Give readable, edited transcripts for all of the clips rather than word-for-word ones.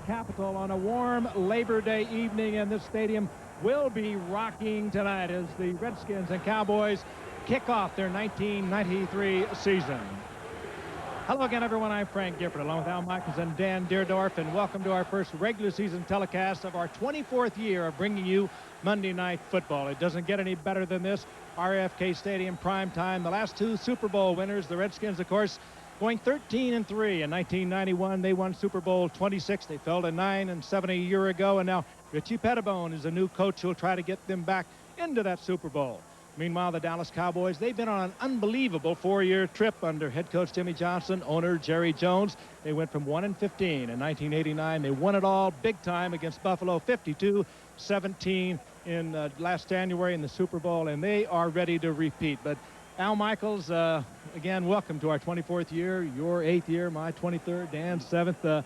capital on a warm Labor Day evening, and this stadium will be rocking tonight as the Redskins and Cowboys kick off their 1993 season. Hello again, everyone. I'm Frank Gifford, along with Al Michaels and Dan Deerdorf, and welcome to our first regular season telecast of our 24th year of bringing you Monday Night Football. It doesn't get any better than this. RFK Stadium, prime time. The last two Super Bowl winners, the Redskins, of course, going 13-3 in 1991. They won Super Bowl 26. They fell to 9-7 a year ago, and now Richie Pettibone is a new coach who'll try to get them back into that Super Bowl. Meanwhile, the Dallas Cowboys, they've been on an unbelievable four-year trip under head coach Timmy Johnson, owner Jerry Jones. They went from 1-15 in 1989. They won it all big time against Buffalo, 52-17 in last January in the Super Bowl, and they are ready to repeat. But Al Michaels, again, welcome to our 24th year, your 8th year, my 23rd, Dan's 7th.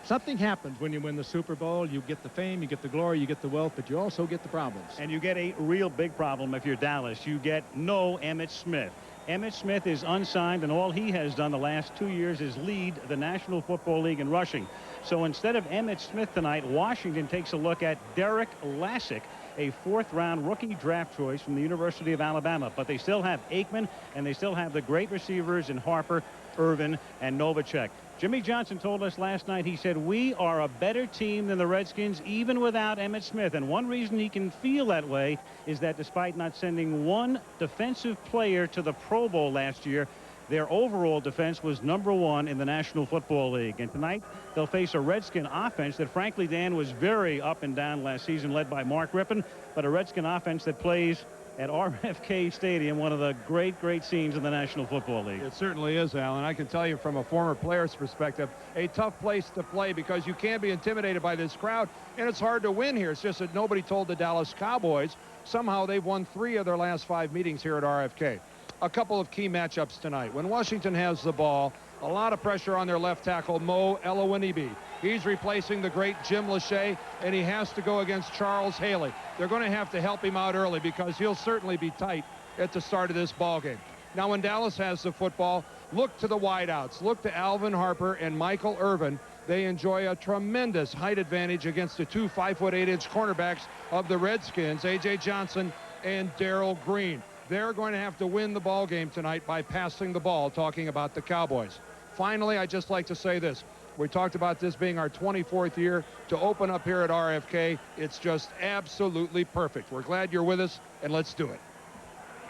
Something happens when you win the Super Bowl. You get the fame, you get the glory, you get the wealth, but you also get the problems. And you get a real big problem if you're Dallas. You get no Emmitt Smith. Emmitt Smith is unsigned, and all he has done the last 2 years is lead the National Football League in rushing. So instead of Emmitt Smith tonight, Washington takes a look at Derek Lassick, a fourth-round rookie draft choice from the University of Alabama. But they still have Aikman, and they still have the great receivers in Harper, Irvin, and Novacek. Jimmy Johnson told us last night, he said, we are a better team than the Redskins, even without Emmitt Smith. And one reason he can feel that way is that despite not sending one defensive player to the Pro Bowl last year, their overall defense was #1 in the National Football League. And tonight, they'll face a Redskin offense that, frankly, Dan, was very up and down last season, led by Mark Rippon, but a Redskin offense that plays at RFK Stadium, one of the great scenes in the National Football League. It certainly is, Alan. I can tell you from a former player's perspective, a tough place to play because you can be intimidated by this crowd, and it's hard to win here. It's just that nobody told the Dallas Cowboys. Somehow they've won 3 of their last 5 meetings here at RFK. A couple of key matchups tonight. When Washington has the ball, a lot of pressure on their left tackle, Mo Elowinibi. He's replacing the great Jim Lachey, and he has to go against Charles Haley. They're going to have to help him out early because he'll certainly be tight at the start of this ball game. Now, when Dallas has the football, look to the wideouts. Look to Alvin Harper and Michael Irvin. They enjoy a tremendous height advantage against the 2 5'8" cornerbacks of the Redskins, A.J. Johnson and Darrell Green. They're going to have to win the ball game tonight by passing the ball, talking about the Cowboys. Finally, I'd just like to say this. We talked about this being our 24th year to open up here at RFK. It's just absolutely perfect. We're glad you're with us, and let's do it.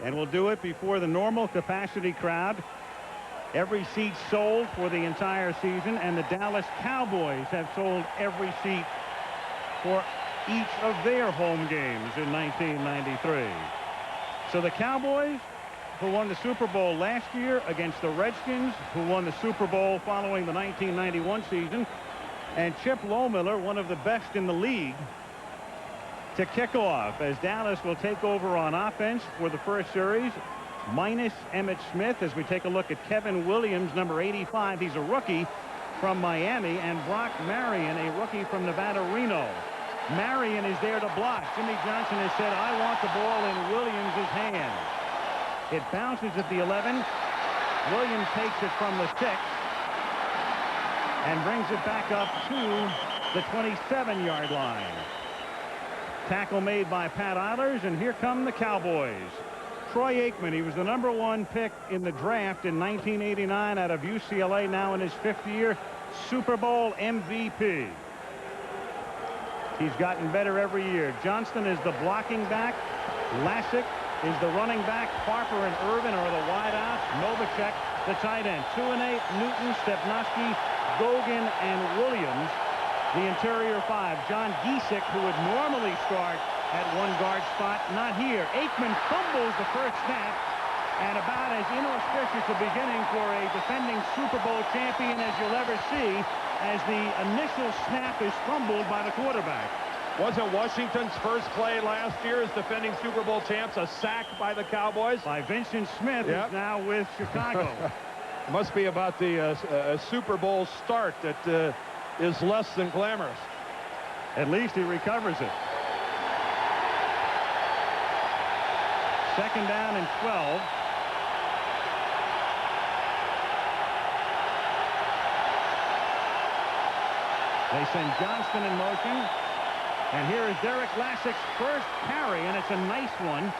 And we'll do it before the normal capacity crowd. Every seat sold for the entire season, and the Dallas Cowboys have sold every seat for each of their home games in 1993. So the Cowboys, who won the Super Bowl last year against the Redskins, who won the Super Bowl following the 1991 season, and Chip Lohmiller, one of the best in the league, to kick off as Dallas will take over on offense for the first series, minus Emmitt Smith, as we take a look at Kevin Williams, number 85. He's a rookie from Miami, and Brock Marion, a rookie from Nevada Reno. Marion is there to block. Jimmy Johnson has said, I want the ball in Williams' hand. It bounces at the 11. Williams takes it from the 6 and brings it back up to the 27-yard line. Tackle made by Pat Eilers, and here come the Cowboys. Troy Aikman, he was the #1 pick in the draft in 1989 out of UCLA, now in his 5th year, Super Bowl MVP. He's gotten better every year. Johnston is the blocking back. Lassick is the running back. Harper and Irvin are the wideouts. Novacek, the tight end. 2 and 8, Newton, Stepnoski, Gogan, and Williams, the interior 5. John Giesick, who would normally start at 1 guard spot, not here. Aikman fumbles the first snap, and about as inauspicious a beginning for a defending Super Bowl champion as you'll ever see, as the initial snap is fumbled by the quarterback. Wasn't Washington's first play last year as defending Super Bowl champs a sack by the Cowboys? By Vincent Smith, Yep. who's now with Chicago. Must be about the Super Bowl start that is less than glamorous. At least he recovers it. 2nd down and 12. They send Johnston in motion. And here is Derek Lassick's first carry, and it's a nice one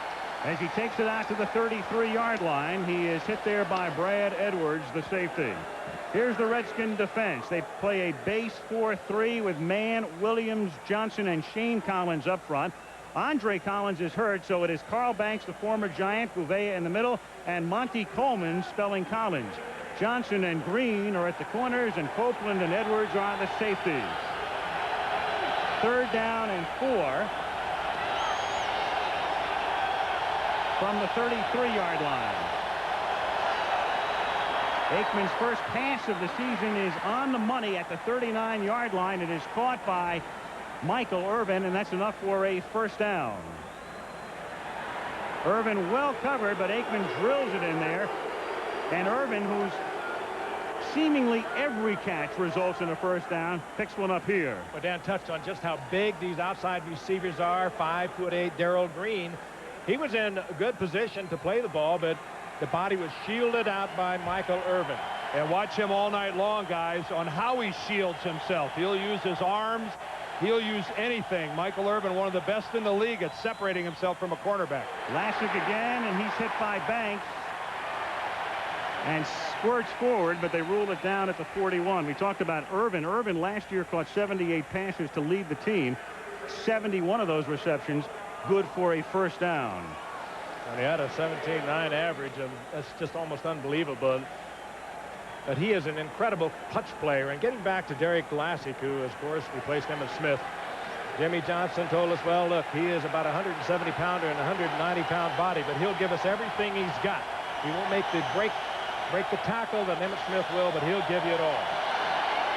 as he takes it out to the 33-yard line. He is hit there by Brad Edwards, the safety. Here's the Redskin defense. They play a base 4-3 with Mann, Williams, Johnson, and Shane Collins up front. Andre Collins is hurt, so it is Carl Banks, the former Giant, Gouveia in the middle, and Monty Coleman spelling Collins. Johnson and Green are at the corners, and Copeland and Edwards are the safeties. 3rd down and 4 from the 33-yard line. Aikman's first pass of the season is on the money at the 39-yard line. It is caught by Michael Irvin, and that's enough for a first down. Irvin well covered, but Aikman drills it in there. And Irvin, who's seemingly every catch results in a first down, picks one up here. Well, Dan touched on just how big these outside receivers are. 5'8" Darrell Green. He was in a good position to play the ball, but the body was shielded out by Michael Irvin. And watch him all night long, guys, on how he shields himself. He'll use his arms. He'll use anything. Michael Irvin, one of the best in the league at separating himself from a cornerback. Lassick again, and he's hit by Banks and squirts forward, but they ruled it down at the 41. We talked about Irvin. Irvin last year caught 78 passes to lead the team. 71 of those receptions good for a first down. And he had a 17.9 average, and that's just almost unbelievable. But he is an incredible clutch player. And getting back to Derek Lassick, who, of course, replaced Emmitt Smith, Jimmy Johnson told us, well, look, he is about a 170-pounder and a 190-pound body, but he'll give us everything he's got. He won't make the break the tackle that Emmitt Smith will, but he'll give you it all.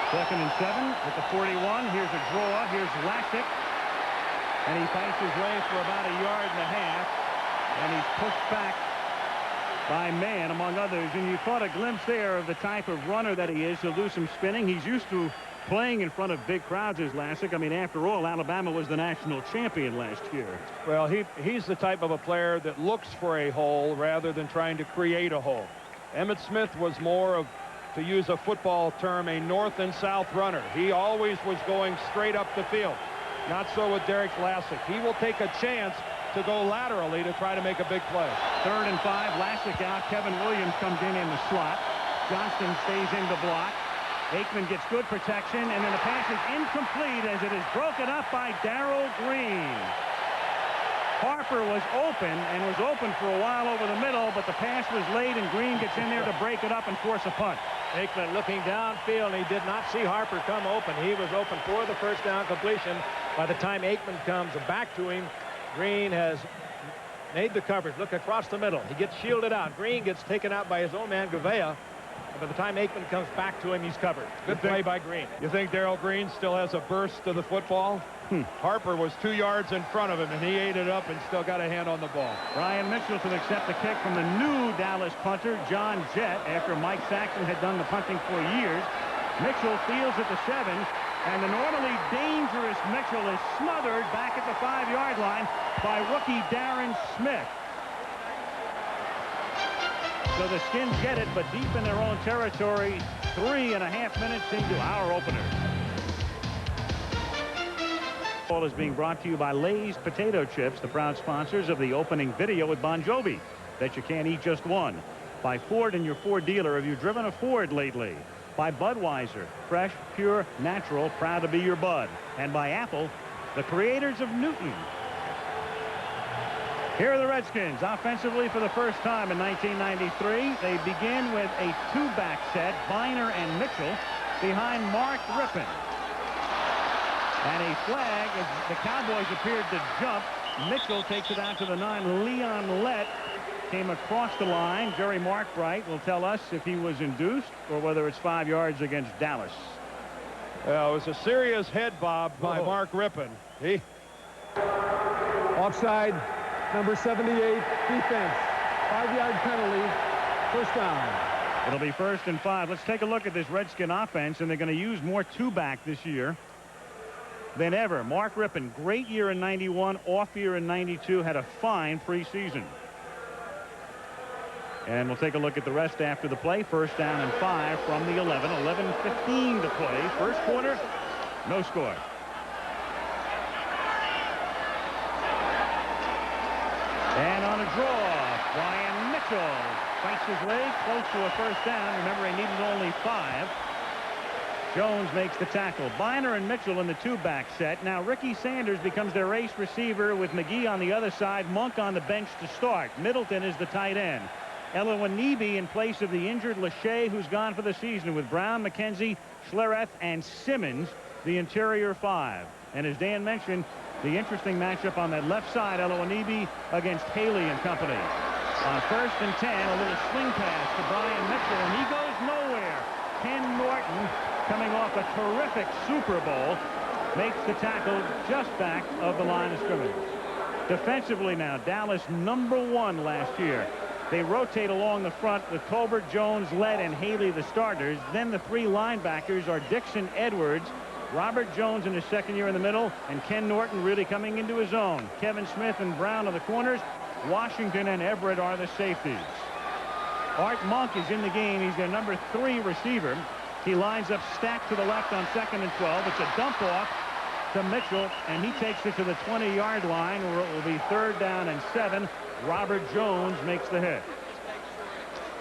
2nd and 7 at the 41. Here's a draw. Here's Lassick. And he fights his way for about 1.5 yards. And he's pushed back by Mann, among others. And you caught a glimpse there of the type of runner that he is. He'll do some spinning. He's used to playing in front of big crowds as Lassick. I mean, after all, Alabama was the national champion last year. Well, he's the type of a player that looks for a hole rather than trying to create a hole. Emmitt Smith was more of, to use a football term, a north and south runner. He always was going straight up the field. Not so with Derek Lassick. He will take a chance to go laterally to try to make a big play. 3rd and 5. Lassick out. Kevin Williams comes in the slot. Johnston stays in the block. Aikman gets good protection, and then the pass is incomplete as it is broken up by Darrell Green. Harper was open and was open for a while over the middle, but the pass was late, and Green gets in there to break it up and force a punt. Aikman looking downfield. He did not see Harper come open. He was open for the first down completion. By the time Aikman comes back to him, Green has made the coverage. Look across the middle. He gets shielded out. Green gets taken out by his own man, Gouveia. By the time Aikman comes back to him, he's covered. Good play by Green. You think Darrell Green still has a burst to the football? Harper was 2 yards in front of him, and he ate it up and still got a hand on the ball. Ryan Mitchell to accept the kick from the new Dallas punter, John Jett, after Mike Saxon had done the punting for years. Mitchell fields at the 7, and the normally dangerous Mitchell is smothered back at the 5-yard line by rookie Darren Smith. So the Skins get it, but deep in their own territory, 3.5 minutes into our opener. Ball is being brought to you by Lay's Potato Chips, the proud sponsors of the opening video with Bon Jovi. Bet you can't eat just one. By Ford and your Ford dealer. Have you driven a Ford lately? By Budweiser, fresh, pure, natural, proud to be your bud. And by Apple, the creators of Newton. Here are the Redskins offensively for the first time in 1993. They begin with a 2-back set, Biner and Mitchell, behind Mark Rippon. And a flag as the Cowboys appeared to jump. Mitchell takes it out to the 9. Leon Lett came across the line. Jerry Markbright will tell us if he was induced or whether it's 5 yards against Dallas. Well, it was a serious head bob by Mark Rippon. Offside, number 78, defense. 5-yard penalty, first down. It'll be 1st and 5. Let's take a look at this Redskin offense, and they're going to use more 2-back this year than ever. Mark Rippon, great year in 91, off year in 92, had a fine preseason. And we'll take a look at the rest after the play. 1st down and 5 from the 11. 11:15 to play. First quarter, No score. And on a draw, Brian Mitchell fights his way close to a first down. Remember, he needed only 5. Jones makes the tackle. Biner and Mitchell in the 2-back set. Now Ricky Sanders becomes their ace receiver with McGee on the other side, Monk on the bench to start. Middleton is the tight end. Elowanibi in place of the injured Lachey, who's gone for the season, with Brown, McKenzie, Schlereth, and Simmons, the interior 5. And as Dan mentioned, the interesting matchup on that left side, Elowanibi against Haley and company. On 1st and 10, a little swing pass to Brian Mitchell, and he goes nowhere. Ken Norton, coming off a terrific Super Bowl, makes the tackle just back of the line of scrimmage. Defensively now, Dallas #1 last year. They rotate along the front with Tolbert, Jones, Lett, and Haley the starters. Then the 3 linebackers are Dixon, Edwards, Robert Jones in his second year in the middle, and Ken Norton really coming into his own. Kevin Smith and Brown are the corners. Washington and Everett are the safeties. Art Monk is in the game. He's their number 3 receiver. He lines up stacked to the left on 2nd and 12. It's a dump off to Mitchell, and he takes it to the 20-yard line, where it will be 3rd down and 7. Robert Jones makes the hit.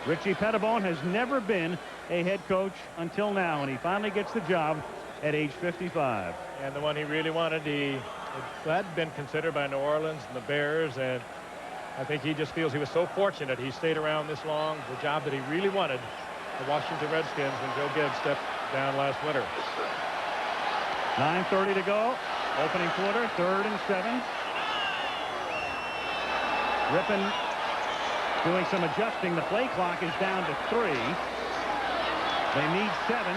Richie Pettibone has never been a head coach until now, and he finally gets the job at age 55. And the one he really wanted, he had been considered by New Orleans and the Bears, and I think he just feels he was so fortunate he stayed around this long. The job that he really wanted, the Washington Redskins, when Joe Gibbs stepped down last winter. 9:30 to go. Opening quarter, 3rd and 7. Rippon doing some adjusting. The play clock is down to 3. They need 7.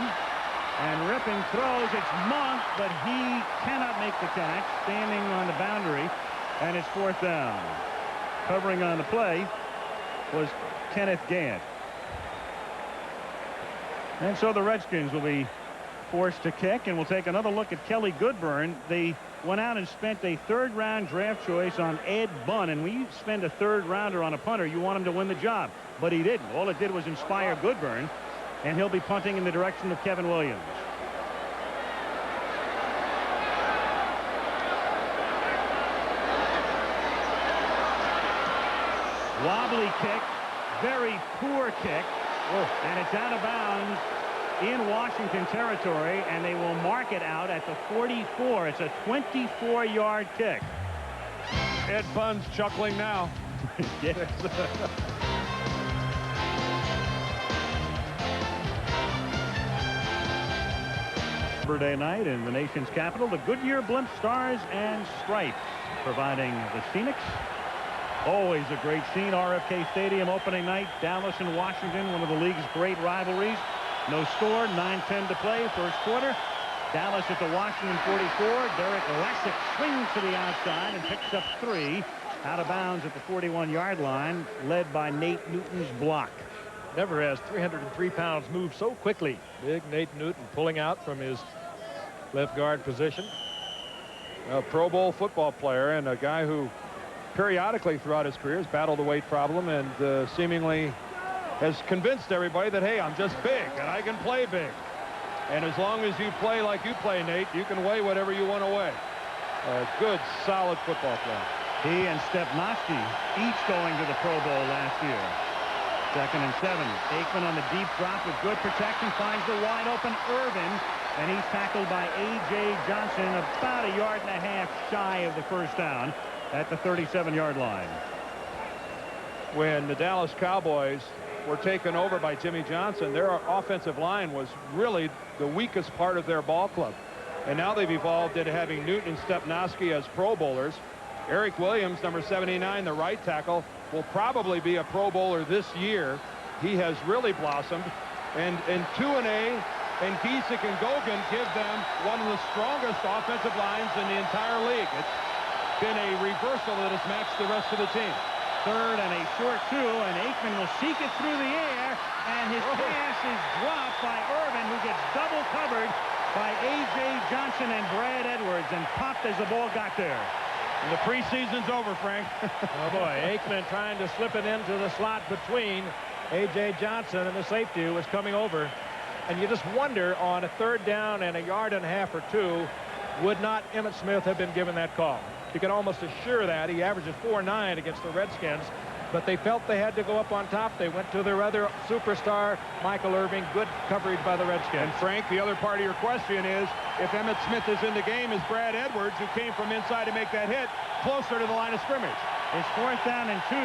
And Rippon throws. It's Monk, but he cannot make the catch, standing on the boundary, and it's 4th down. Covering on the play was Kenneth Gant. And so the Redskins will be forced to kick, and we'll take another look at Kelly Goodburn. They went out and spent a 3rd-round draft choice on Ed Bunn, and when you spend a 3rd-rounder on a punter, you want him to win the job, but he didn't. All it did was inspire Goodburn, and he'll be punting in the direction of Kevin Williams. Wobbly kick, very poor kick, and it's out of bounds in Washington territory, and they will mark it out at the 44. It's a 24-yard kick. Ed Bunn's chuckling now. Yes. Labor Day night in the nation's capital, the Goodyear Blimp Stars and Stripes providing the scenics. Always a great scene. RFK Stadium opening night, Dallas and Washington, one of the league's great rivalries. No score, 9:10 to play, 1st quarter. Dallas at the Washington 44. Derek Lessick swings to the outside and picks up 3. Out of bounds at the 41-yard line, led by Nate Newton's block. Never has 303 pounds moved so quickly. Big Nate Newton pulling out from his left guard position. A Pro Bowl football player, and a guy who periodically throughout his career has battled a weight problem, and seemingly has convinced everybody that, hey, I'm just big and I can play big. And as long as you play like you play, Nate, you can weigh whatever you want to weigh. A good, solid football player. He and Stepnoski each going to the Pro Bowl last year. 2nd and 7. Aikman on the deep drop with good protection, finds the wide open Irvin, and he's tackled by A.J. Johnson about 1.5 yards shy of the 1st down at the 37-yard line. When the Dallas Cowboys were taken over by Jimmy Johnson, their offensive line was really the weakest part of their ball club. And now they've evolved into having Newton and Stepnoski as Pro Bowlers. Eric Williams, number 79, the right tackle, will probably be a Pro Bowler this year. He has really blossomed. And Tuanay and Giesecke and Gogan give them one of the strongest offensive lines in the entire league. It's been a reversal that has matched the rest of the team. 3rd and a short 2, and Aikman will seek it through the air, and his pass is dropped by Irvin, who gets double covered by A.J. Johnson and Brad Edwards, and popped as the ball got there. And the preseason's over, Frank. Oh boy, Aikman trying to slip it into the slot between A.J. Johnson and the safety who was coming over. And you just wonder, on a 3rd down and a yard and a half or 2, would not Emmitt Smith have been given that call? You can almost assure that. He averages 4.9 against the Redskins, but they felt they had to go up on top. They went to their other superstar, Michael Irving. Good coverage by the Redskins. And Frank, the other part of your question is, if Emmitt Smith is in the game, is Brad Edwards, who came from inside to make that hit, closer to the line of scrimmage? It's 4th down and 2.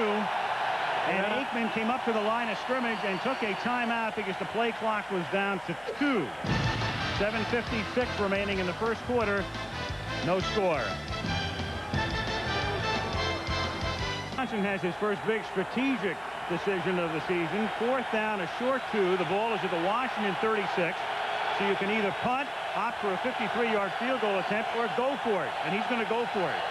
And Aikman came up to the line of scrimmage and took a timeout because the play clock was down to 2. 7:56 remaining in the first quarter. No score. Johnson has his first big strategic decision of the season. 4th down, a short 2. The ball is at the Washington 36. So you can either punt, opt for a 53-yard field goal attempt, or go for it. And he's going to go for it.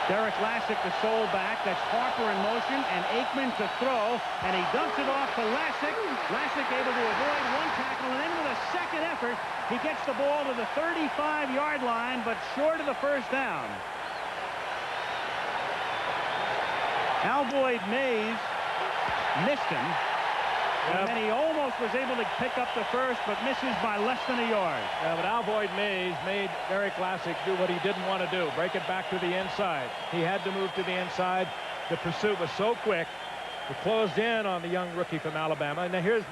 Derek Lassick, the sole back. That's Harper in motion, and Aikman to throw, and he dumps it off to Lassick. Lassick able to avoid one tackle, and then with a second effort, he gets the ball to the 35-yard line, but short of the first down. Alboyd Mays missed him, and then he almost was able to pick up the first, but misses by less than a yard. Yeah, but Alboyd Mays made Derek Lassick do what he didn't want to do, break it back to the inside. He had to move to the inside. The pursuit was so quick. It closed in on the young rookie from Alabama. And now here's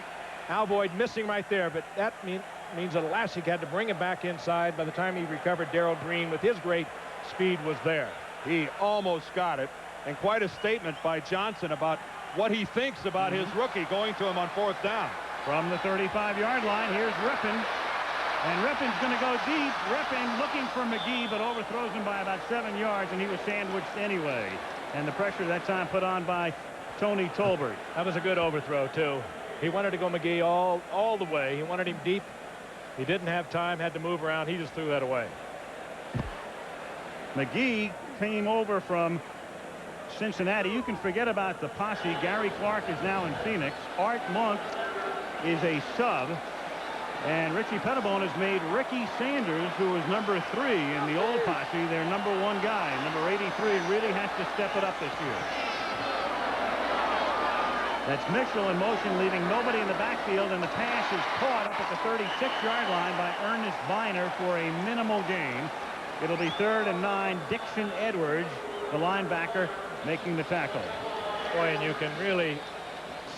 Alboyd missing right there, but that means that Lassick had to bring him back inside. By the time he recovered, Darrell Green, with his great speed, was there. He almost got it, and quite a statement by Johnson about what he thinks about his rookie going to him on 4th down. From the 35-yard line, here's Rippon. And Rippon's going to go deep. Rippon looking for McGee, but overthrows him by about 7 yards, and he was sandwiched anyway. And the pressure that time put on by Tony Tolbert. That was a good overthrow, too. He wanted to go McGee all the way. He wanted him deep. He didn't have time, had to move around. He just threw that away. McGee came over from Cincinnati. You can forget about the posse. Gary Clark is now in Phoenix. Art Monk is a sub. And Richie Pettibone has made Ricky Sanders, who was number 3 in the old posse, their number 1 guy. Number 83 really has to step it up this year. That's Mitchell in motion, leaving nobody in the backfield, and the pass is caught up at the 36-yard line by Ernest Biner for a minimal gain. It'll be 3rd and 9. Dixon Edwards, the linebacker, making the tackle. Boy, and you can really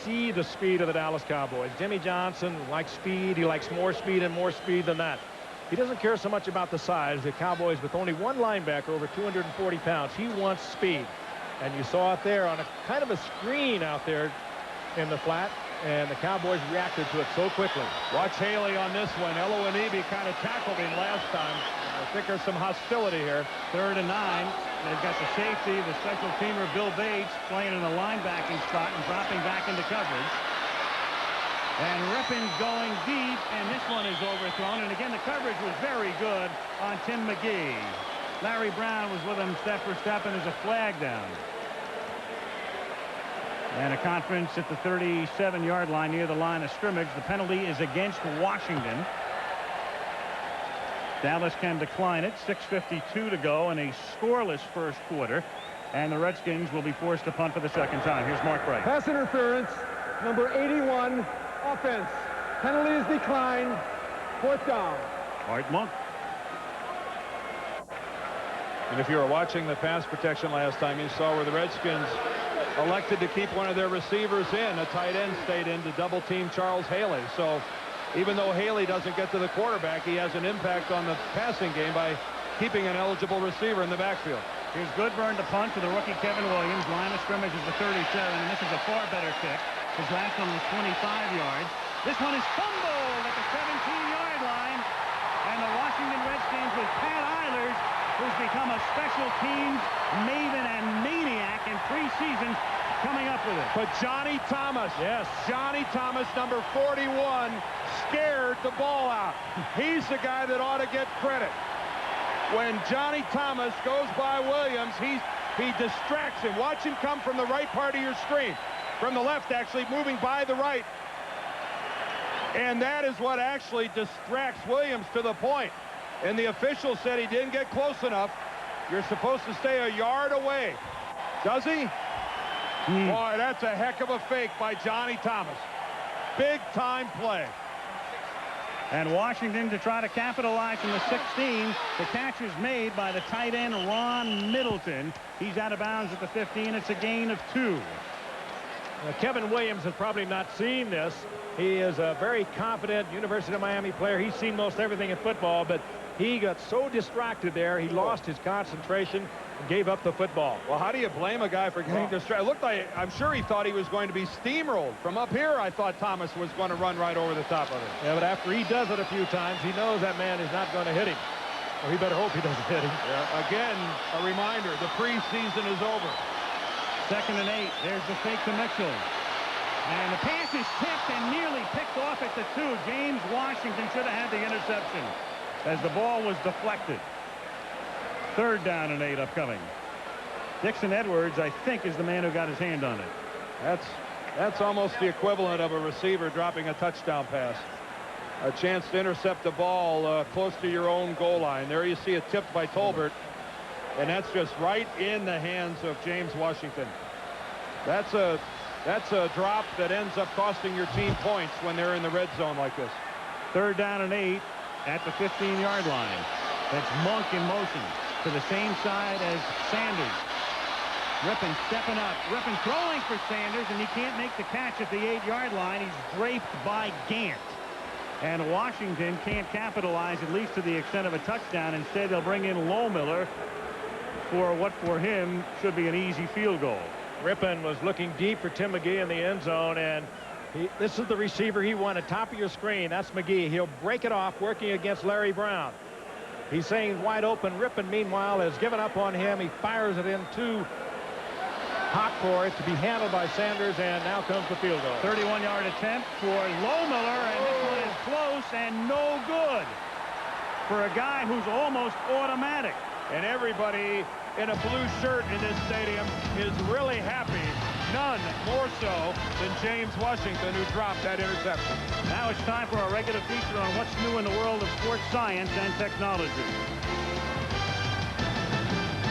see the speed of the Dallas Cowboys. Jimmy Johnson likes speed. He likes more speed and more speed than that. He doesn't care so much about the size. The Cowboys, with only one linebacker over 240 pounds, he wants speed. And you saw it there on a kind of a screen out there in the flat, and the Cowboys reacted to it so quickly. Watch Haley on this one. Eloanibi kind of tackled him last time. I think there's some hostility here. 3rd and 9. They've got the safety, the special teamer Bill Bates, playing in a linebacking spot and dropping back into coverage. And Rippon's going deep, and this one is overthrown. And again, the coverage was very good on Tim McGee. Larry Brown was with him step for step, and there's a flag down. And a conference at the 37-yard line near the line of scrimmage. The penalty is against Washington. Dallas can decline it. 6:52 to go in a scoreless first quarter. And the Redskins will be forced to punt for the second time. Here's Mark Bright. Pass interference, number 81, offense. Penalty is declined. 4th down. Art Monk. And if you were watching the pass protection last time, you saw where the Redskins elected to keep one of their receivers in. A tight end stayed in to double team Charles Haley. So even though Haley doesn't get to the quarterback, he has an impact on the passing game by keeping an eligible receiver in the backfield. Here's Goodburn to punt to the rookie Kevin Williams. Line of scrimmage is the 37, and this is a far better kick. His last one was 25 yards. This one is fumbled at the 17-yard line. And the Washington Redskins with Pat Eilers, who's become a special teams maven and maniac in preseason, coming up with it. But Johnny Thomas, Yes. Johnny Thomas, number 41, scared the ball out. He's the guy that ought to get credit. When Johnny Thomas goes by Williams, he distracts him. Watch him come from the right part of your screen. From the left, actually, moving by the right. And that is what actually distracts Williams to the point. And the official said he didn't get close enough. You're supposed to stay a yard away. Does he? Boy, that's a heck of a fake by Johnny Thomas. Big time play. And Washington to try to capitalize from the 16. The catch is made by the tight end Ron Middleton. He's out of bounds at the 15. It's a gain of 2. Kevin Williams has probably not seen this. He is a very confident University of Miami player. He's seen most everything in football, but he got so distracted there, he lost his concentration and gave up the football. Well, how do you blame a guy for getting distracted? It looked like, I'm sure he thought he was going to be steamrolled. From up here, I thought Thomas was going to run right over the top of it. Yeah, but after he does it a few times, he knows that man is not going to hit him. Or he better hope he doesn't hit him. Yeah. Again, a reminder, the preseason is over. 2nd and 8. There's the fake to Mitchell. And the pass is tipped and nearly picked off at the 2. James Washington should have had the interception as the ball was deflected. 3rd down and 8 upcoming. Dixon Edwards, I think, is the man who got his hand on it. That's almost the equivalent of a receiver dropping a touchdown pass. A chance to intercept the ball close to your own goal line. There you see it tipped by Tolbert. And that's just right in the hands of James Washington. That's a drop that ends up costing your team points when they're in the red zone like this. 3rd down and 8 at the 15-yard line. That's Monk in motion to the same side as Sanders. Rippon stepping up. Rippon throwing for Sanders, and he can't make the catch at the 8-yard line. He's draped by Gant. And Washington can't capitalize, at least to the extent of a touchdown. Instead, they'll bring in Lohmiller for what for him should be an easy field goal. Rippon was looking deep for Tim McGee in the end zone, and this is the receiver he wanted. Top of your screen, that's McGee. He'll break it off working against Larry Brown. He's saying wide open. Rippon, meanwhile, has given up on him. He fires it in too hot for it to be handled by Sanders, and now comes the field goal. 31-yard attempt for Lohmiller, and this one is close and no good for a guy who's almost automatic. And everybody in a blue shirt in this stadium is really happy. None more so than James Washington, who dropped that interception. Now it's time for our regular feature on what's new in the world of sports science and technology.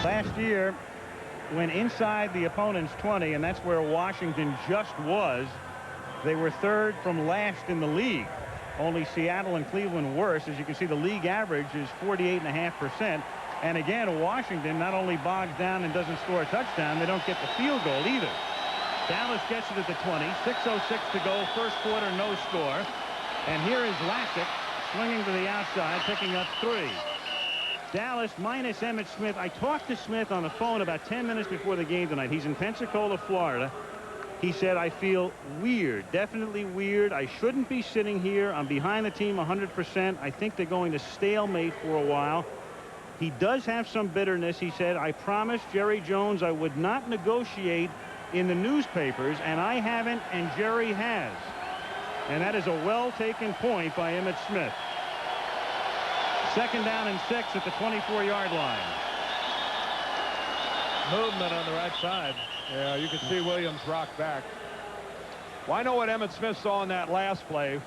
Last year, when inside the opponent's 20, and that's where Washington just was, they were 3rd from last in the league. Only Seattle and Cleveland worse. As you can see, the league average is 48.5%. And again, Washington not only bogs down and doesn't score a touchdown, they don't get the field goal either. Dallas gets it at the 20. 6:06 to go. First quarter, no score. And here is Lassick swinging to the outside, picking up 3. Dallas minus Emmitt Smith. I talked to Smith on the phone about 10 minutes before the game tonight. He's in Pensacola, Florida. He said, I feel weird, definitely weird. I shouldn't be sitting here. I'm behind the team 100%. I think they're going to stalemate for a while. He does have some bitterness. He said, I promised Jerry Jones I would not negotiate in the newspapers, and I haven't, and Jerry has. And that is a well-taken point by Emmitt Smith. 2nd down and 6 at the 24-yard line. Movement on the right side. Yeah, you can see Williams rock back. Well, I know what Emmitt Smith saw in that last play.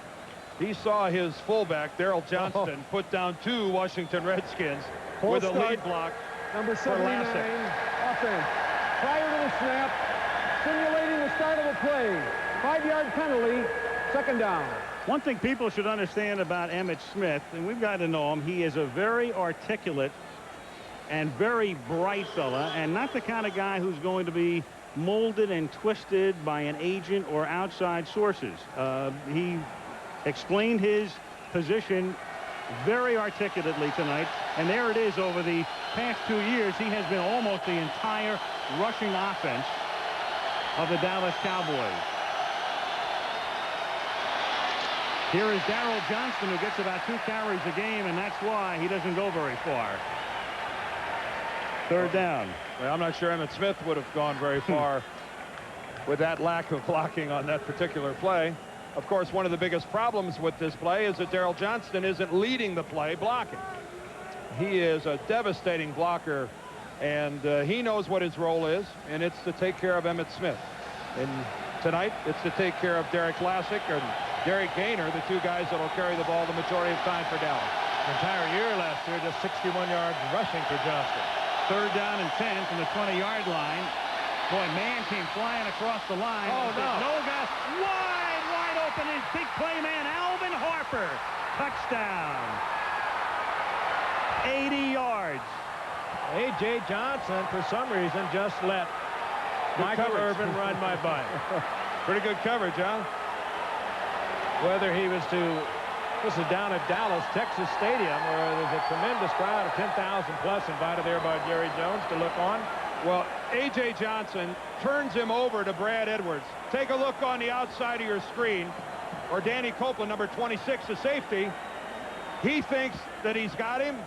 He saw his fullback, Darrell Johnston, put down 2 Washington Redskins with a lead block. Number 79, offense. Prior to the snap, simulating the start of a play. 5-yard penalty, 2nd down. One thing people should understand about Emmitt Smith, and we've got to know him, he is a very articulate and very bright fella, and not the kind of guy who's going to be molded and twisted by an agent or outside sources. He explained his position very articulately tonight, and there it is. Over the past 2 years, he has been almost the entire rushing offense of the Dallas Cowboys. Here is Darrell Johnston, who gets about 2 carries a game, and that's why he doesn't go very far. 3rd down. Well, I'm not sure Emmitt Smith would have gone very far with that lack of blocking on that particular play. Of course, one of the biggest problems with this play is that Darrell Johnston isn't leading the play blocking. He is a devastating blocker, and he knows what his role is, and it's to take care of Emmitt Smith. And tonight, it's to take care of Derek Lassick and Derek Gaynor, the 2 guys that will carry the ball the majority of time for Dallas. The entire year last year, just 61 yards rushing for Johnston. 3rd down and 10 from the 20-yard line. Boy, man came flying across the line. Oh, no. No guy. Wide open is big play man Alvin Harper. touchdown. 80 yards. A.J. Johnson, for some reason, just let Michael Irvin run my butt. Pretty good coverage, huh? Whether he was to, this is down at Dallas, Texas Stadium, where there's a tremendous crowd of 10,000 plus invited there by Jerry Jones to look on. Well, A.J. Johnson turns him over to Brad Edwards. Take a look on the outside of your screen, or Danny Copeland, number 26, the safety. He thinks that he's got him.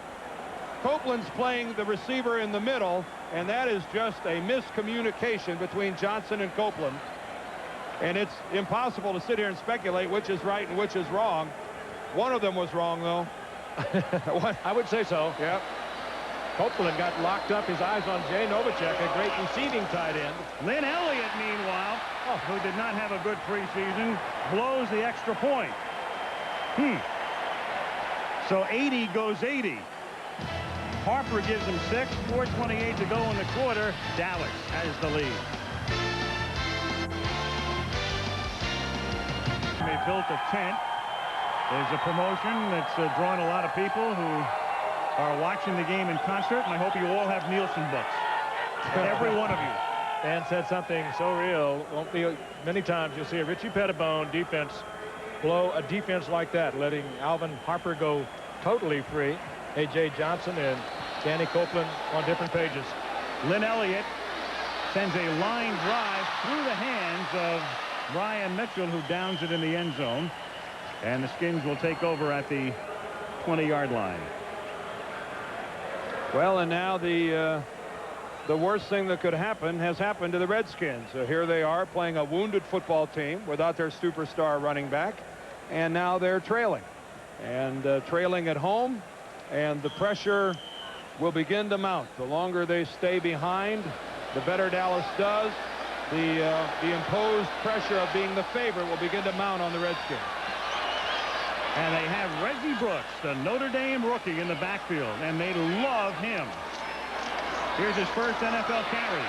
Copeland's playing the receiver in the middle, and that is just a miscommunication between Johnson and Copeland. And it's impossible to sit here and speculate which is right and which is wrong. One of them was wrong, though. I would say so. Yep. Copeland got locked up, his eyes on Jay Novacek, a great receiving tight end. Lynn Elliott, meanwhile, who did not have a good preseason, blows the extra point. So 80 goes 80. Harper gives him 6, 4:28 to go in the quarter. Dallas has the lead. They built a tent. There's a promotion that's drawn a lot of people who are watching the game in concert, and I hope you all have Nielsen books. Every one of you. Dan said something so real. Won't be many times you'll see a Richie Pettibone defense blow a defense like that, letting Alvin Harper go totally free. A.J. Johnson and Danny Copeland on different pages. Lynn Elliott sends a line drive through the hands of Ryan Mitchell, who downs it in the end zone. And the Skins will take over at the 20-yard line. Well, and now the worst thing that could happen has happened to the Redskins. Here they are playing a wounded football team without their superstar running back, and now they're trailing. And trailing at home, and the pressure will begin to mount. The longer they stay behind, the better Dallas does. The imposed pressure of being the favorite will begin to mount on the Redskins. And they have Reggie Brooks, the Notre Dame rookie, in the backfield, and they love him. Here's his first NFL carry.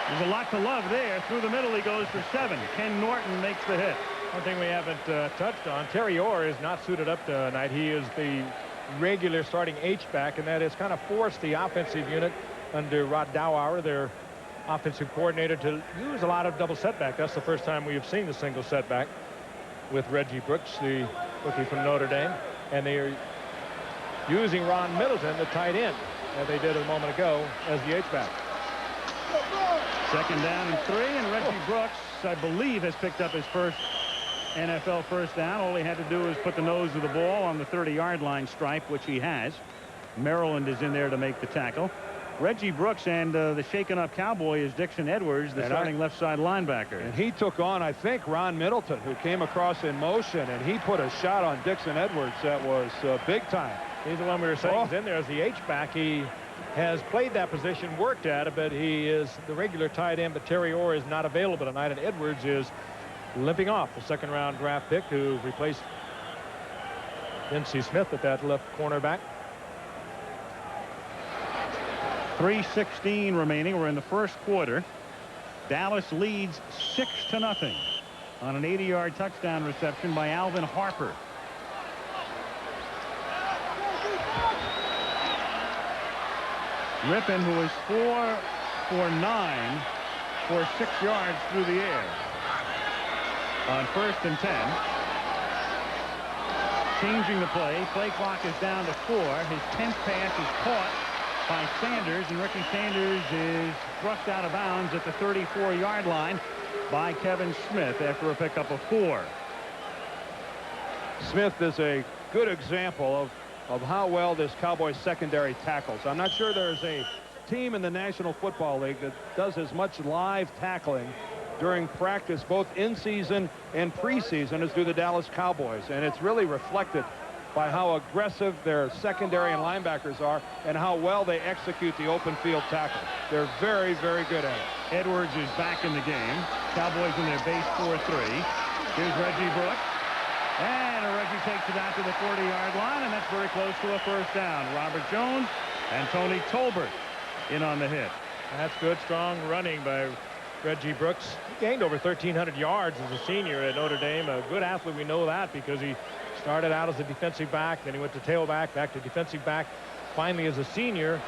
There's a lot to love there. Through the middle, he goes for 7. Ken Norton makes the hit. One thing we haven't touched on, Terry Orr is not suited up tonight. He is the regular starting H-back, and that has kind of forced the offensive unit under Rod Dowauer, their offensive coordinator, to use a lot of double setback. That's the first time we have seen the single setback with Reggie Brooks, the rookie from Notre Dame. And they are using Ron Middleton, the tight end, as they did a moment ago, as the H-back. Second down and 3, and Reggie Brooks, I believe, has picked up his first NFL first down. All he had to do is put the nose of the ball on the 30-yard line stripe, which he has. Maryland is in there to make the tackle. Reggie Brooks, and the shaken up Cowboy is Dixon Edwards, the starting left side linebacker. And he took on, I think, Ron Middleton, who came across in motion, and he put a shot on Dixon Edwards that was big time. He's the one we were saying is in there as the H-back. He has played that position, worked at it, but he is the regular tight end. But Terry Orr is not available tonight, and Edwards is limping off, the second-round draft pick who replaced N.C. Smith at that left cornerback. 3:16 remaining. We're in the first quarter. Dallas leads 6-0 on an 80-yard touchdown reception by Alvin Harper. Rippon, who is 4 for 9 for 6 yards through the air. On 1st and 10. Changing the play. Play clock is down to 4. His 10th pass is caught by Sanders, and Ricky Sanders is thrust out of bounds at the 34-yard line by Kevin Smith after a pickup of 4. Smith is a good example of how well this Cowboys secondary tackles. I'm not sure there's a team in the National Football League that does as much live tackling during practice, both in season and preseason, as do the Dallas Cowboys. And it's really reflected by how aggressive their secondary and linebackers are and how well they execute the open field tackle. They're very, very good at it. Edwards is back in the game. Cowboys in their base 4-3. Here's Reggie Brooks. And Reggie takes it out to the 40-yard line, and that's very close to a first down. Robert Jones and Tony Tolbert in on the hit. That's good, strong running by Reggie Brooks. He gained over 1,300 yards as a senior at Notre Dame. A good athlete, we know that, because he Started out as a defensive back, then he went to tailback, back to defensive back. Finally, as a senior,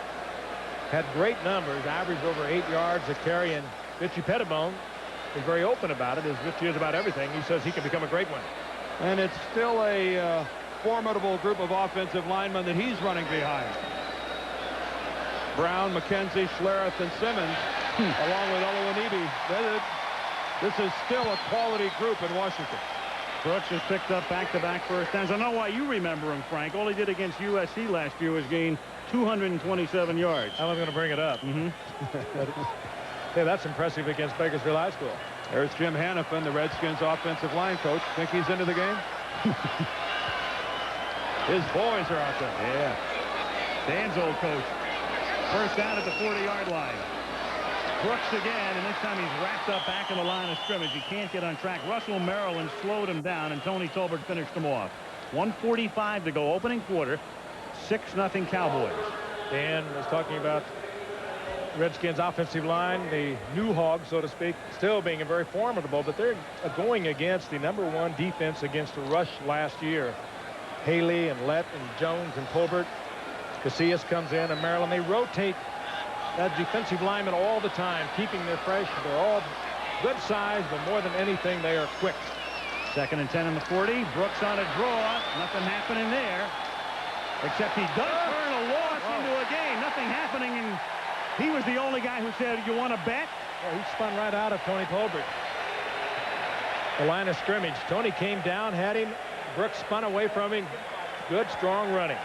had great numbers, averaged over 8 yards a carry, and Richie Pettibone is very open about it, as Richie is about everything. He says he can become a great one. And it's still a formidable group of offensive linemen that he's running behind. Brown, McKenzie, Schlereth, and Simmons, along with Oluwanibi. This is still a quality group in Washington. Brooks has picked up back-to-back first downs. I know why you remember him, Frank. All he did against USC last year was gain 227 yards. I was going to bring it up. Hey, that's impressive against Bakersfield High School. There's Jim Hannafin, the Redskins offensive line coach. Think he's into the game? His boys are out there. Yeah. Dan's old coach. First down at the 40-yard line. Brooks again, and this time he's wrapped up back in the line of scrimmage. He can't get on track. Russell Maryland slowed him down, and Tony Tolbert finished him off. 1:45 to go, opening quarter. 6-0 Cowboys. Dan was talking about Redskins offensive line, the new hog, so to speak, still being very formidable, but they're going against the #1 defense against the rush last year. Haley and Lett and Jones and Tolbert. Casillas comes in, and Maryland, they rotate that defensive lineman all the time, keeping their fresh. They're all good size, but more than anything, they are quick. 2nd and 10 in the 40. Brooks on a draw. Nothing happening there. Except he does turn a loss into a gain. Nothing happening, and he was the only guy who said, "You want to bet?" Well, he spun right out of Tony Tolbert. The line of scrimmage. Tony came down, had him. Brooks spun away from him. Good, strong running.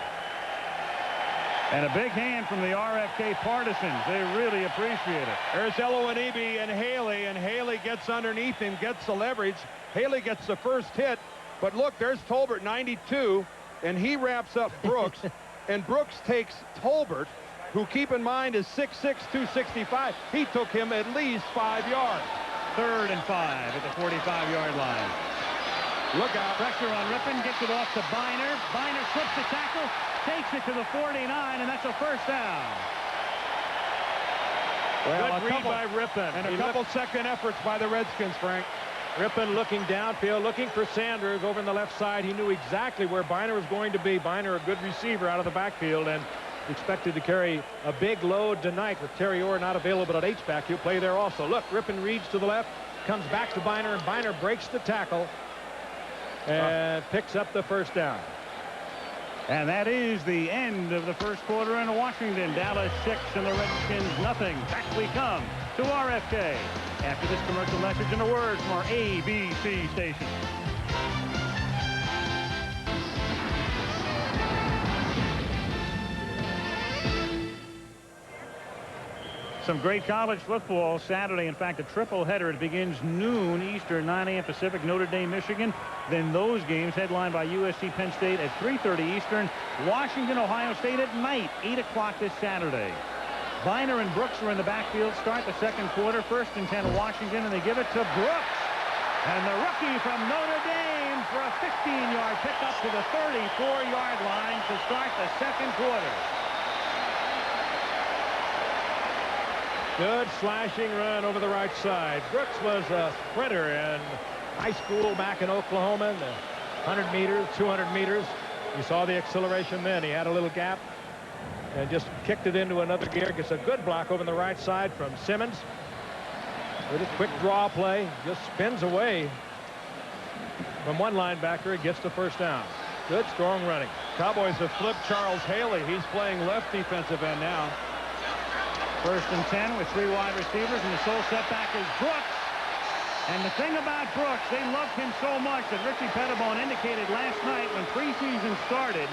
And a big hand from the RFK partisans. They really appreciate it. There's Oluwanibi and Haley gets underneath him, gets the leverage. Haley gets the first hit, but look, there's Tolbert, 92, and he wraps up Brooks, and Brooks takes Tolbert, who, keep in mind, is 6'6", 265. He took him at least 5 yards. 3rd and 5 at the 45-yard line. Look out. Pressure on Rippon, gets it off to Biner. Biner slips the tackle, takes it to the 49, and that's a first down. Well, Good read by Rippon. And a couple second efforts by the Redskins, Frank. Rippon looking downfield, looking for Sanders over on the left side. He knew exactly where Biner was going to be. Biner, a good receiver out of the backfield, and expected to carry a big load tonight with Terry Orr not available at H-back. He'll play there also. Look, Rippon reads to the left, comes back to Biner, and Biner breaks the tackle and picks up the first down. And that is the end of the first quarter in Washington. Dallas 6 and the Redskins nothing. Back we come to RFK after this commercial message and a word from our ABC station. Some great college football Saturday. In fact, a triple header. It begins noon Eastern, 9 a.m. Pacific, Notre Dame, Michigan. Then those games headlined by USC Penn State at 3:30 Eastern. Washington, Ohio State at night, 8 o'clock this Saturday. Biner and Brooks are in the backfield. Start the second quarter. 1st and 10 Washington, and they give it to Brooks. And the rookie from Notre Dame for a 15-yard pickup to the 34-yard line to start the second quarter. Good slashing run over the right side. Brooks was a sprinter in high school back in Oklahoma, the 100 meters, 200 meters. You saw the acceleration then. He had a little gap and just kicked it into another gear. Gets a good block over the right side from Simmons. With a quick draw play, just spins away from one linebacker. Gets the first down. Good, strong running. Cowboys have flipped Charles Haley. He's playing left defensive end now. 1st and 10 with 3 wide receivers, and the sole setback is Brooks. And the thing about Brooks, they loved him so much that Richie Pettibone indicated last night when preseason started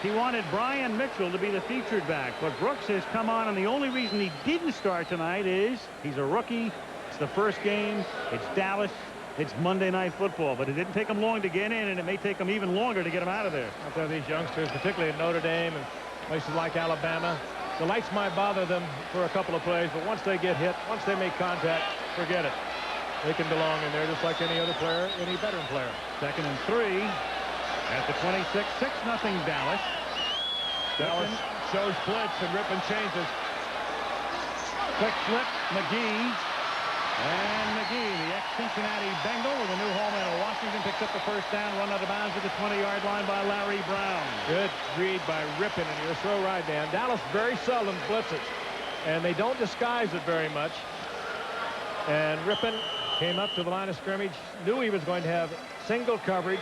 he wanted Brian Mitchell to be the featured back. But Brooks has come on, and the only reason he didn't start tonight is he's a rookie. It's the first game. It's Dallas. It's Monday Night Football. But it didn't take him long to get in, and it may take him even longer to get him out of there. Out there, these youngsters, particularly at Notre Dame and places like Alabama, the lights might bother them for a couple of plays, but once they get hit, once they make contact, forget it. They can belong in there just like any other player, any veteran player. 2nd and 3 at the 26. 6-0 Dallas. Dallas shows blitz, and Rippon changes. Quick flip, McGee. And McGee, the ex-Cincinnati Bengal with a new home in Washington, picks up the first down, run out of bounds at the 20-yard line by Larry Brown. Good read by Rippon, and you're so right, Dan. Dallas very seldom blitzes, and they don't disguise it very much. And Rippon came up to the line of scrimmage, knew he was going to have single coverage,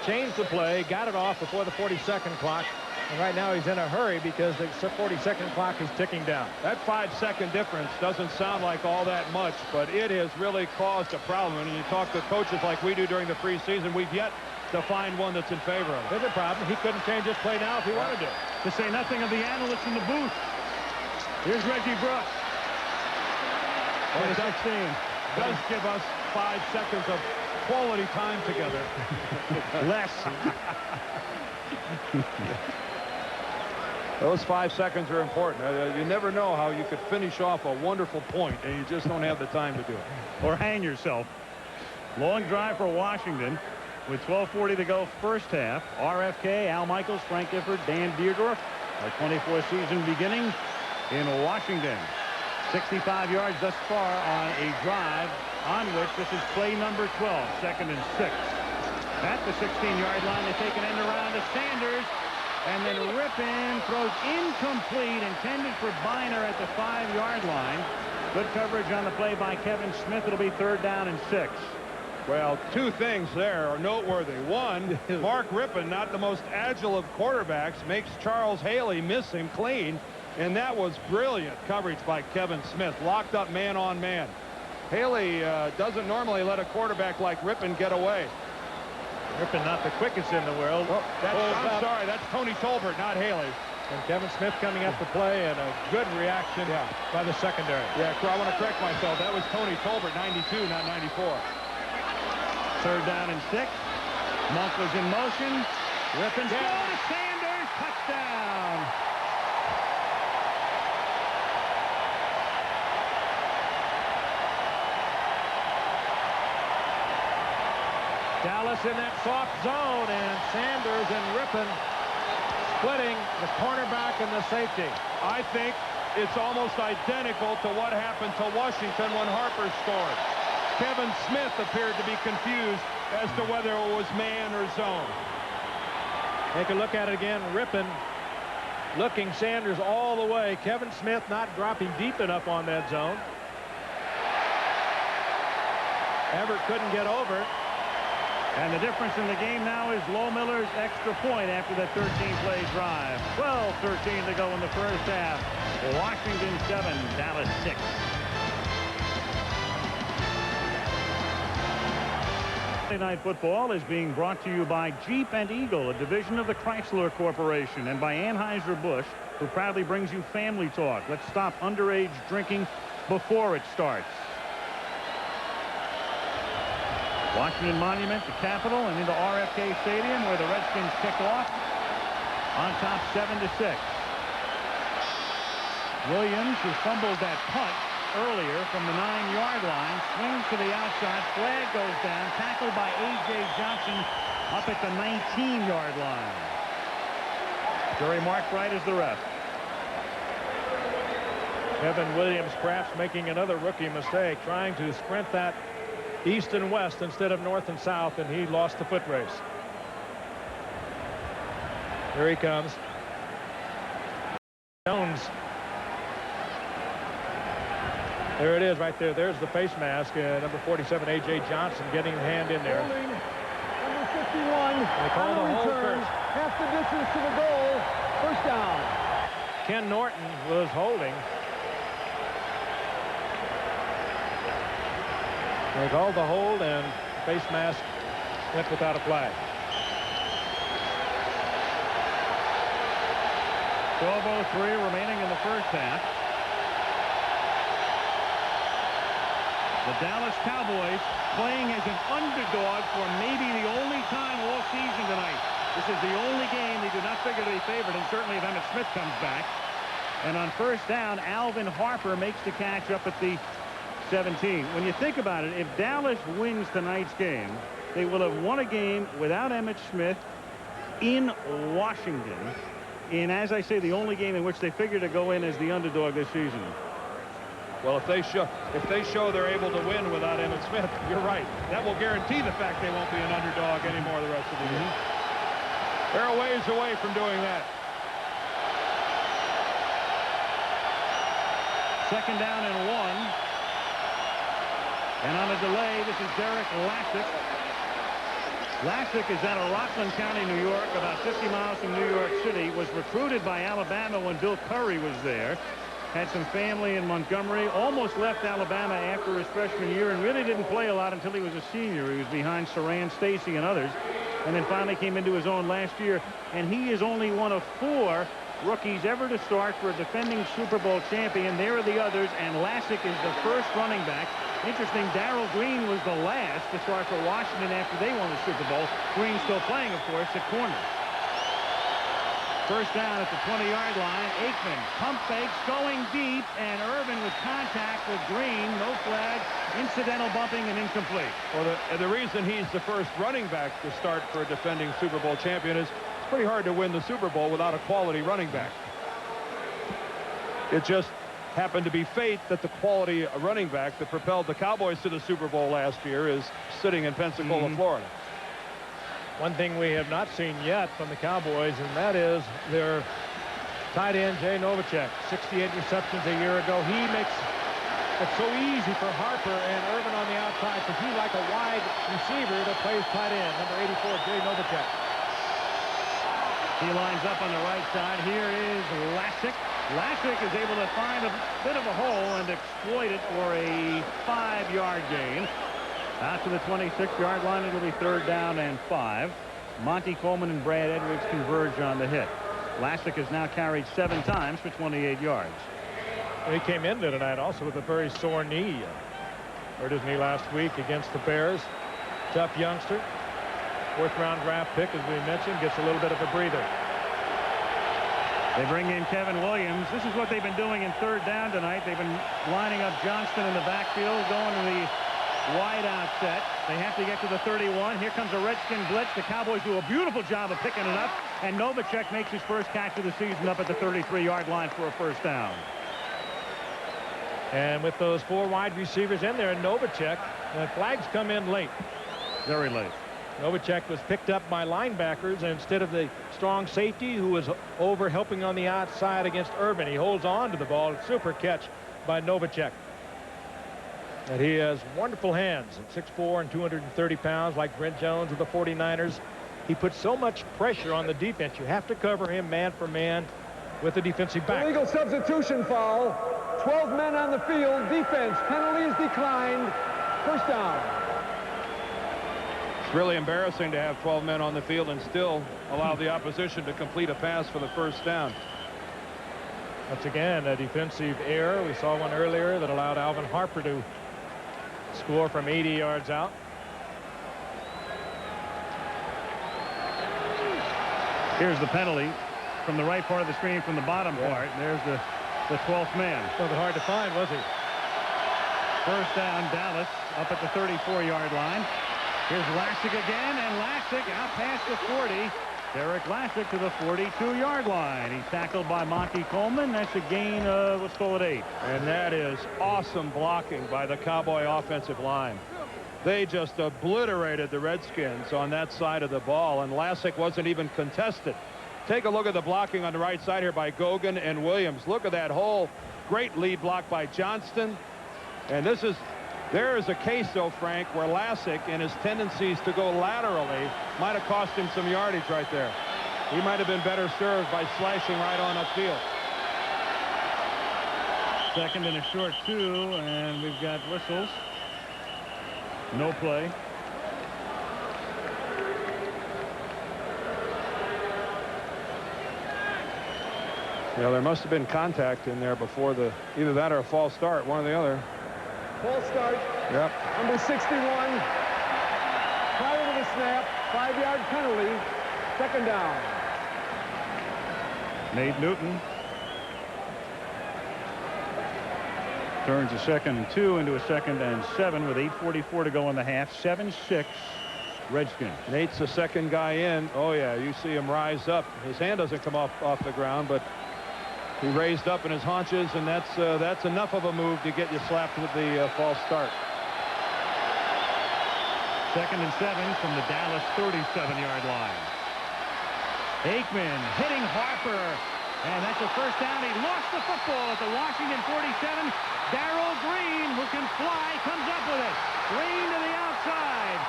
changed the play, got it off before the 42nd clock. And right now he's in a hurry because the 42nd clock is ticking down. That 5-second difference doesn't sound like all that much, but it has really caused a problem. And you talk to coaches like we do during the preseason, we've yet to find one that's in favor of it. There's a problem. He couldn't change his play now if he wanted to. To say nothing of the analysts in the booth. Here's Reggie Brooks. Well, it does give us 5 seconds of quality time together. Less. Those 5 seconds are important. You never know how you could finish off a wonderful point, and you just don't have the time to do it. Or hang yourself. Long drive for Washington with 12:40 to go first half. RFK, Al Michaels, Frank Gifford, Dan Deerdorf. Our 24th season beginning in Washington. 65 yards thus far on a drive on which this is play number 12, 2nd and 6. At the 16-yard line, they take an end around to Sanders. And then Rippon throws incomplete, intended for Biner at the 5-yard line. Good coverage on the play by Kevin Smith. It'll be 3rd down and 6. Well, 2 things there are noteworthy. One, Mark Rippon, not the most agile of quarterbacks, makes Charles Haley miss him clean. And that was brilliant coverage by Kevin Smith. Locked up man on man. Haley doesn't normally let a quarterback like Rippon get away. Rippon not the quickest in the world. Oh, I'm sorry, that's Tony Tolbert, not Haley. And Kevin Smith coming up to play, and a good reaction by the secondary. Yeah, I want to correct myself. That was Tony Tolbert, 92, not 94. 3rd down and 6. Monk was in motion. Rippon's throw to Sanders. Touchdown. Dallas in that soft zone, and Sanders and Rippon splitting the cornerback and the safety. I think it's almost identical to what happened to Washington when Harper scored. Kevin Smith appeared to be confused as to whether it was man or zone. Take a look at it again. Rippon looking Sanders all the way. Kevin Smith not dropping deep enough on that zone. Everett couldn't get over it. And the difference in the game now is Lohmiller's extra point after that 13-play drive. 12:13 to go in the first half. Washington 7, Dallas 6. Monday Night Football is being brought to you by Jeep and Eagle, a division of the Chrysler Corporation, and by Anheuser-Busch, who proudly brings you Family Talk. Let's stop underage drinking before it starts. Washington Monument, the Capitol, and into RFK Stadium, where the Redskins kick off on top 7-6. Williams, who fumbled that punt earlier from the 9-yard line, swings to the outside. Flag goes down, tackled by A.J. Johnson up at the 19-yard line. Jerry Markwright is the ref. Kevin Williams perhaps making another rookie mistake, trying to sprint that east and west instead of north and south, and he lost the foot race. Here he comes. Jones. There it is right there. There's the face mask. Number 47, A.J. Johnson, getting a hand in there. Holding. Number 51. They call the hold return. first. Half the distance to the goal. First down. Ken Norton was holding. They called the hold, and face mask went without a flag. 12:03 remaining in the first half. The Dallas Cowboys playing as an underdog for maybe the only time all season tonight. This is the only game they do not figure to be favored, and certainly if Emmitt Smith comes back. And on first down, Alvin Harper makes the catch up at the 17. When you think about it, if Dallas wins tonight's game, they will have won a game without Emmitt Smith in Washington, in, as I say, the only game in which they figure to go in as the underdog this season. Well, if they show they're able to win without Emmitt Smith, you're right. That will guarantee the fact they won't be an underdog anymore the rest of the year. They're a ways away from doing that. Second down and 1. And on a delay, this is Derek Lassick. Lassick is out of Rockland County, New York, about 50 miles from New York City. Was recruited by Alabama when Bill Curry was there. Had some family in Montgomery. Almost left Alabama after his freshman year and really didn't play a lot until he was a senior. He was behind Saran Stacy and others. And then finally came into his own last year. And he is only one of 4 rookies ever to start for a defending Super Bowl champion. There are the others, and Lassick is the first running back. Interesting, Darrell Green was the last to start for Washington after they won the Super Bowl. Green still playing, of course, at corner. First down at the 20-yard line. Aikman pump fakes going deep, and Irvin with contact with Green. No flag, incidental bumping, and incomplete. Well, the reason he's the first running back to start for a defending Super Bowl champion is it's pretty hard to win the Super Bowl without a quality running back. It just happened to be fate that the quality running back that propelled the Cowboys to the Super Bowl last year is sitting in Pensacola, Florida. One thing we have not seen yet from the Cowboys, and that is their tight end, Jay Novacek. 68 receptions a year ago. He makes it so easy for Harper and Irvin on the outside because he's like a wide receiver that plays tight end. Number 84, Jay Novacek. He lines up on the right side. Here is Lassick. Lassick is able to find a bit of a hole and exploit it for a 5-yard gain. Out to the 26-yard line. It'll be third down and 5. Monty Coleman and Brad Edwards converge on the hit. Lassick has now carried 7 times for 28 yards. He came into tonight also with a very sore knee. Hurt his knee last week against the Bears. Tough youngster. 4th-round draft pick, as we mentioned, gets a little bit of a breather. They bring in Kevin Williams. This is what they've been doing in third down tonight. They've been lining up Johnston in the backfield, going to the wide out set. They have to get to the 31. Here comes a Redskin blitz. The Cowboys do a beautiful job of picking it up, and Novacek makes his first catch of the season up at the 33-yard line for a first down. And with those 4 wide receivers in there, Novacek, the flags come in late. Very late. Novacek was picked up by linebackers instead of the strong safety who was over helping on the outside against Irvin. He holds on to the ball. Super catch by Novacek. And he has wonderful hands at 6'4" and 230 pounds like Brent Jones of the 49ers. He puts so much pressure on the defense. You have to cover him man for man with the defensive back. Illegal substitution foul. 12 men on the field. Defense. Penalty is declined. First down. It's really embarrassing to have 12 men on the field and still allow the opposition to complete a pass for the first down. Once again, a defensive error. We saw one earlier that allowed Alvin Harper to score from 80 yards out. Here's the penalty from the right part of the screen, from the bottom part. There's the 12th man. Wasn't hard to find, was he? First down, Dallas up at the 34-yard line. Here's Lassick again, and Lassick out past the 40. Derek Lassick to the 42-yard line. He's tackled by Monty Coleman. That's a gain of, let's call it 8. And that is awesome blocking by the Cowboy offensive line. They just obliterated the Redskins on that side of the ball, and Lassick wasn't even contested. Take a look at the blocking on the right side here by Gogan and Williams. Look at that hole. Great lead block by Johnston. And there is a case, though, Frank, where Lassick and his tendencies to go laterally might have cost him some yardage right there. He might have been better served by slashing right on upfield. Second and a short 2, and we've got whistles. No play. Yeah, there must have been contact in there before either that or a false start, one or the other. False start. Yep. Number 61. Prior to the snap, 5-yard penalty. Second down. Nate Newton turns a 2nd and 2 into a 2nd and 7 with 8:44 to go in the half. 7-6 Redskins. Nate's the second guy in. Oh, yeah, you see him rise up. His hand doesn't come off the ground, but He raised up in his haunches, and that's enough of a move to get you slapped with the false start. 2nd and 7 from the Dallas 37-yard line. Aikman hitting Harper, and that's a first down. He lost the football at the Washington 47. Darrell Green, who can fly, comes up with it. Green to the outside.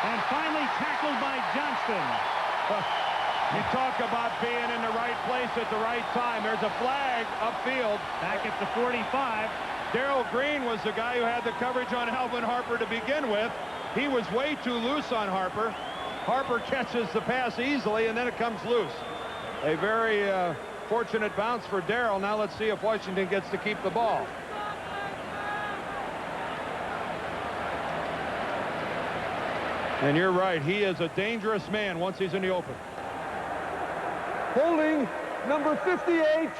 And finally tackled by Johnston. You talk about being in the right place at the right time. There's a flag upfield. Back at the 45. Darrell Green was the guy who had the coverage on Alvin Harper to begin with. He was way too loose on Harper. Harper catches the pass easily, and then it comes loose. A very fortunate bounce for Darrell. Now let's see if Washington gets to keep the ball. And you're right. He is a dangerous man once he's in the open. Holding number 58.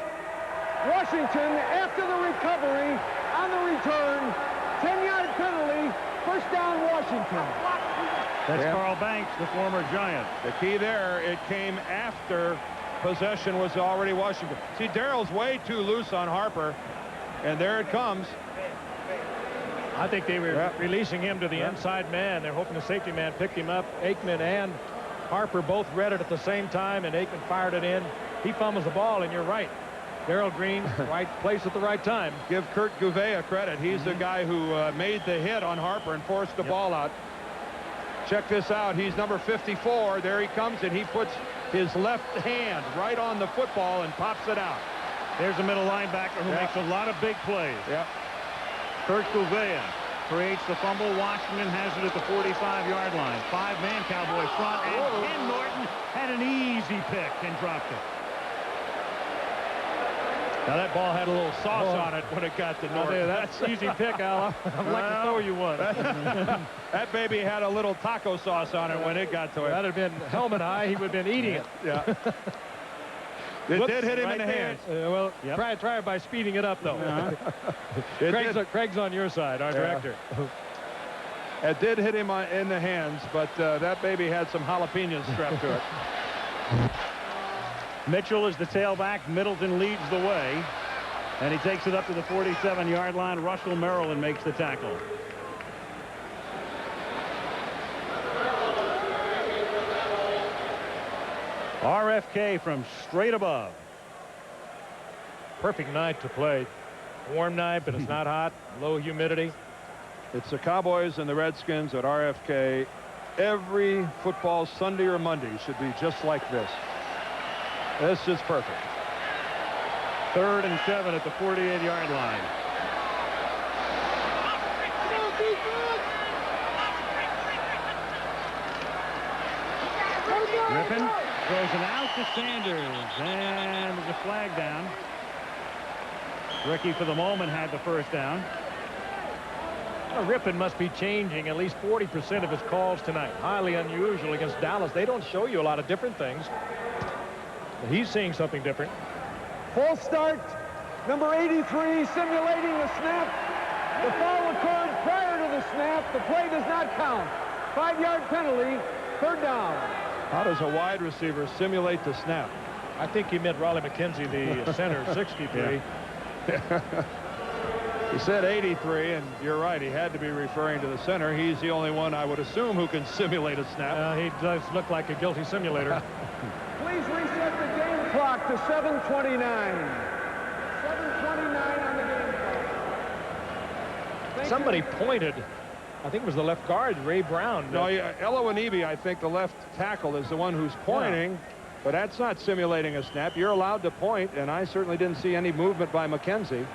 Washington after the recovery on the return. 10-yard penalty. First down, Washington. That's Carl Banks, the former Giant. The key there, it came after possession was already Washington. See, Darrell's way too loose on Harper, and there it comes. I think they were releasing him to the inside man. They're hoping the safety man picked him up. Aikman and Harper both read it at the same time, and Aikman fired it in. He fumbles the ball, and you're right. Darrell Green, right place at the right time. Give Kurt Gouveia credit. He's the guy who made the hit on Harper and forced the ball out. Check this out. He's number 54. There he comes, and he puts his left hand right on the football and pops it out. There's a middle linebacker who makes a lot of big plays. Yep. Kurt Gouveia creates the fumble. Washington has it at the 45-yard line. 5-man Cowboy front, and Ken Norton had an easy pick and dropped it. Now that ball had a little sauce on it when it got to Norton. That's easy pick, Al. I'd like to throw you one. That baby had a little taco sauce on it when it got to it. That'd have been helmet high. He would have been eating it. Yeah. It did hit him in the hands. Well, try it by speeding it up, though. Craig's on your side, our director. It did hit him in the hands, but that baby had some jalapenos strapped to it. Mitchell is the tailback. Middleton leads the way, and he takes it up to the 47-yard line. Russell Maryland makes the tackle. RFK from straight above. Perfect night to play. Warm night, but it's not hot. Low humidity. It's the Cowboys and the Redskins at RFK. Every football Sunday or Monday should be just like this. This is perfect. 3rd and 7 at the 48-yard line. Griffin throws it out to Sanders, and there's a flag down. Ricky, for the moment, had the first down. Well, Rippon must be changing at least 40% of his calls tonight. Highly unusual against Dallas. They don't show you a lot of different things. He's seeing something different. False start. Number 83 simulating the snap. The foul occurred prior to the snap. The play does not count. 5-yard penalty. 3rd down. How does a wide receiver simulate the snap? I think he meant Raleigh McKenzie, the center, 63. He said 83, and you're right. He had to be referring to the center. He's the only one, I would assume, who can simulate a snap. He does look like a guilty simulator. Please reset the game clock to 7:29. 7:29 on the game clock. Somebody pointed. I think it was the left guard, Ray Brown. No, Elowanibi, I think the left tackle is the one who's pointing, but that's not simulating a snap. You're allowed to point, and I certainly didn't see any movement by McKenzie.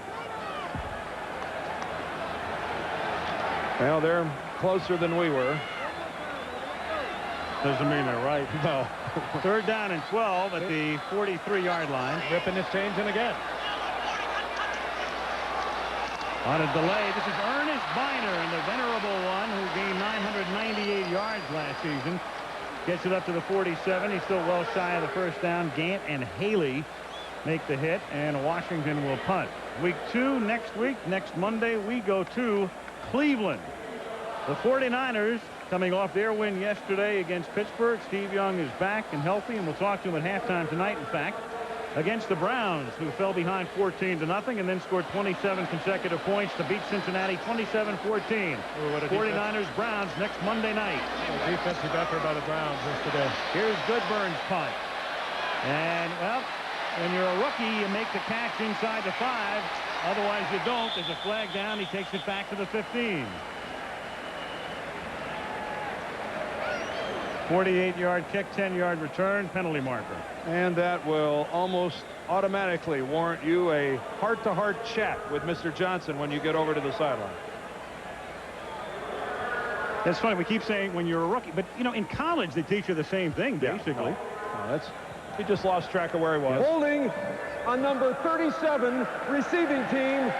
Well, they're closer than we were. Doesn't mean they're right. No. 3rd down and 12 at the 43-yard line. Rippon is changing again. On a delay, this is Ernest Biner, and the venerable one who gained 998 yards last season. Gets it up to the 47. He's still well shy of the first down. Gant and Haley make the hit, and Washington will punt. Week 2 next week. Next Monday, we go to Cleveland. The 49ers coming off their win yesterday against Pittsburgh. Steve Young is back and healthy, and we'll talk to him at halftime tonight, in fact. against the Browns, who fell behind 14-0 and then scored 27 consecutive points to beat Cincinnati 27-14. 49ers Browns next Monday night. A defensive effort by the Browns yesterday. Here's Goodburn's punt. And, well, when you're a rookie, you make the catch inside the 5. Otherwise, you don't. There's a flag down. He takes it back to the 15. 48-yard kick, 10-yard return, penalty marker. And that will almost automatically warrant you a heart-to-heart chat with Mr. Johnson when you get over to the sideline. That's funny. We keep saying when you're a rookie, but, you know, in college, they teach you the same thing, basically. He just lost track of where he was. Holding on number 37 receiving team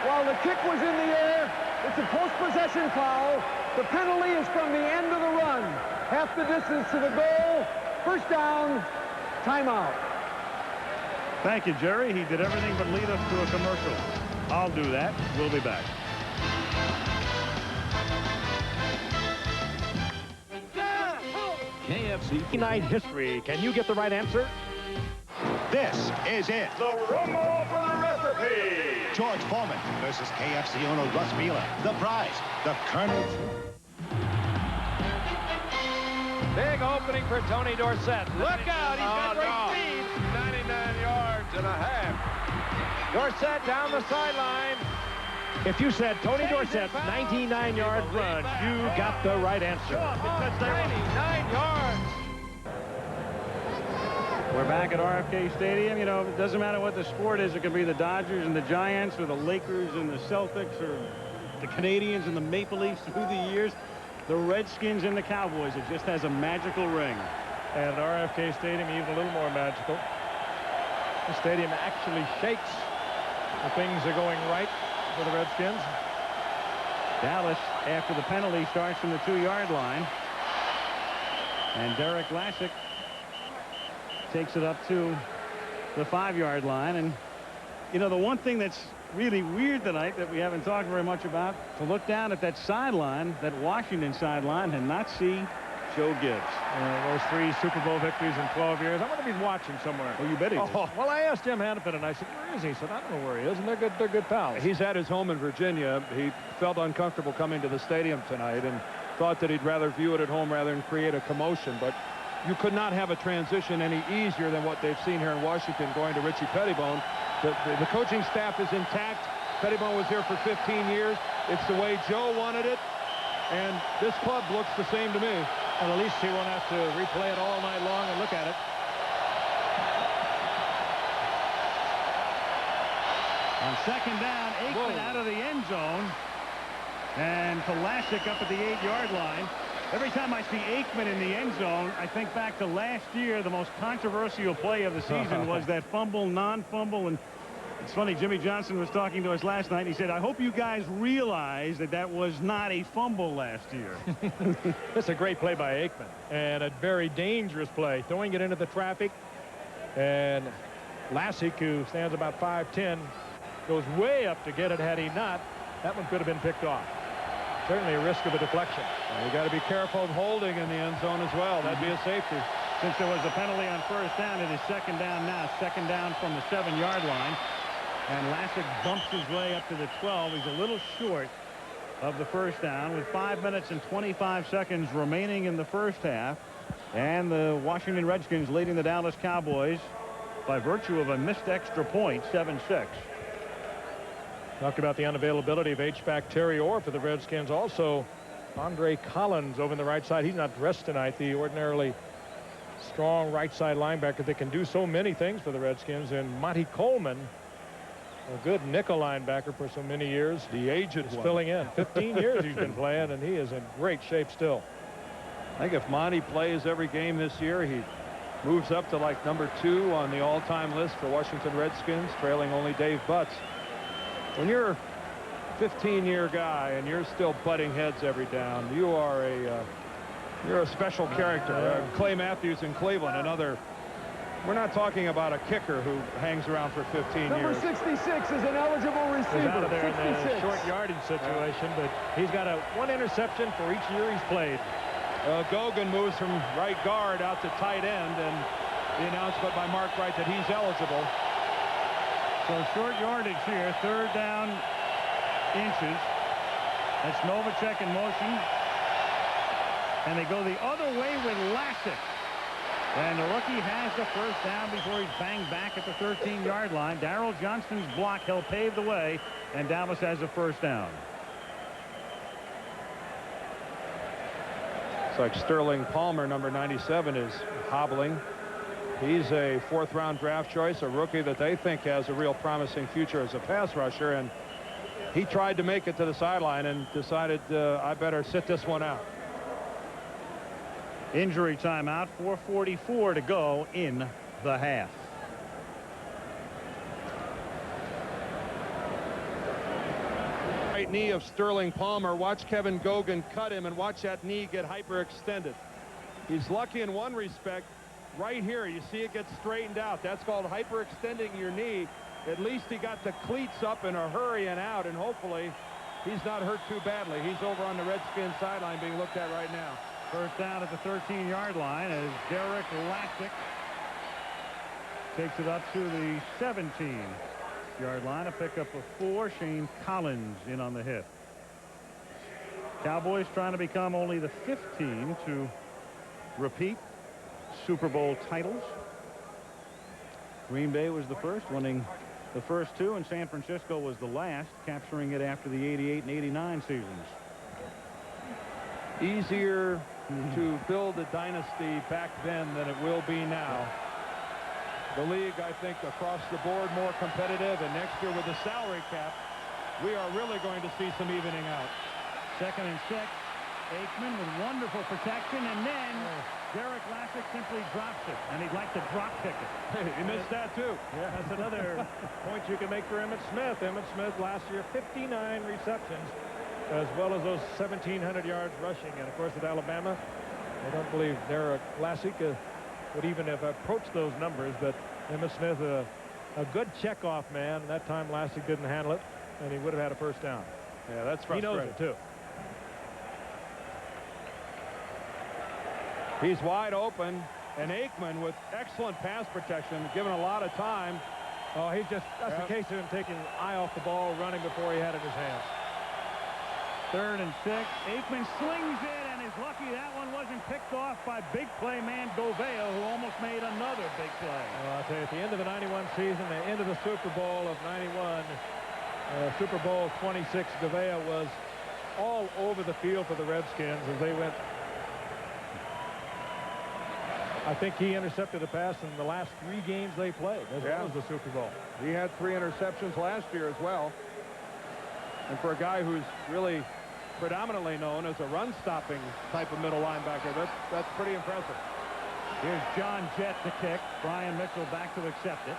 while the kick was in the air. It's a post-possession foul. The penalty is from the end of the run. Half the distance to the goal. First down. Timeout. Thank you, Jerry. He did everything but lead us to a commercial. I'll do that. We'll be back. KFC night history. Can you get the right answer? This is it. The Rumble for the recipe. George Foreman versus KFC owner Russ Beeler. The prize, the Colonel. Big opening for Tony Dorsett. Look out, he's got great speed. 99 yards and a half. Dorsett down the sideline. If you said Tony Dorsett's 99-yard run, you got the right answer. 99 yards. We're back at RFK Stadium. You know, it doesn't matter what the sport is. It could be the Dodgers and the Giants or the Lakers and the Celtics or the Canadians and the Maple Leafs through the years. The Redskins and the Cowboys. It just has a magical ring. And RFK Stadium even a little more magical. The stadium actually shakes when things are going right for the Redskins. Dallas, after the penalty, starts from the 2-yard line. And Derek Lassick takes it up to the 5-yard line. And, you know, the one thing that's really weird tonight that we haven't talked very much about, to look down at that sideline, that Washington sideline, and not see Joe Gibbs. Those 3 Super Bowl victories in 12 years. I wonder if he's watching somewhere. Oh, you bet he is. Well, I asked Jim Hannafin, and I said, where is he? He said, I don't know where he is, and they're good pals. He's at his home in Virginia. He felt uncomfortable coming to the stadium tonight and thought that he'd rather view it at home rather than create a commotion. But you could not have a transition any easier than what they've seen here in Washington going to Richie Pettibone. The coaching staff is intact. Pettibone was here for 15 years. It's the way Joe wanted it. And this club looks the same to me. Well, at least he won't have to replay it all night long and look at it. On second down, Aikman out of the end zone. And Pulaski up at the 8-yard line. Every time I see Aikman in the end zone, I think back to last year. The most controversial play of the season was that fumble, non-fumble. And it's funny, Jimmy Johnson was talking to us last night. And he said, I hope you guys realize that that was not a fumble last year. That's a great play by Aikman. And a very dangerous play. Throwing it into the traffic. And Lassick, who stands about 5'10", goes way up to get it. Had he not, that one could have been picked off. Certainly a risk of a deflection. You got to be careful of holding in the end zone as well. That'd be a safety. Since there was a penalty on first down, it is second down now. Second down from the 7-yard line. And Lassick bumps his way up to the 12. He's a little short of the first down with 5 minutes and 25 seconds remaining in the first half. And the Washington Redskins leading the Dallas Cowboys by virtue of a missed extra point, 7-6. Talked about the unavailability of H-back Terry Orr for the Redskins. Also, Andre Collins over on the right side. He's not dressed tonight. The ordinarily strong right side linebacker that can do so many things for the Redskins. And Monty Coleman, a good nickel linebacker for so many years. The aged is one. filling in. 15 years he's been playing, and he is in great shape still. I think if Monty plays every game this year, he moves up to like number 2 on the all-time list for Washington Redskins, trailing only Dave Butts. When you're a 15-year guy and you're still butting heads every down, you are you're a special character. Clay Matthews in Cleveland, another. We're not talking about a kicker who hangs around for 15 Number years. 66 is an eligible receiver. He's out of there in 66. the short yardage situation, but he's got one interception for each year he's played. Gogan moves from right guard out to tight end, and the announcement by Mark Wright that he's eligible. So short yardage here, third down inches. That's Novacek in motion. And they go the other way with Lassick. And the rookie has the first down before he's banged back at the 13-yard line. Darrell Johnston's block helped pave the way, and Dallas has the first down. It's like Sterling Palmer, number 97, is hobbling. He's a fourth-round draft choice, a rookie that they think has a real promising future as a pass rusher, and he tried to make it to the sideline and decided I better sit this one out. Injury timeout, 4:44 to go in the half. Right knee of Sterling Palmer. Watch Kevin Gogan cut him, and watch that knee get hyperextended. He's lucky in one respect. Right here, you see it gets straightened out. That's called hyperextending your knee. At least he got the cleats up in a hurry and out, and hopefully he's not hurt too badly. He's over on the Redskins sideline being looked at right now. First down at the 13-yard line as Derek Lassick takes it up to the 17-yard line. A pickup of 4. Shane Collins in on the hit. Cowboys trying to become only the 5th team to repeat Super Bowl titles. Green Bay was the first, winning the first 2, and San Francisco was the last, capturing it after the 88 and 89 seasons. Easier to build a dynasty back then than it will be now. The league, I think, across the board more competitive, and next year with the salary cap, we are really going to see some evening out. 2nd and 6. Aikman with wonderful protection, and then Derek Lassick simply drops it, and he'd like to drop kick it. He missed that too. Yeah, that's another point you can make for Emmitt Smith. Emmitt Smith last year 59 receptions, as well as those 1,700 yards rushing. And of course at Alabama, I don't believe Derek Lassick would even have approached those numbers, but Emmitt Smith a good checkoff man. That time Lassick didn't handle it, and he would have had a first down. Yeah, that's frustrating. He knows it too. He's wide open, and Aikman with excellent pass protection, given a lot of time. Oh, that's a case of him taking his eye off the ball, running before he had it in his hands. 3rd and 6. Aikman slings it, and is lucky that one wasn't picked off by big play man Gouveia, who almost made another big play. Well, I'll tell you, at the end of the 91 season, the end of the Super Bowl of 91, Super Bowl 26, Gouveia was all over the field for the Redskins as they went. I think he intercepted a pass in the last 3 games they played, as well as the Super Bowl. He had 3 interceptions last year as well. And for a guy who's really predominantly known as a run-stopping type of middle linebacker, that's pretty impressive. Here's John Jett to kick. Brian Mitchell back to accept it.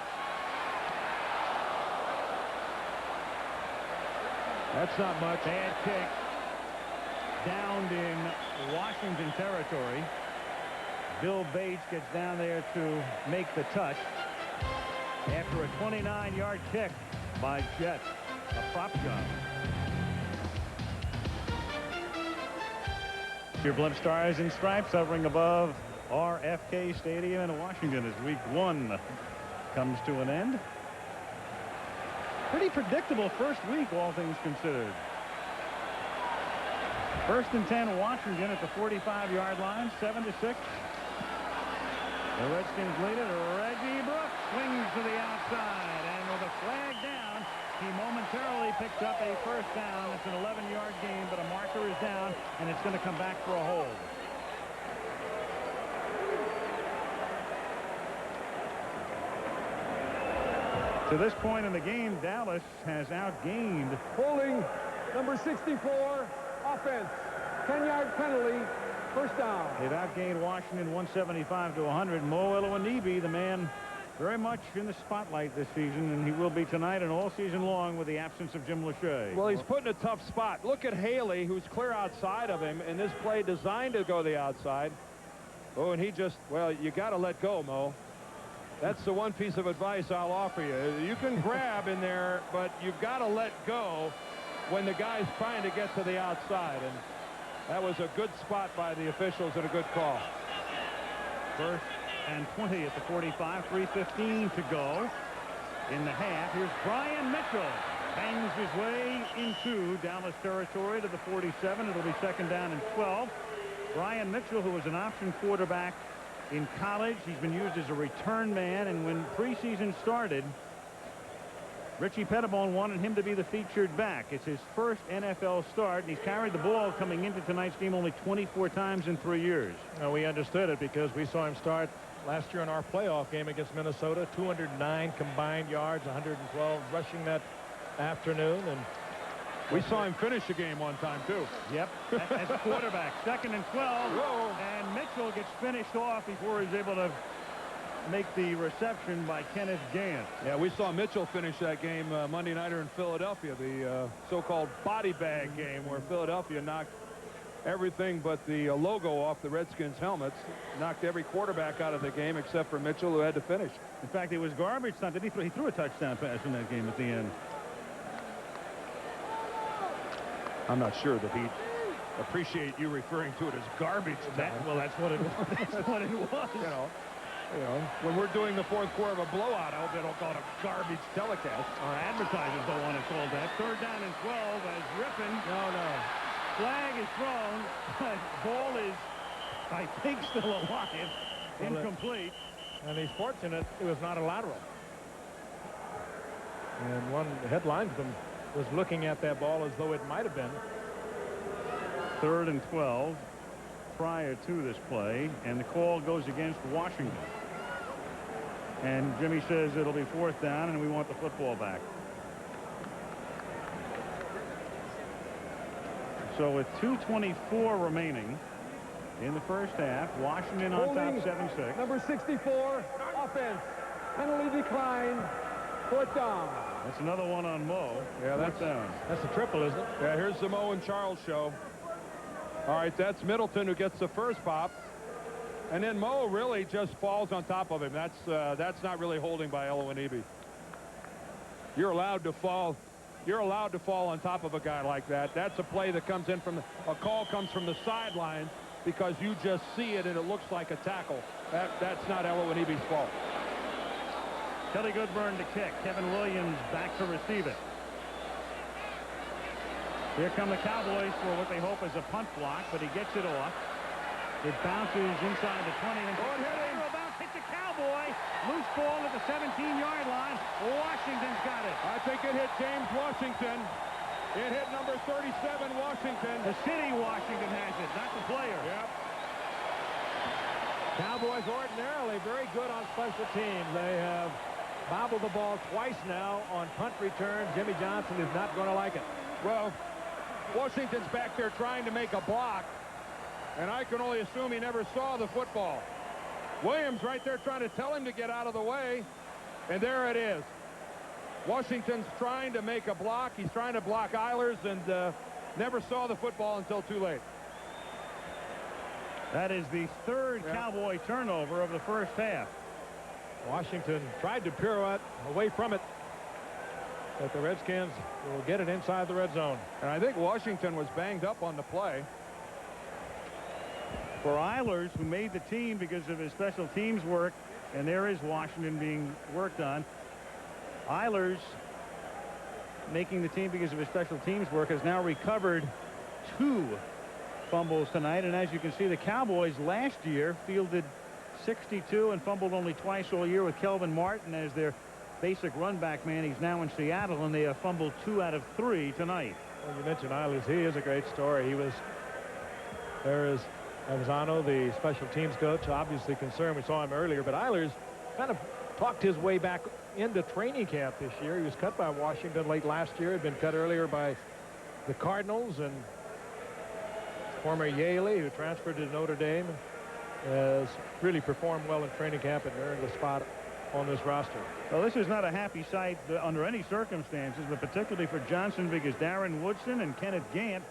That's not much. Bad kick. Downed in Washington territory. Bill Bates gets down there to make the touch after a 29-yard kick by Jett. A prop job. Your blimp stars and stripes hovering above RFK Stadium in Washington as week 1 comes to an end. Pretty predictable first week, all things considered. 1st and 10, Washington at the 45-yard line, 7-6. The Redskins lead it. Reggie Brooks swings to the outside, and with a flag down, he momentarily picked up a first down. It's an 11-yard gain, but a marker is down, and it's going to come back for a hold. To this point in the game, Dallas has outgained. Holding number 64, offense, 10-yard penalty, first down. They've outgained Washington 175 to 100. Mo Elowanibi, the man very much in the spotlight this season, and he will be tonight and all season long with the absence of Jim Lachey. Well, he's put in a tough spot. Look at Haley, who's clear outside of him, and this play designed to go the outside. Oh, and he just, well, you got to let go, Mo. That's the one piece of advice I'll offer you. You can grab in there, but you've got to let go when the guy's trying to get to the outside. And that was a good spot by the officials and a good call. First and 20 at the 45. 3:15 to go in the half. Here's Brian Mitchell. Bangs his way into Dallas territory to the 47. It'll be 2nd down and 12. Brian Mitchell, who was an option quarterback in college. He's been used as a return man, and when preseason started, Richie Pettibone wanted him to be the featured back. It's his first NFL start, and he's carried the ball coming into tonight's game only 24 times in 3 years. Now, we understood it because we saw him start last year in our playoff game against Minnesota. 209 combined yards, 112 rushing that afternoon, and we saw him finish the game one time too. Yep, as a quarterback. 2nd and 12. Whoa. And Mitchell gets finished off before he's able to make the reception by Kenneth Gant. Yeah, we saw Mitchell finish that game Monday nighter in Philadelphia, the so-called body bag game where Philadelphia knocked everything but the logo off the Redskins helmets, knocked every quarterback out of the game except for Mitchell, who had to finish. In fact, it was garbage time. He threw a touchdown pass in that game at the end. I'm not sure that he'd appreciate you referring to it as garbage time. Well, that's what it was. That's what it was. You know, when we're doing the 4th quarter of a blowout, I hope they don't call it a garbage telecast. Our advertisers don't want to call that. 3rd down and 12 as Rippon. no. Flag is thrown, but ball is, I think, still alive. Incomplete. And he's fortunate it was not a lateral. And one headlinesman was looking at that ball as though it might have been. 3rd and 12 prior to this play, and the call goes against Washington. And Jimmy says it'll be 4th down, and we want the football back. So with 2:24 remaining in the first half, Washington on top 7-6. Number 64, offense. Penalty decline. 4th down. That's another one on Mo. Yeah, that's down. That's a triple, isn't it? Yeah, here's the Mo and Charles show. All right, that's Middleton who gets the first pop. And then Mo really just falls on top of him. That's not really holding by Elwanibi. You're allowed to fall. You're allowed to fall on top of a guy like that. That's a play that comes in from a call comes from the sidelines because you just see it and it looks like a tackle. That's not Elwanibi's fault. Kelly Goodburn to kick. Kevin Williams back to receive it. Here come the Cowboys for what they hope is a punt block, but he gets it off. It bounces inside the 20 and hit the Cowboy. Loose ball at the 17-yard line. Washington's got it. I think it hit James Washington. It hit number 37 Washington. The city Washington has it, not the player. Yep. Cowboys ordinarily very good on special teams. They have bobbled the ball twice now on punt return. Jimmy Johnson is not going to like it. Well, Washington's back there trying to make a block, and I can only assume he never saw the football. Williams right there trying to tell him to get out of the way, and there it is. Washington's trying to make a block. He's trying to block Eilers and never saw the football until too late. That is the 3rd Cowboy turnover of the first half. Washington tried to pirouette away from it, but the Redskins will get it inside the red zone. And I think Washington was banged up on the play. For Eilers, who made the team because of his special teams work, and there is Washington being worked on. Eilers, making the team because of his special teams work, has now recovered 2 fumbles tonight. And as you can see, the Cowboys last year fielded 62 and fumbled only twice all year with Kelvin Martin as their basic run back man. He's now in Seattle, and they have fumbled 2 out of 3 tonight. Well, you mentioned Eilers. He is a great story. There is Avanzano, the special teams coach, obviously concerned. We saw him earlier, but Eilers kind of talked his way back into training camp this year. He was cut by Washington late last year, had been cut earlier by the Cardinals, and former Yaley, who transferred to Notre Dame, has really performed well in training camp and earned a spot on this roster. Well, this is not a happy sight under any circumstances, but particularly for Johnson, because Darren Woodson and Kenneth Gant,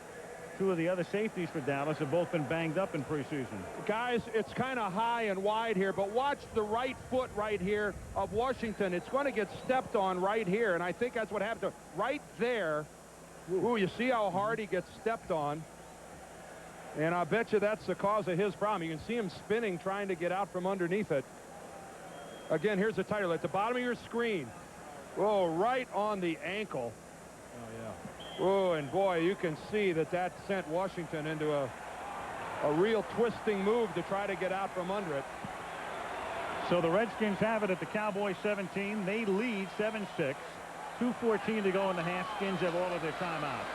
2 of the other safeties for Dallas, have both been banged up in preseason. Guys, it's kind of high and wide here, but watch the right foot right here of Washington. It's going to get stepped on right here, and I think that's what happened to right there. Ooh, you see how hard he gets stepped on. And I bet you that's the cause of his problem. You can see him spinning, trying to get out from underneath it. Again, here's the title at the bottom of your screen. Oh, right on the ankle. Oh, yeah. Oh, and boy, you can see that that sent Washington into a real twisting move to try to get out from under it. So the Redskins have it at the Cowboys 17. They lead 7-6. 2:14 to go in the half. Skins have all of their timeouts.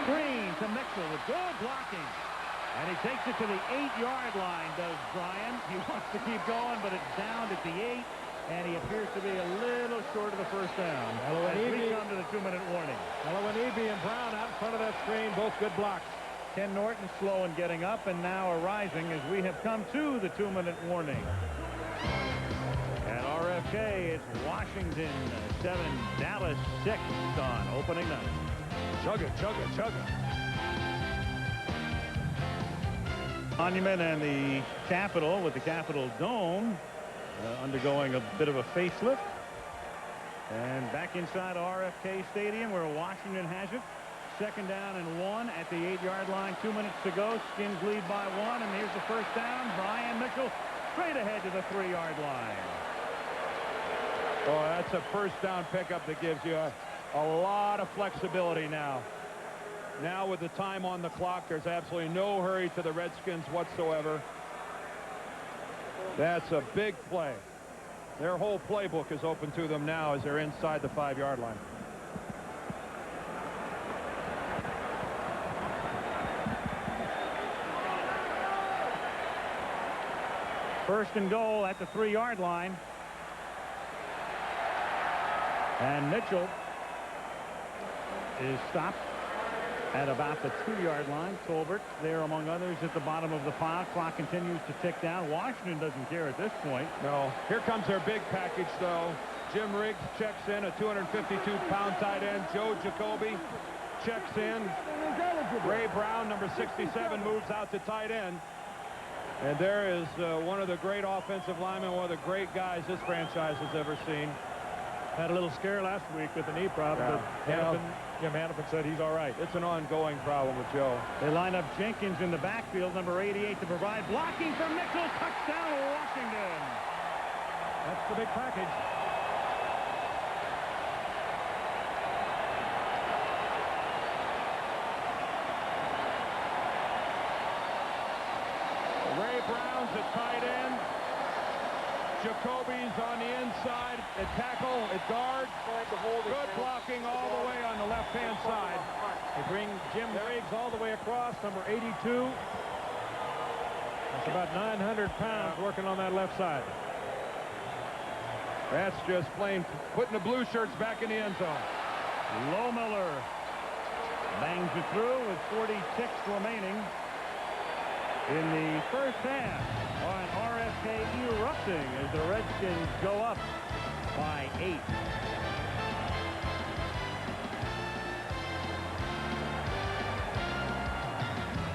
Screen to Mitchell with good blocking. And he takes it to the 8-yard line, does Brian. He wants to keep going, but it's down at the 8. And he appears to be a little short of the first down. As we come to the 2-minute warning. Ewing and Brown out in front of that screen, both good blocks. Ken Norton slow in getting up and now arising as we have come to the 2-minute warning. At RFK, it's Washington 7, Dallas 6 on opening night. Chug it, chug it, chug it. Monument and the Capitol with the Capitol Dome undergoing a bit of a facelift. And back inside RFK Stadium where Washington has it. 2nd down and 1 at the 8-yard line. 2 minutes to go. Skins lead by 1. And here's the first down. Brian Mitchell straight ahead to the 3-yard line. Oh, that's a first down pickup that gives you a lot of flexibility now. Now with the time on the clock, there's absolutely no hurry to the Redskins whatsoever. That's a big play. Their whole playbook is open to them now as they're inside the 5-yard line. First and goal at the 3-yard line. And Mitchell is stopped at about the 2-yard line. Tolbert there among others at the bottom of the pile. Clock continues to tick down. Washington doesn't care at this point. No. Here comes their big package, though. Jim Riggs checks in, a 252-pound tight end. Joe Jacoby checks in. Ray Brown, number 67, moves out to tight end. And there is one of the great offensive linemen, one of the great guys this franchise has ever seen. Had a little scare last week with the knee problem, but Jim Hannafin said he's all right. It's an ongoing problem with Joe. They line up Jenkins in the backfield, number 88, to provide blocking for Mitchell. Touchdown, Washington. That's the big package. Ray Brown's at tight end. Jacoby's on the inside at tackle, at guard. Good blocking all the way on the left-hand side. They bring Jim Riggs all the way across, number 82. That's about 900 pounds working on that left side. That's just plain putting the blue shirts back in the end zone. Lohmiller bangs it through with 46 remaining in the first half. On RFK erupting as the Redskins go up by 8.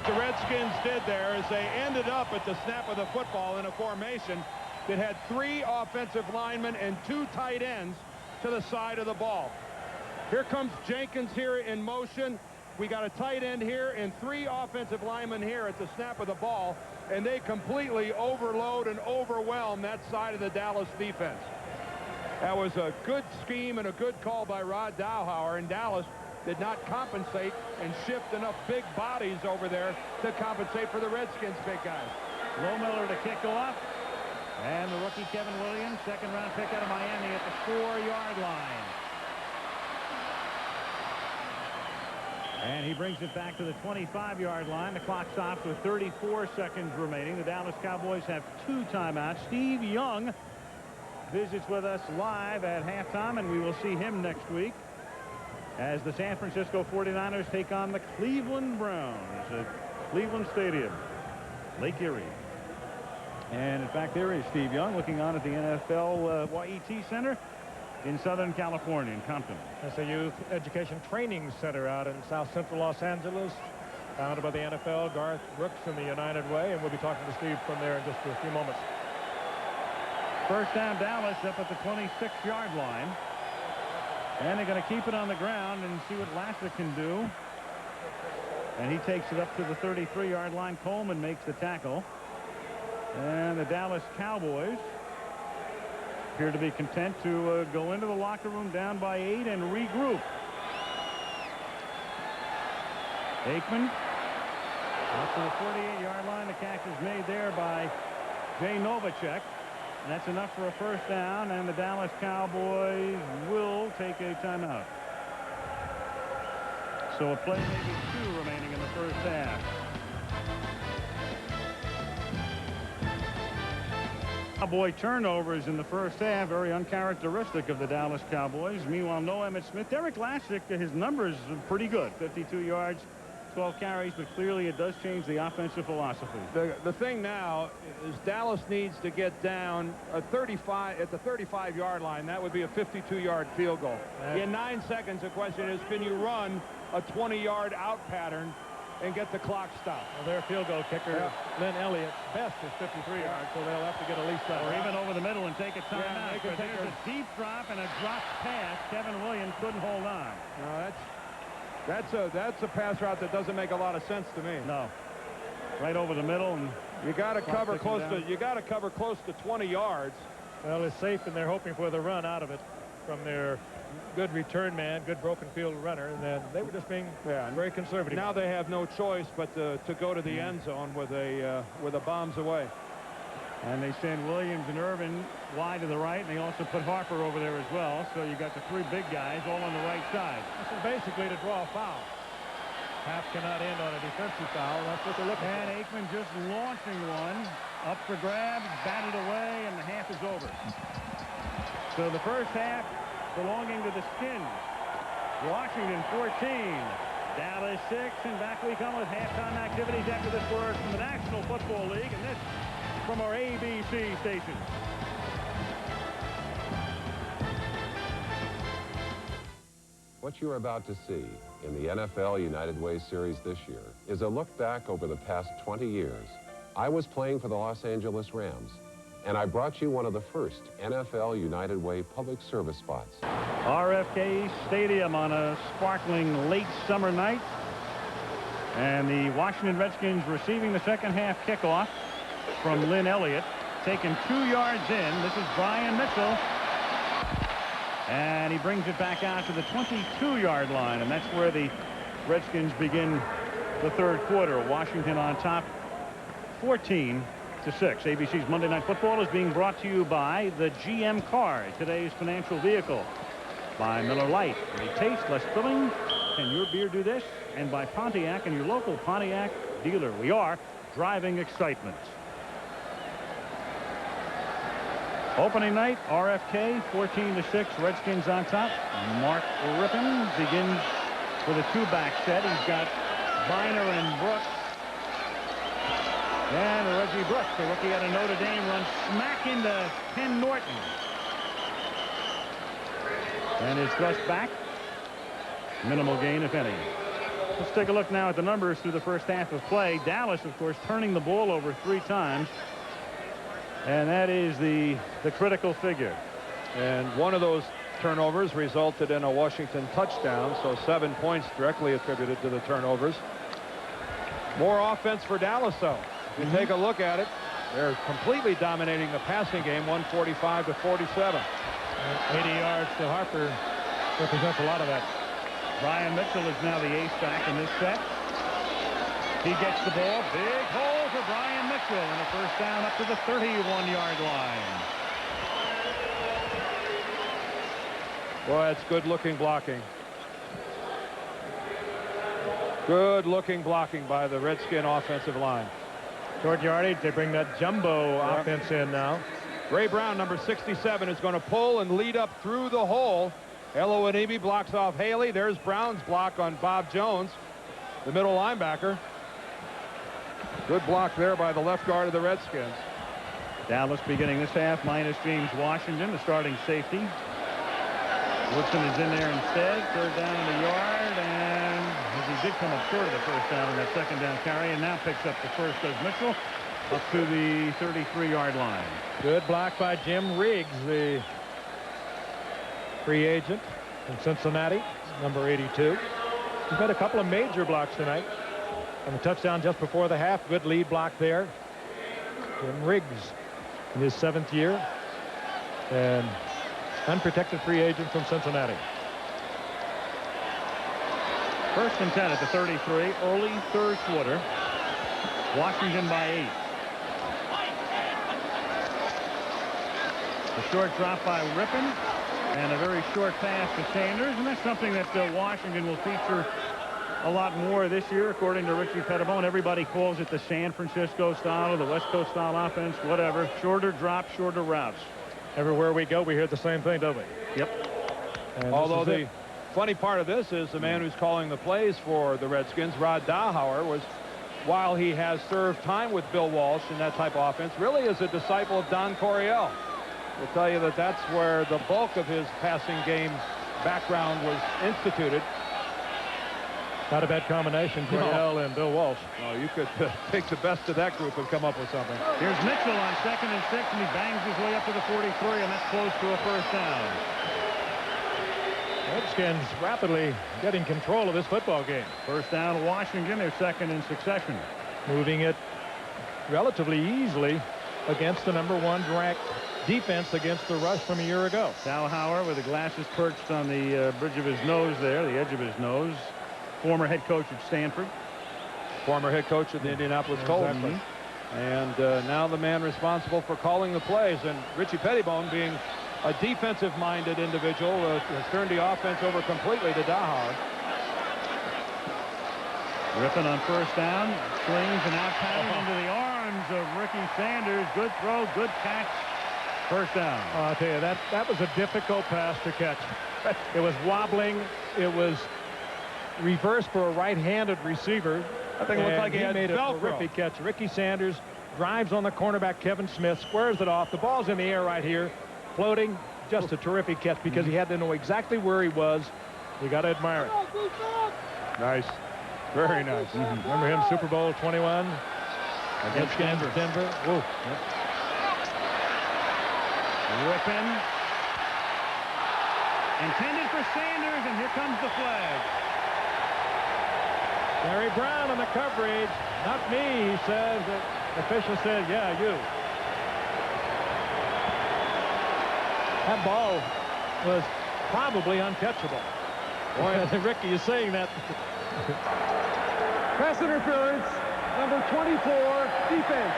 The Redskins did there is they ended up at the snap of the football in a formation that had 3 offensive linemen and 2 tight ends to the side of the ball. Here comes Jenkins here in motion. We got a tight end here and 3 offensive linemen here at the snap of the ball, and they completely overload and overwhelm that side of the Dallas defense. That was a good scheme and a good call by Rod Dowhauer, and Dallas did not compensate and shift enough big bodies over there to compensate for the Redskins' big guys. Lohmiller to kick off, and the rookie Kevin Williams, 2nd-round pick out of Miami, at the 4-yard line. And he brings it back to the 25-yard line. The clock stops with 34 seconds remaining. The Dallas Cowboys have 2 timeouts. Steve Young visits with us live at halftime, and we will see him next week as the San Francisco 49ers take on the Cleveland Browns at Cleveland Stadium, Lake Erie. And in fact, there is Steve Young looking on at the NFL YET Center in Southern California, in Compton. That's a youth education training center out in South Central Los Angeles, founded by the NFL, Garth Brooks and the United Way, and we'll be talking to Steve from there in just a few moments. First down, Dallas up at the 26-yard line. And they're going to keep it on the ground and see what Lasser can do. And he takes it up to the 33-yard line. Coleman makes the tackle. And the Dallas Cowboys appear to be content to go into the locker room down by 8 and regroup. Aikman up to the 48-yard line. The catch is made there by Jay Novacek. And that's enough for a first down, and the Dallas Cowboys will take a timeout. So a play, maybe 2 remaining in the first half. Cowboy turnovers in the first half, very uncharacteristic of the Dallas Cowboys. Meanwhile, no Emmitt Smith. Derek Lassick, his numbers are pretty good. 52 yards, 12 carries, but clearly it does change the offensive philosophy. The thing now is Dallas needs to get down a 35 at the 35-yard line. That would be a 52-yard field goal. In 9 seconds, the question is, can you run a 20-yard out pattern and get the clock stopped? Well, their field goal kicker, Lynn Elliott's best is 53 yards, so they'll have to get at least that. Or even over the middle and take a timeout. They can take There's a deep drop and a drop pass. Kevin Williams couldn't hold on. No, that's a pass route that doesn't make a lot of sense to me. No. Right over the middle, and you got to cover close to 20 yards. Well, it's safe, and they're hoping for the run out of it from their good return man, good broken field runner, and then they were just being very conservative. Now they have no choice but to go to the end zone with a bombs away. And they send Williams and Irvin wide to the right, and they also put Harper over there as well. So you got the 3 big guys all on the right side. This is basically to draw a foul. Half cannot end on a defensive foul. That's what they're looking for. And Aikman just launching one up for grabs, batted away, and the half is over. So the first half belonging to the Skins. Washington 14, Dallas 6, and back we come with halftime activities after this word from the National Football League, and this from our ABC station. What you're about to see in the NFL United Way Series this year is a look back over the past 20 years. I was playing for the Los Angeles Rams, and I brought you one of the first NFL United Way public service spots. RFK Stadium on a sparkling late summer night. And the Washington Redskins receiving the second half kickoff from Lynn Elliott. Taken 2 yards in. This is Brian Mitchell. And he brings it back out to the 22-yard line. And that's where the Redskins begin the third quarter. Washington on top 14-6. ABC's Monday Night Football is being brought to you by the GM car, today's financial vehicle. By Miller Lite. They taste less filling. Can your beer do this? And by Pontiac and your local Pontiac dealer. We are driving excitement. Opening night, RFK 14-6. Redskins on top. Mark Rippon begins with a 2-back set. He's got Biner and Brooks. And Reggie Brooks, the rookie out of Notre Dame, runs smack into Ken Norton. And is thrust back. Minimal gain, if any. Let's take a look now at the numbers through the first half of play. Dallas, of course, turning the ball over 3 times. And that is the critical figure. And one of those turnovers resulted in a Washington touchdown, so 7 points directly attributed to the turnovers. More offense for Dallas, though. If you take a look at it, they're completely dominating the passing game, 145-47. 80 yards to Harper represents a lot of that. Brian Mitchell is now the ace back in this set. He gets the ball. Big hole for Brian Mitchell, and a first down up to the 31-yard line. Boy, that's good-looking blocking. Good-looking blocking by the Redskin offensive line. Short yardage, they bring that jumbo offense in now. Ray Brown, number 67, is going to pull and lead up through the hole. Elo Anibi blocks off Haley. There's Brown's block on Bob Jones, the middle linebacker. Good block there by the left guard of the Redskins. Dallas beginning this half minus James Washington, the starting safety. Woodson is in there instead. Third down in the yard, and he did come up short of the first down in that second down carry, and now picks up the first as Mitchell up to the 33-yard line. Good block by Jim Riggs, the free agent from Cincinnati, number 82. He's got a couple of major blocks tonight. And the touchdown just before the half. Good lead block there. Jim Riggs in his 7th year. And unprotected free agent from Cincinnati. 1st and 10 at the 33. Early 3rd quarter. Washington by 8. A short drop by Rippon and a very short pass to Sanders, and that's something that Washington will feature a lot more this year, according to Richie Pettibone. Everybody calls it the San Francisco style or the West Coast style offense, whatever. Shorter drops, shorter routes. Everywhere we go, we hear the same thing, don't we? Yep. And although the funny part of this is the man who's calling the plays for the Redskins, Rod Dahauer, was, while he has served time with Bill Walsh in that type of offense, really is a disciple of Don Coryell. We'll tell you that that's where the bulk of his passing game background was instituted. Not a bad combination, Coryell and Bill Walsh. No, you could take the best of that group and come up with something. Here's Mitchell on 2nd and 6, and he bangs his way up to the 43, and that's close to a 1st down. Redskins rapidly getting control of this football game. 1st down, Washington, their 2nd in succession. Moving it relatively easily against the #1 ranked defense against the rush from a year ago. Dahauer with the glasses perched on the bridge of his nose there, the edge of his nose. Former head coach at Stanford. Former head coach of the Indianapolis Colts. Exactly. And now the man responsible for calling the plays. And Richie Pettibone, being a defensive-minded individual, has turned the offense over completely to Dahauer. Rippon on 1st down, swings and out pattern into the arms of Ricky Sanders. Good throw, good catch. 1st down. Oh, I'll tell you, that was a difficult pass to catch. It was wobbling. It was reversed for a right-handed receiver. I think it looked like he had made a Velcro. terrific catch. Ricky Sanders drives on the cornerback Kevin Smith, squares it off. The ball's in the air right here, floating. Just a terrific catch because he had to know exactly where he was. You got to admire it. Nice. Very nice. Remember him, Super Bowl 21 Against Denver. Whoa. Rippon. Intended for Sanders, and here comes the flag. Gary Brown on the coverage. Not me, he says. The official said, yeah, you. That ball was probably uncatchable. Boy, Ricky is saying that. Pass interference, number 24, defense.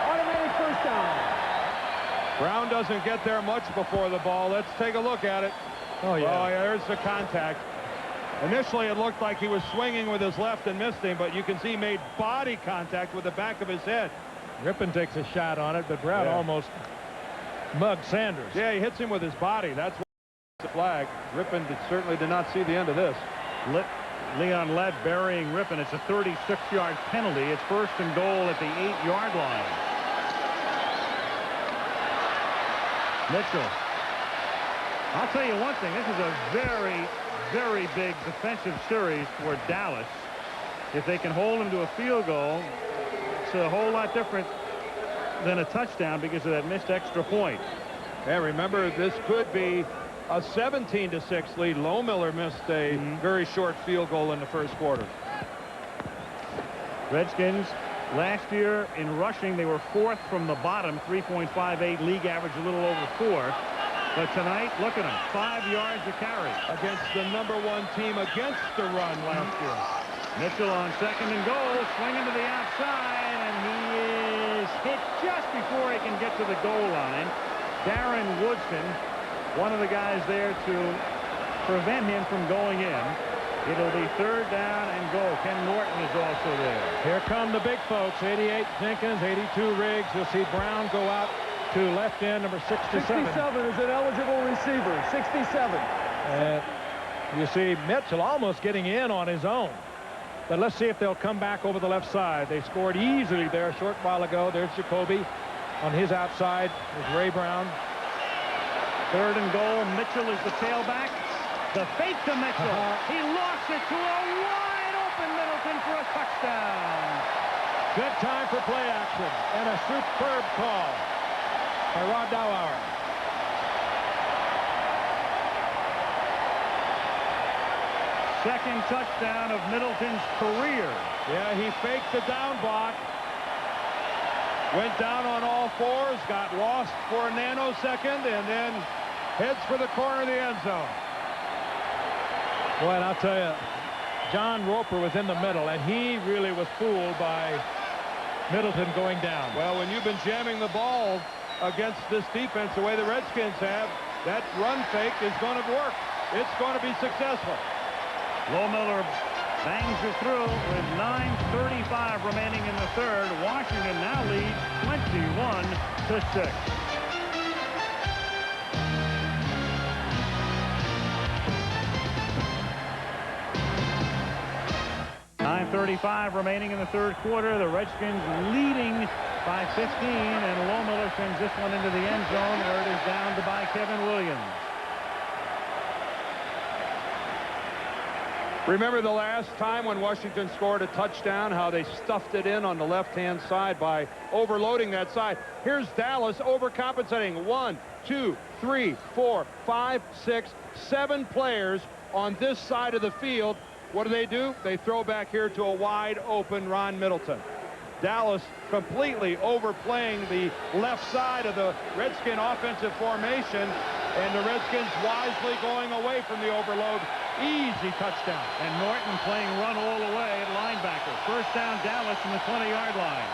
Automatic 1st down. Brown doesn't get there much before the ball. Let's take a look at it. Oh, yeah. Oh, yeah, there's the contact. Initially, it looked like he was swinging with his left and missed him, but you can see he made body contact with the back of his head. Rippon takes a shot on it, but Brown almost mugged Sanders. Yeah, he hits him with his body. That's what the flag. Rippon certainly did not see the end of this. Leon Lett burying Rippon. It's a 36-yard penalty. It's 1st and goal at the 8-yard line. Mitchell. I'll tell you one thing. This is a very, very big defensive series for Dallas. If they can hold him to a field goal, it's a whole lot different than a touchdown because of that missed extra point. Yeah, remember, this could be a 17-6 lead. Lohmiller missed a very short field goal in the 1st quarter. Redskins last year in rushing, they were 4th from the bottom, 3.58 league average, a little over 4. But tonight, look at them, 5 yards a carry Against the #1 team against the run last year. Mitchell on 2nd and goal, swinging to the outside, and he is hit just before he can get to the goal line. Darren Woodson, one of the guys there to prevent him from going in. It'll be 3rd down and goal. Ken Norton is also there. Here come the big folks. 88 Jenkins, 82 Riggs. You'll see Brown go out to left end, number 67. 67 is an eligible receiver. 67. And you see Mitchell almost getting in on his own. But let's see if they'll come back over the left side. They scored easily there a short while ago. There's Jacoby on his outside. There's Ray Brown. 3rd and goal. Mitchell is the tailback. The fake to Mitchell. He lost it to a wide open Middleton for a touchdown. Good time for play action and a superb call by Rod Dahauer. second touchdown of Middleton's career. Yeah, he faked the down block. Went down on all fours, got lost for a nanosecond, and then heads for the corner of the end zone. Boy, and I'll tell you, John Roper was in the middle, and he really was fooled by Middleton going down. Well, when you've been jamming the ball against this defense the way the Redskins have, that run fake is going to work. It's going to be successful. Lohmiller bangs it through with 9:35 remaining in the third. Washington now leads 21-6. .35 remaining in the third quarter. The Redskins leading by 15, and Lohmiller sends this one into the end zone where it is down to by Kevin Williams. Remember the last time when Washington scored a touchdown, how they stuffed it in on the left-hand side by overloading that side. Here's Dallas overcompensating. 1, 2, 3, 4, 5, 6, 7 players on this side of the field. What do? They throw back here to a wide-open Ron Middleton. Dallas completely overplaying the left side of the Redskin offensive formation, and the Redskins wisely going away from the overload. Easy touchdown. And Norton playing run all the way at linebacker. First down, Dallas from the 20-yard line.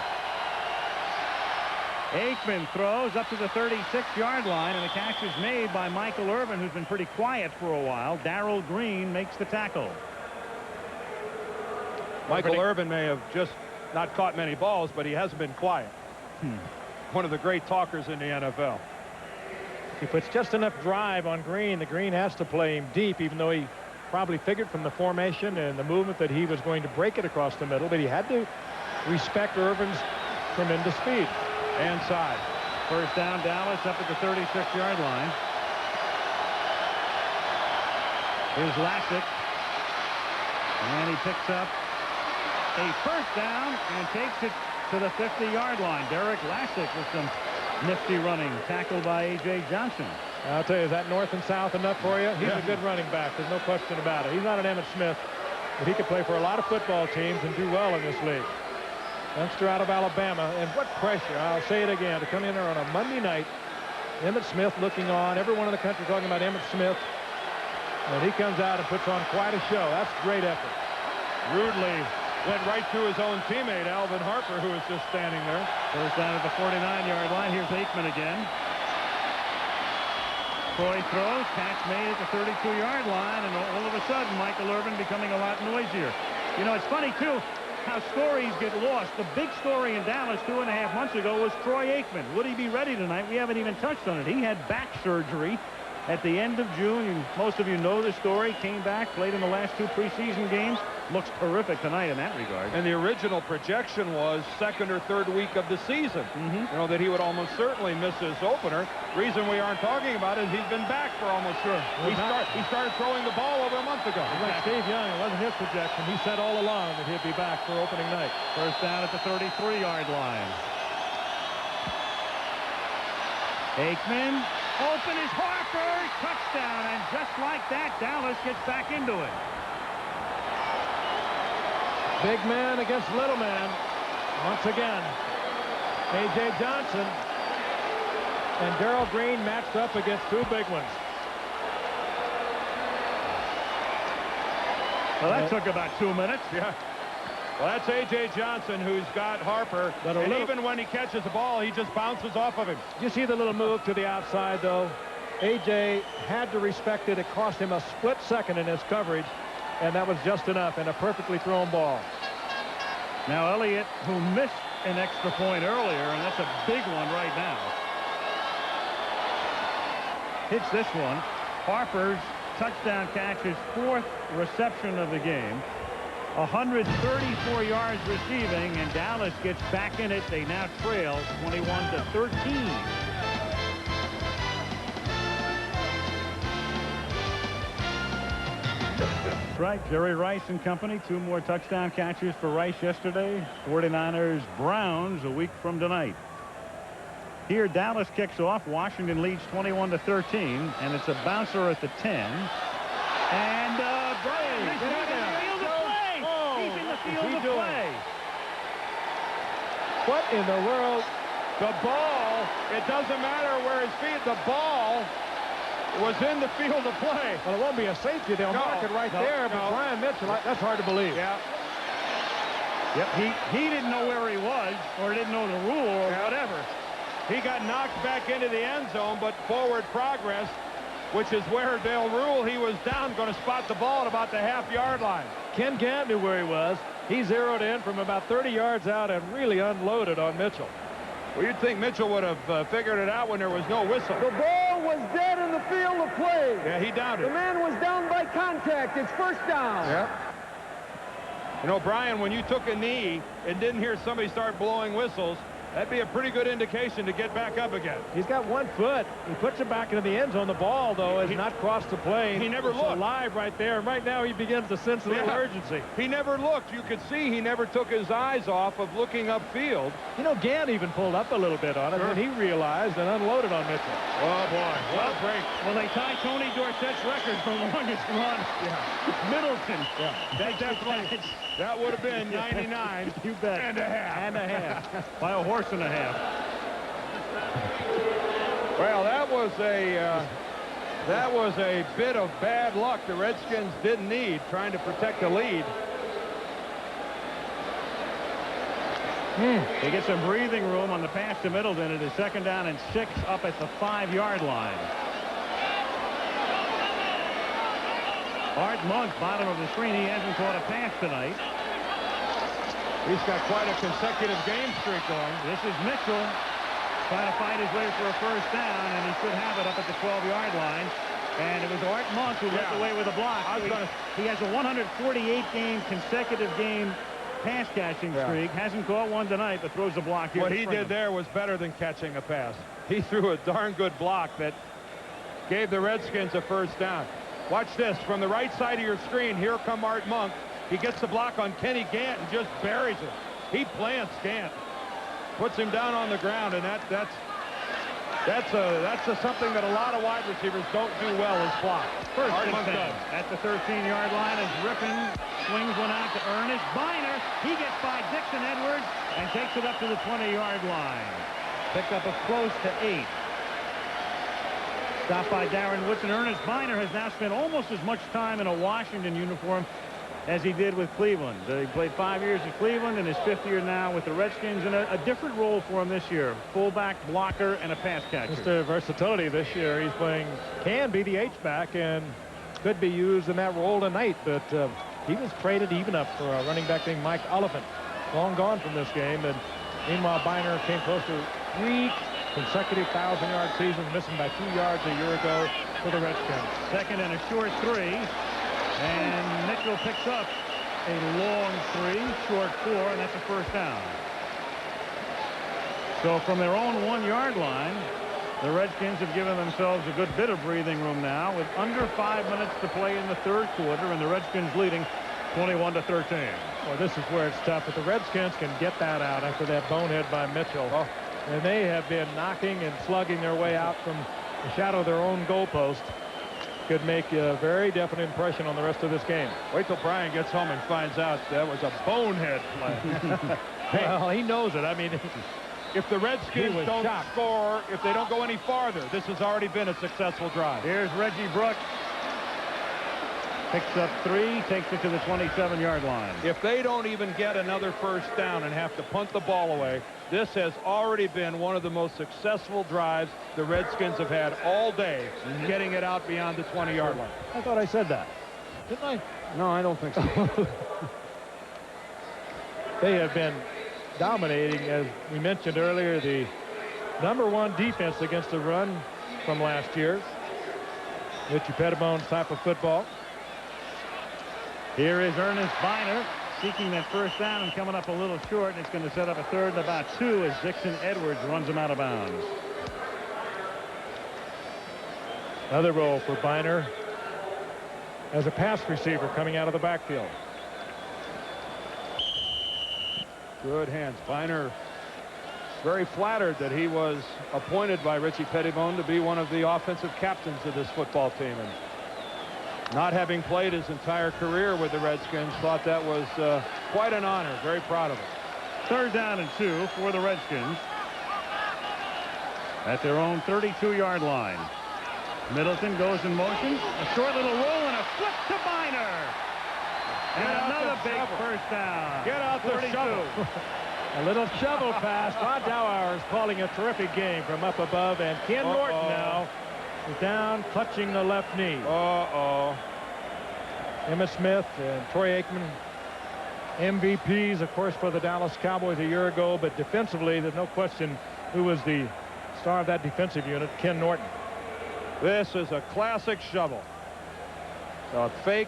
Aikman throws up to the 36-yard line, and the catch is made by Michael Irvin, who's been pretty quiet for a while. Darrell Green makes the tackle. Michael Irvin may have just not caught many balls, but he hasn't been quiet. One of the great talkers in the NFL. He puts just enough drive on Green. The Green has to play him deep, even though he probably figured from the formation and the movement that he was going to break it across the middle, but he had to respect Irvin's tremendous speed and size. First down, Dallas up at the 36-yard line. Here's Lassick, and he picks up a first down and takes it to the 50-yard line. Derek Lassick with some nifty running, tackled by A.J. Johnson. I'll tell you, is that north and south enough for you? He's a good running back. There's no question about it. He's not an Emmitt Smith, but he could play for a lot of football teams and do well in this league. Youngster out of Alabama, and what pressure, I'll say it again, to come in there on a Monday night. Emmitt Smith looking on. Everyone in the country talking about Emmitt Smith. And he comes out and puts on quite a show. That's great effort. Rudely went right through his own teammate, Alvin Harper, who was just standing there. First down at the 49-yard line. Here's Aikman again. Troy throws, catch made at the 32-yard line, and all of a sudden, Michael Irvin becoming a lot noisier. You know, it's funny, too, how stories get lost. The big story in Dallas 2.5 months ago was Troy Aikman. Would he be ready tonight? We haven't even touched on it. He had back surgery at the end of June. And most of you know the story. Came back, played in the last 2 preseason games. Looks terrific tonight in that regard. And the original projection was second or third week of the season. You know, that he would almost certainly miss his opener. Reason we aren't talking about it is he's been back for almost sure. He started throwing the ball over a month ago. Like Steve Young, it wasn't his projection. He said all along that he'd be back for opening night. First down at the 33-yard line. Aikman, open is Harper, touchdown, and just like that, Dallas gets back into it. Big man against little man. Once again, A.J. Johnson and Darrell Green matched up against 2 big ones. Well, that took about 2 minutes. Yeah. Well, that's A.J. Johnson, who's got Harper, and even when he catches the ball, he just bounces off of him. You see the little move to the outside, though? A.J. had to respect it. It cost him a split second in his coverage, and that was just enough, and a perfectly thrown ball. Now, Elliott, who missed an extra point earlier, and that's a big one right now, hits this one. Harper's touchdown catch, his 4th reception of the game. 134 yards receiving, and Dallas gets back in it. They now trail 21-13. That's right, Jerry Rice and company. 2 more touchdown catches for Rice yesterday. 49ers Browns a week from tonight. Here Dallas kicks off. Washington leads 21-13, and it's a bouncer at the 10. And Bray And he's in the field of play. Oh, He's in the field of doing? play. What in the world? The ball, it doesn't matter where his feet, the ball was in the field of play. Well, it won't be a safety. They'll mark it right there. But Brian Mitchell, that's hard to believe. Yeah. Yep, he didn't know where he was, or didn't know the rule, or whatever. He got knocked back into the end zone, but forward progress, which is where they'll rule he was down, going to spot the ball at about the half-yard line. Ken Gant knew where he was. He zeroed in from about 30 yards out and really unloaded on Mitchell. Well, you'd think Mitchell would have figured it out when there was no whistle. The ball was dead in the field of play. Yeah, he downed The it. man was down by contact. It's first down. Yeah. You know, Brian, when you took a knee and didn't hear somebody start blowing whistles, that'd be a pretty good indication to get back up again. He's got 1 foot. He puts it back into the end zone. The ball, though, has not crossed the plane. He never It's looked. alive right there. And right now he begins to sense a little urgency. He never looked. You could see he never took his eyes off of looking upfield. You know, Gant even pulled up a little bit on it, and he realized and unloaded on Mitchell. Oh, boy. What a break. Well, they tied Tony Dorsett's record for longest run. Middleton. That would have been 99 You bet. and a half. And a half. By a horse and a half. Well, that was a bit of bad luck the Redskins didn't need, trying to protect the lead. They get some breathing room on the pass to Middleton. It is 2nd down and 6 up at the 5-yard line. Art Monk, bottom of the screen. He hasn't caught a pass tonight. He's got quite a consecutive game streak going. This is Mitchell trying to fight his way for a first down, and he should have it up at the 12-yard line. And it was Art Monk who led the way with a block. He has a 148-game consecutive game pass catching streak. Hasn't caught one tonight, but throws a block here. What he did there was better than catching a pass. He threw a darn good block that gave the Redskins a first down. Watch this. From the right side of your screen, here come Art Monk. He gets the block on Kenny Gant and just buries him. He plants Gant. Puts him down on the ground, and that's something that a lot of wide receivers don't do well is block. First Art and Monk 10 does. at the 13-yard line as Rippon swings one out to Ernest Biner. He gets by Dixon Edwards and takes it up to the 20-yard line. Picked up a close to 8. Stopped by Darren Woodson. Ernest Biner has now spent almost as much time in a Washington uniform as he did with Cleveland. He played 5 years in Cleveland and his 5th year now with the Redskins, and a different role for him this year. Fullback, blocker, and a pass catcher. Just a versatility this year. He's playing, can be the H-back, and could be used in that role tonight, but he was traded even up for a running back named Mike Oliphant. Long gone from this game, and meanwhile Biner came close to 3 consecutive 1,000-yard seasons, missing by 2 yards a year ago for the Redskins. 2nd and a short 3. And Mitchell picks up a long 3, short 4, and that's a first down. So from their own 1-yard line, the Redskins have given themselves a good bit of breathing room now with under 5 minutes to play in the 3rd quarter, and the Redskins leading 21-13. Well, this is where it's tough, but the Redskins can get that out after that bonehead by Mitchell. Oh. And they have been knocking and slugging their way out from the shadow of their own goalpost. Could make a very definite impression on the rest of this game. Wait till Brian gets home and finds out that was a bonehead play. Well, he knows it. I mean, if the Redskins don't score, if they don't go any farther, this has already been a successful drive. Here's Reggie Brooks. Picks up 3, takes it to the 27-yard line. If they don't even get another first down and have to punt the ball away, this has already been one of the most successful drives the Redskins have had all day, getting it out beyond the 20-yard line. I thought I said that. Didn't I? No, I don't think so. They have been dominating, as we mentioned earlier, the #1 defense against the run from last year. Richie Pettibone's type of football. Here is Ernest Biner seeking that first down and coming up a little short, and it's going to set up a 3rd and about 2 as Dixon Edwards runs him out of bounds. Another role for Biner as a pass receiver coming out of the backfield. Good hands. Biner very flattered that he was appointed by Richie Pettibone to be one of the offensive captains of this football team. And Not having played his entire career with the Redskins, thought that was quite an honor. Very proud of him. 3rd down and 2 for the Redskins at their own 32-yard line. Middleton goes in motion. A short little roll and a flip to Biner. And another big first down. Get out the shovel. A little shovel pass. Rod Dowhour is calling a terrific game from up above, and Ken Norton now is down, clutching the left knee. Emmitt Smith and Troy Aikman, MVPs, of course, for the Dallas Cowboys a year ago, but defensively, there's no question who was the star of that defensive unit, Ken Norton. This is a classic shovel. So a fake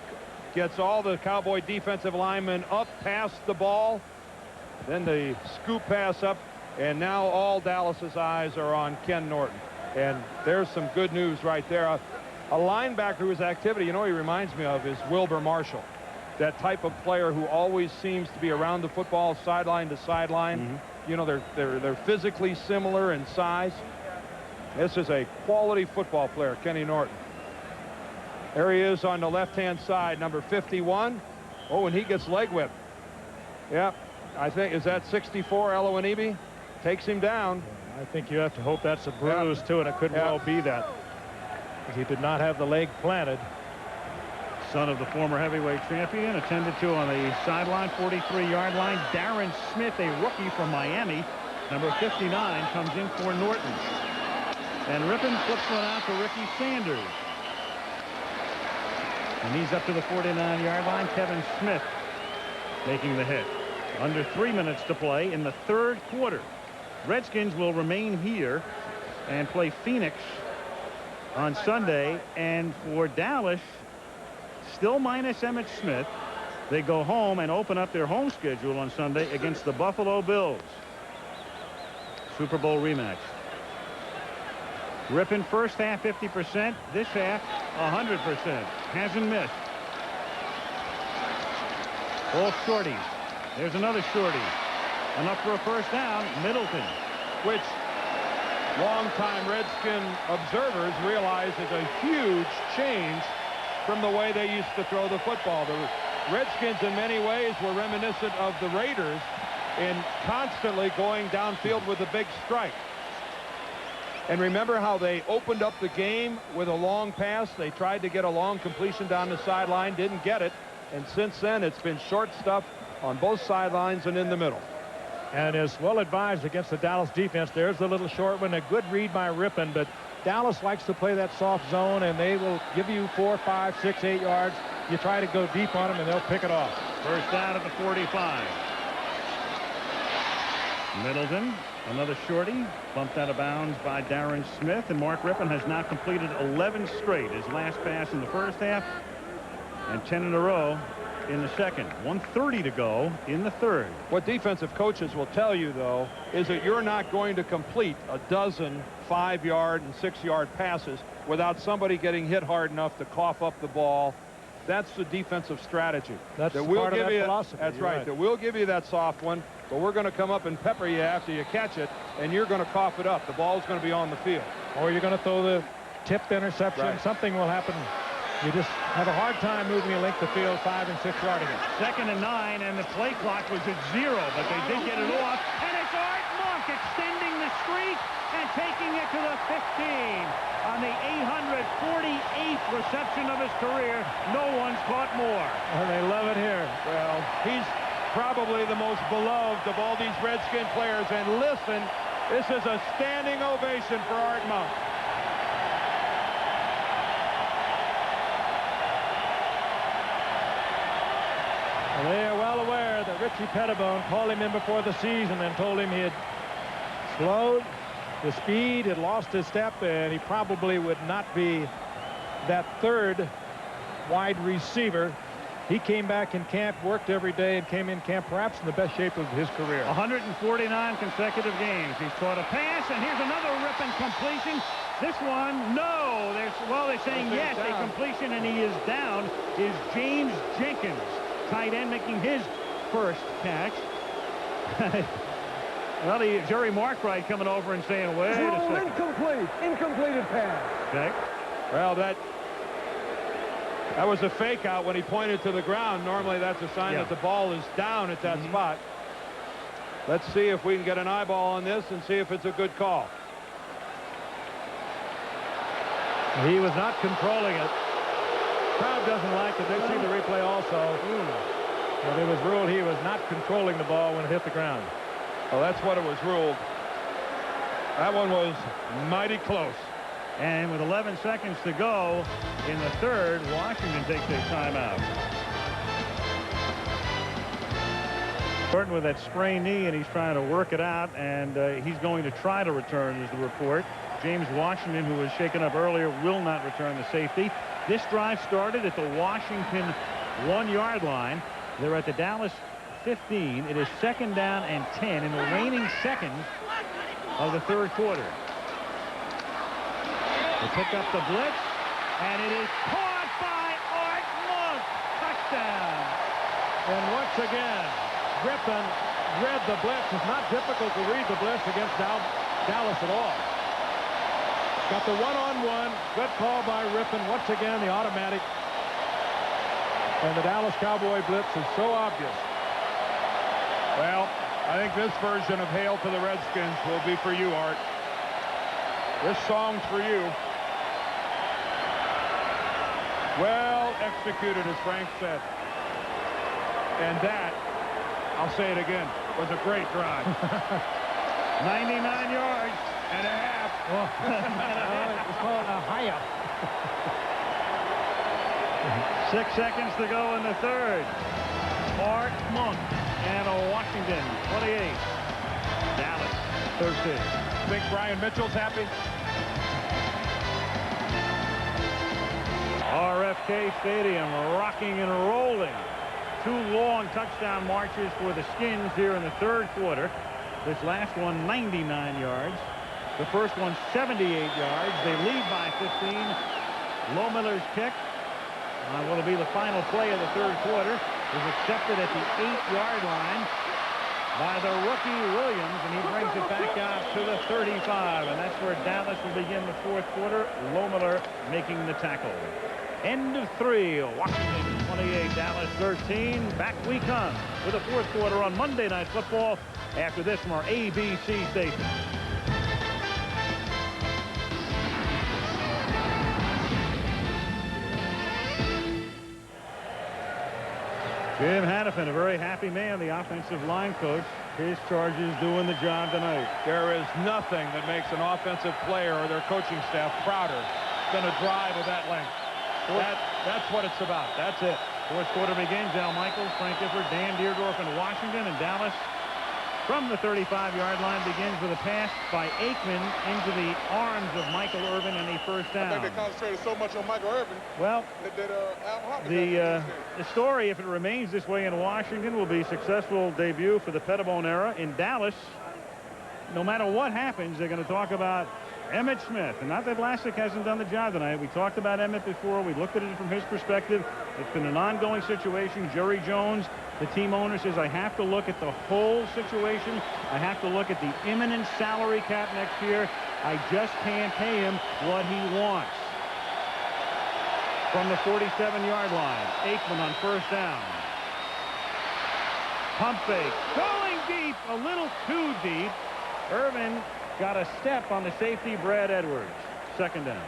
gets all the Cowboy defensive linemen up past the ball. Then the scoop pass up, and now all Dallas's eyes are on Ken Norton. And there's some good news right there. A linebacker whose activity, you know, he reminds me of is Wilbur Marshall. That type of player who always seems to be around the football, sideline to sideline. You know, they're physically similar in size. This is a quality football player, Kenny Norton. There he is on the left-hand side, number 51. Oh, and he gets leg whipped. Yep. I think, is that 64, Eloanibi? Takes him down. I think you have to hope that's a bruise, too, and it could well be that. He did not have the leg planted. Son of the former heavyweight champion, attended to on the sideline, 43-yard line. Darren Smith, a rookie from Miami, number 59, comes in for Norton. And Rippon flips one out to Ricky Sanders. And he's up to the 49-yard line. Kevin Smith making the hit. Under 3 minutes to play in the 3rd quarter. Redskins will remain here and play Phoenix on Sunday. And for Dallas, still minus Emmitt Smith, they go home and open up their home schedule on Sunday against the Buffalo Bills. Super Bowl rematch. Rippon first half 50%, this half 100%. Hasn't missed. All shorties. There's another shorty. Enough for a first down. Middleton. Which longtime Redskin observers realize is a huge change from the way they used to throw the football. The Redskins in many ways were reminiscent of the Raiders in constantly going downfield with a big strike. And remember how they opened up the game with a long pass? They tried to get a long completion down the sideline, didn't get it. And since then, it's been short stuff on both sidelines and in the middle. And is well advised against the Dallas defense. There's the little short one, a good read by Rippon, but Dallas likes to play that soft zone, and they will give you 4, 5, 6, 8 yards. You try to go deep on them, and they'll pick it off. First down at the 45. Middleton, another shorty, bumped out of bounds by Darren Smith, and Mark Rippon has now completed 11 straight. His last pass in the first half, and 10 in a row in the second. 1:30 to go in the third. What defensive coaches will tell you, though, is that you're not going to complete a dozen 5-yard and 6-yard passes without somebody getting hit hard enough to cough up the ball. That's the defensive strategy. That's part of that philosophy. That's right. That we'll give you that soft one, but we're going to come up and pepper you after you catch it, and you're going to cough it up. The ball's going to be on the field. Or you're going to throw the tipped interception. Right. Something will happen. You just have a hard time moving a length of field 5 and 6 yarding it. 2nd and 9, and the play clock was at 0, but they did get it off. And it's Art Monk extending the streak and taking it to the 15. On the 848th reception of his career, no one's caught more. Oh, they love it here. Well, he's probably the most beloved of all these Redskin players. And listen, this is a standing ovation for Art Monk. Well, they are well aware that Richie Pettibone called him in before the season and told him he had slowed the speed, had lost his step, and he probably would not be that third wide receiver. He came back in camp, worked every day, and came in camp perhaps in the best shape of his career. 149 consecutive games. He's caught a pass, and here's another Rippon completion. This one, no. They're saying yes, a completion, and he is down. Is James Jenkins, tight end, making his first catch. Well, Jerry Markwright coming over and saying, wait a second. Incomplete. Incompleted pass. Okay. Well, that That was a fake out when he pointed to the ground. Normally that's a sign that the ball is down at that spot. Let's see if we can get an eyeball on this and see if it's a good call. He was not controlling it. Crowd doesn't like it. They see the replay also. But it was ruled he was not controlling the ball when it hit the ground. Well, that's what it was ruled. That one was mighty close. And with 11 seconds to go in the third, Washington takes a timeout. Burton with that sprained knee, and he's trying to work it out, and he's going to try to return, is the report. James Washington, who was shaken up earlier, will not return the safety. This drive started at the Washington 1-yard line. They're at the Dallas 15. It is 2nd down and 10 in the waning seconds of the third quarter. They pick up the blitz, and it is caught by Art Monk. Touchdown. And once again, Griffin read the blitz. It's not difficult to read the blitz against Dallas at all. Got the one-on-one. Good call by Griffin. Once again, the automatic. And the Dallas Cowboy blitz is so obvious. Well, I think this version of Hail to the Redskins will be for you, Art. This song's for you. Well executed, as Frank said. And that, I'll say it again, was a great drive. 99 yards and a half. It's called a high-up. 6 seconds to go in the third. Art Monk and Washington 28. Dallas 13. Think Brian Mitchell's happy? RFK Stadium rocking and rolling. 2 long touchdown marches for the Skins here in the third quarter. This last one 99 yards. The first one 78 yards. They lead by 15. Lohmiller's kick. Will be the final play of the third quarter. Is accepted at the 8-yard line by the rookie Williams, and he brings it back out to the 35, and that's where Dallas will begin the fourth quarter. Lohmiller making the tackle. End of 3. Washington 28, Dallas 13. Back we come with the fourth quarter on Monday Night Football after this from our ABC station. Jim Hannafin, a very happy man, the offensive line coach. His Chargers doing the job tonight. There is nothing that makes an offensive player or their coaching staff prouder than a drive of that length. That's what it's about. That's it. Fourth quarter begins. Al Michaels, Frank Gifford, Dan Deerdorf in Washington, and Dallas from the 35-yard line begins with a pass by Aikman into the arms of Michael Irvin and a first down. I think they concentrated so much on Michael Irvin. Well, the story, if it remains this way in Washington, will be successful debut for the Pettibone era. In Dallas, no matter what happens, they're going to talk about Emmitt Smith. And not that Vlasic hasn't done the job tonight. We talked about Emmitt before. We looked at it from his perspective. It's been an ongoing situation. Jerry Jones, the team owner, says, I have to look at the whole situation. I have to look at the imminent salary cap next year. I just can't pay him what he wants. From the 47-yard line, Aikman on first down. Pump fake. Going deep, a little too deep. Irvin got a step on the safety, Brad Edwards. Second down.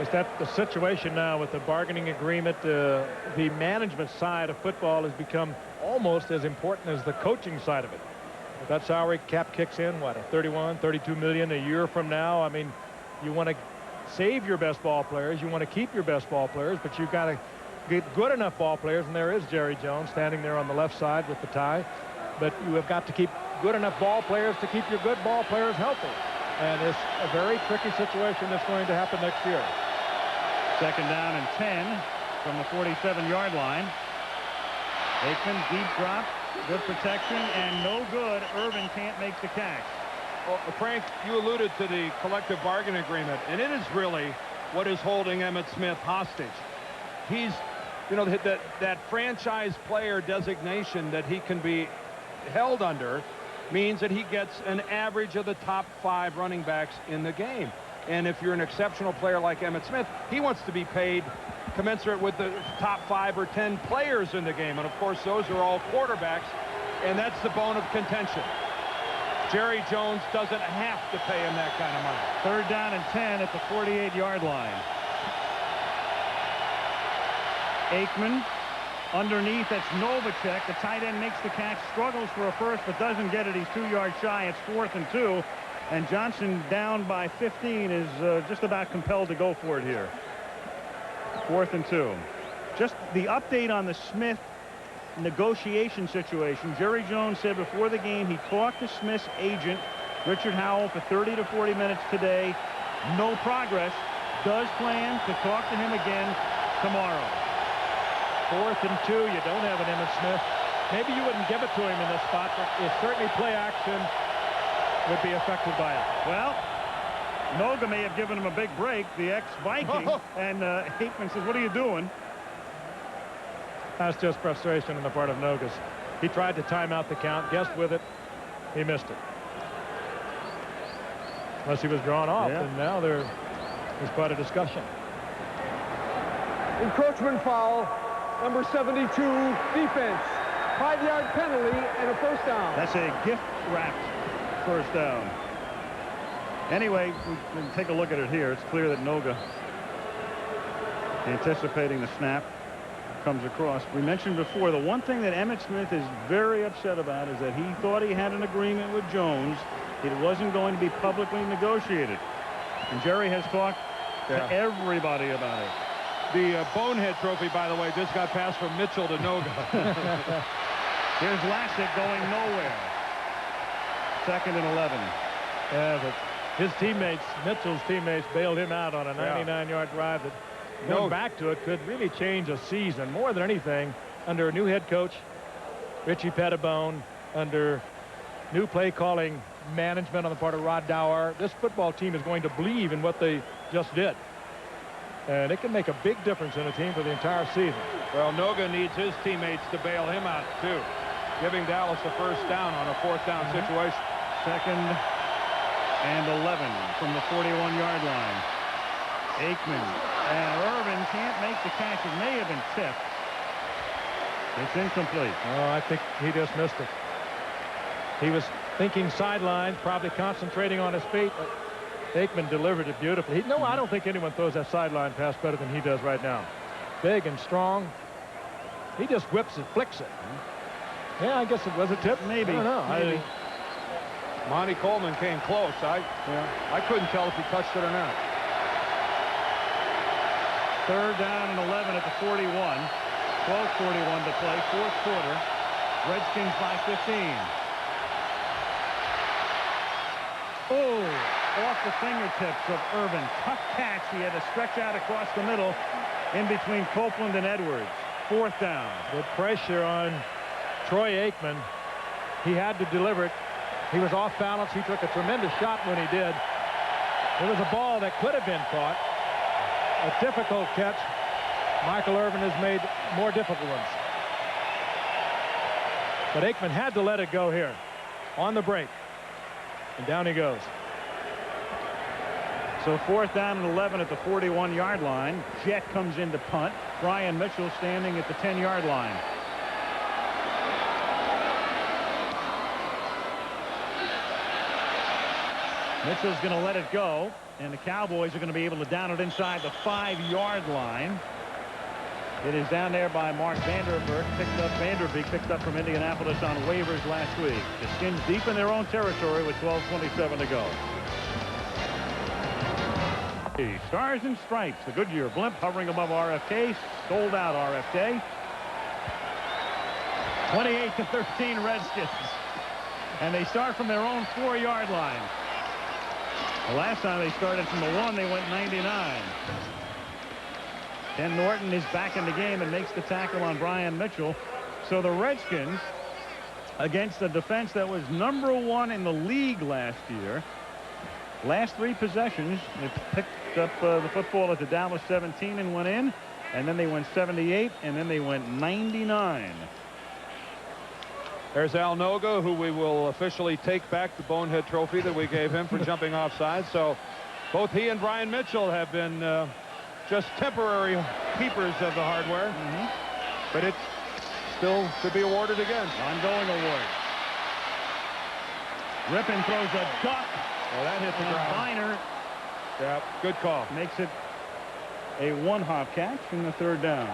Is that the situation now with the bargaining agreement? The management side of football has become almost as important as the coaching side of it. If that salary cap kicks in, what, a 31, 32 million a year from now? I mean, you want to save your best ball players. You want to keep your best ball players, but you've got to get good enough ball players, and there is Jerry Jones standing there on the left side with the tie. But you have got to keep good enough ball players to keep your good ball players healthy. And it's a very tricky situation that's going to happen next year. Second down and 10 from the 47-yard line. Aikman, deep drop, good protection, and no good. Irvin can't make the catch. Well, Frank, you alluded to the collective bargaining agreement, and it is really what is holding Emmitt Smith hostage. He's, you know, that franchise player designation that he can be held under means that he gets an average of the top 5 running backs in the game. And if you're an exceptional player like Emmitt Smith, he wants to be paid commensurate with the top 5 or 10 players in the game. And, of course, those are all quarterbacks, and that's the bone of contention. Jerry Jones doesn't have to pay him that kind of money. 3rd down and 10 at the 48-yard line. Aikman underneath. That's Novacek. The tight end makes the catch, struggles for a first, but doesn't get it. He's 2 yards shy. It's 4th and 2. And Johnson, down by 15, is just about compelled to go for it here. 4th and 2. Just the update on the Smith negotiation situation. Jerry Jones said before the game he talked to Smith's agent, Richard Howell, for 30 to 40 minutes today. No progress. Does plan to talk to him again tomorrow. 4th and 2. You don't have an Emmitt Smith. Maybe you wouldn't give it to him in this spot, but certainly play action would be affected by it. Well, Noga may have given him a big break, the ex-Viking, and Aikman says, what are you doing? That's just frustration on the part of Nogas. He tried to time out the count, guessed with it, he missed it. Unless he was drawn off, and now there is quite a discussion. Encroachment foul, number 72, defense. 5-yard penalty and a first down. That's a gift-wrapped first down. Anyway, we can take a look at it here. It's clear that Noga, anticipating the snap, comes across. We mentioned before, the one thing that Emmitt Smith is very upset about is that he thought he had an agreement with Jones. It wasn't going to be publicly negotiated. And Jerry has talked to everybody about it. The Bonehead Trophy, by the way, just got passed from Mitchell to Noga. Here's Lassick going nowhere. 2nd and 11. Yeah, but his teammates, Mitchell's teammates, bailed him out on a 99-yard drive that, going back to it, could really change a season. More than anything, under a new head coach, Richie Pettibone, under new play-calling management on the part of Rod Dower, this football team is going to believe in what they just did. And it can make a big difference in a team for the entire season. Well, Noga needs his teammates to bail him out, too. Giving Dallas a first down on a 4th down situation. 2nd and 11 from the 41-yard line. Aikman and Irvin can't make the catch. It may have been tipped. It's incomplete. Oh, I think he just missed it. He was thinking sidelines, probably concentrating on his feet, but Aikman delivered it beautifully. No, I don't think anyone throws that sideline pass better than he does right now. Big and strong. He just whips it, flicks it. Yeah, I guess it was a tip. Maybe. I don't know. Maybe. Monty Coleman came close. I couldn't tell if he touched it or not. 3rd down and 11 at the 41. 12:41 to play. 4th quarter. Redskins by 15. Oh, off the fingertips of Irvin. Tough catch. He had to stretch out across the middle in between Copeland and Edwards. 4th down. Good pressure on Troy Aikman. He had to deliver it. He was off balance. He took a tremendous shot when he did. It was a ball that could have been caught. A difficult catch. Michael Irvin has made more difficult ones. But Aikman had to let it go here on the break. And down he goes. So 4th down and 11 at the 41-yard line. Jet comes in to punt. Brian Mitchell standing at the 10-yard line. Mitchell's going to let it go, and the Cowboys are going to be able to down it inside the 5-yard line. It is down there by Mark Vanderbeek, picked up from Indianapolis on waivers last week. The Skins deep in their own territory with 12:27 to go. The Stars and Stripes, the Goodyear blimp hovering above RFK, sold out RFK. 28-13 Redskins, and they start from their own 4-yard line. The last time they started from the 1, they went 99. Ken Norton is back in the game and makes the tackle on Brian Mitchell. So the Redskins, against a defense that was #1 in the league last year, last 3 possessions, they picked up the football at the Dallas 17 and went in, and then they went 78, and then they went 99. There's Al Noga, who we will officially take back the Bonehead Trophy that we gave him for jumping offside. So Both he and Brian Mitchell have been just temporary keepers of the hardware. But it still could be awarded again. Ongoing award. Rippon throws a duck. Well, that hit the ground. Viner Good call. makes it a one-hop catch in the third down.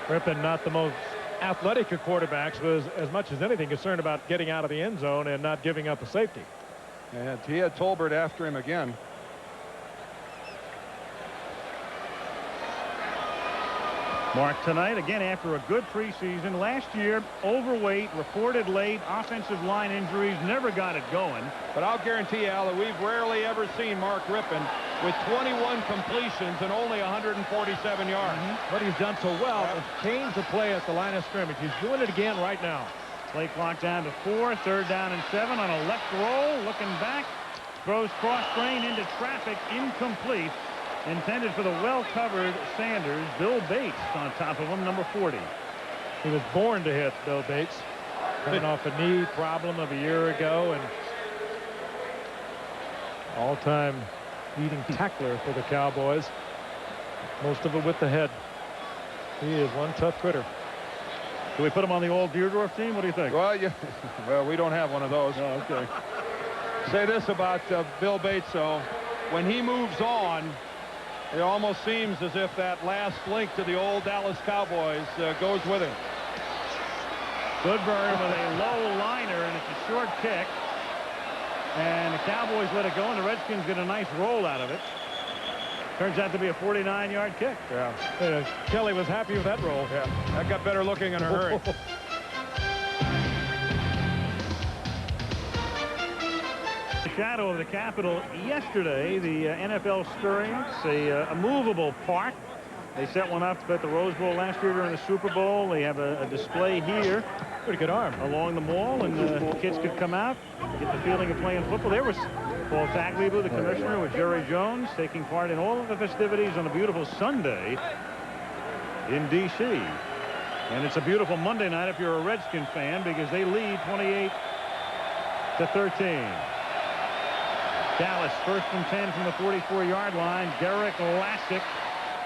Rippon, not the most athletic of quarterbacks, was as much as anything concerned about getting out of the end zone and not giving up a safety. And he had Tolbert after him again. Mark tonight again after a good preseason. Last year, overweight, reported late, offensive line injuries, never got it going. But I'll guarantee you, Al, that we've rarely ever seen Mark Rippon with 21 completions and only 147 yards. What he's done so well is change the play at the line of scrimmage. He's doing it again right now. Play clock down to 4, 3rd down and 7 on a left roll, looking back, throws cross grain into traffic, incomplete. Intended for the well-covered Sanders. Bill Bates on top of him, number 40. He was born to hit, Bill Bates. Coming off a knee problem of a year ago, and all-time leading tackler for the Cowboys. Most of it with the head. He is one tough critter. Do we put him on the old Deerdorf team? What do you think? Well, well, we don't have one of those. Oh, okay. Say this about Bill Bates, though. When he moves on, it almost seems as if that last link to the old Dallas Cowboys goes with him. Goodburn with a low liner, and it's a short kick. And the Cowboys let it go, and the Redskins get a nice roll out of it. Turns out to be a 49-yard kick. Yeah. Kelly was happy with that roll. Yeah, that got better looking in a hurry. Shadow of the Capitol yesterday. The NFL Experience, a movable park. They set one up at the Rose Bowl last year during the Super Bowl. They have a display here. Pretty good arm. Along the mall, and kids could come out, get the feeling of playing football. There was Paul Tagliabue, the commissioner, with Jerry Jones, taking part in all of the festivities on a beautiful Sunday in D.C. And it's a beautiful Monday night if you're a Redskin fan, because they lead 28-13. Dallas 1st and 10 from the 44-yard line. Derek Lassick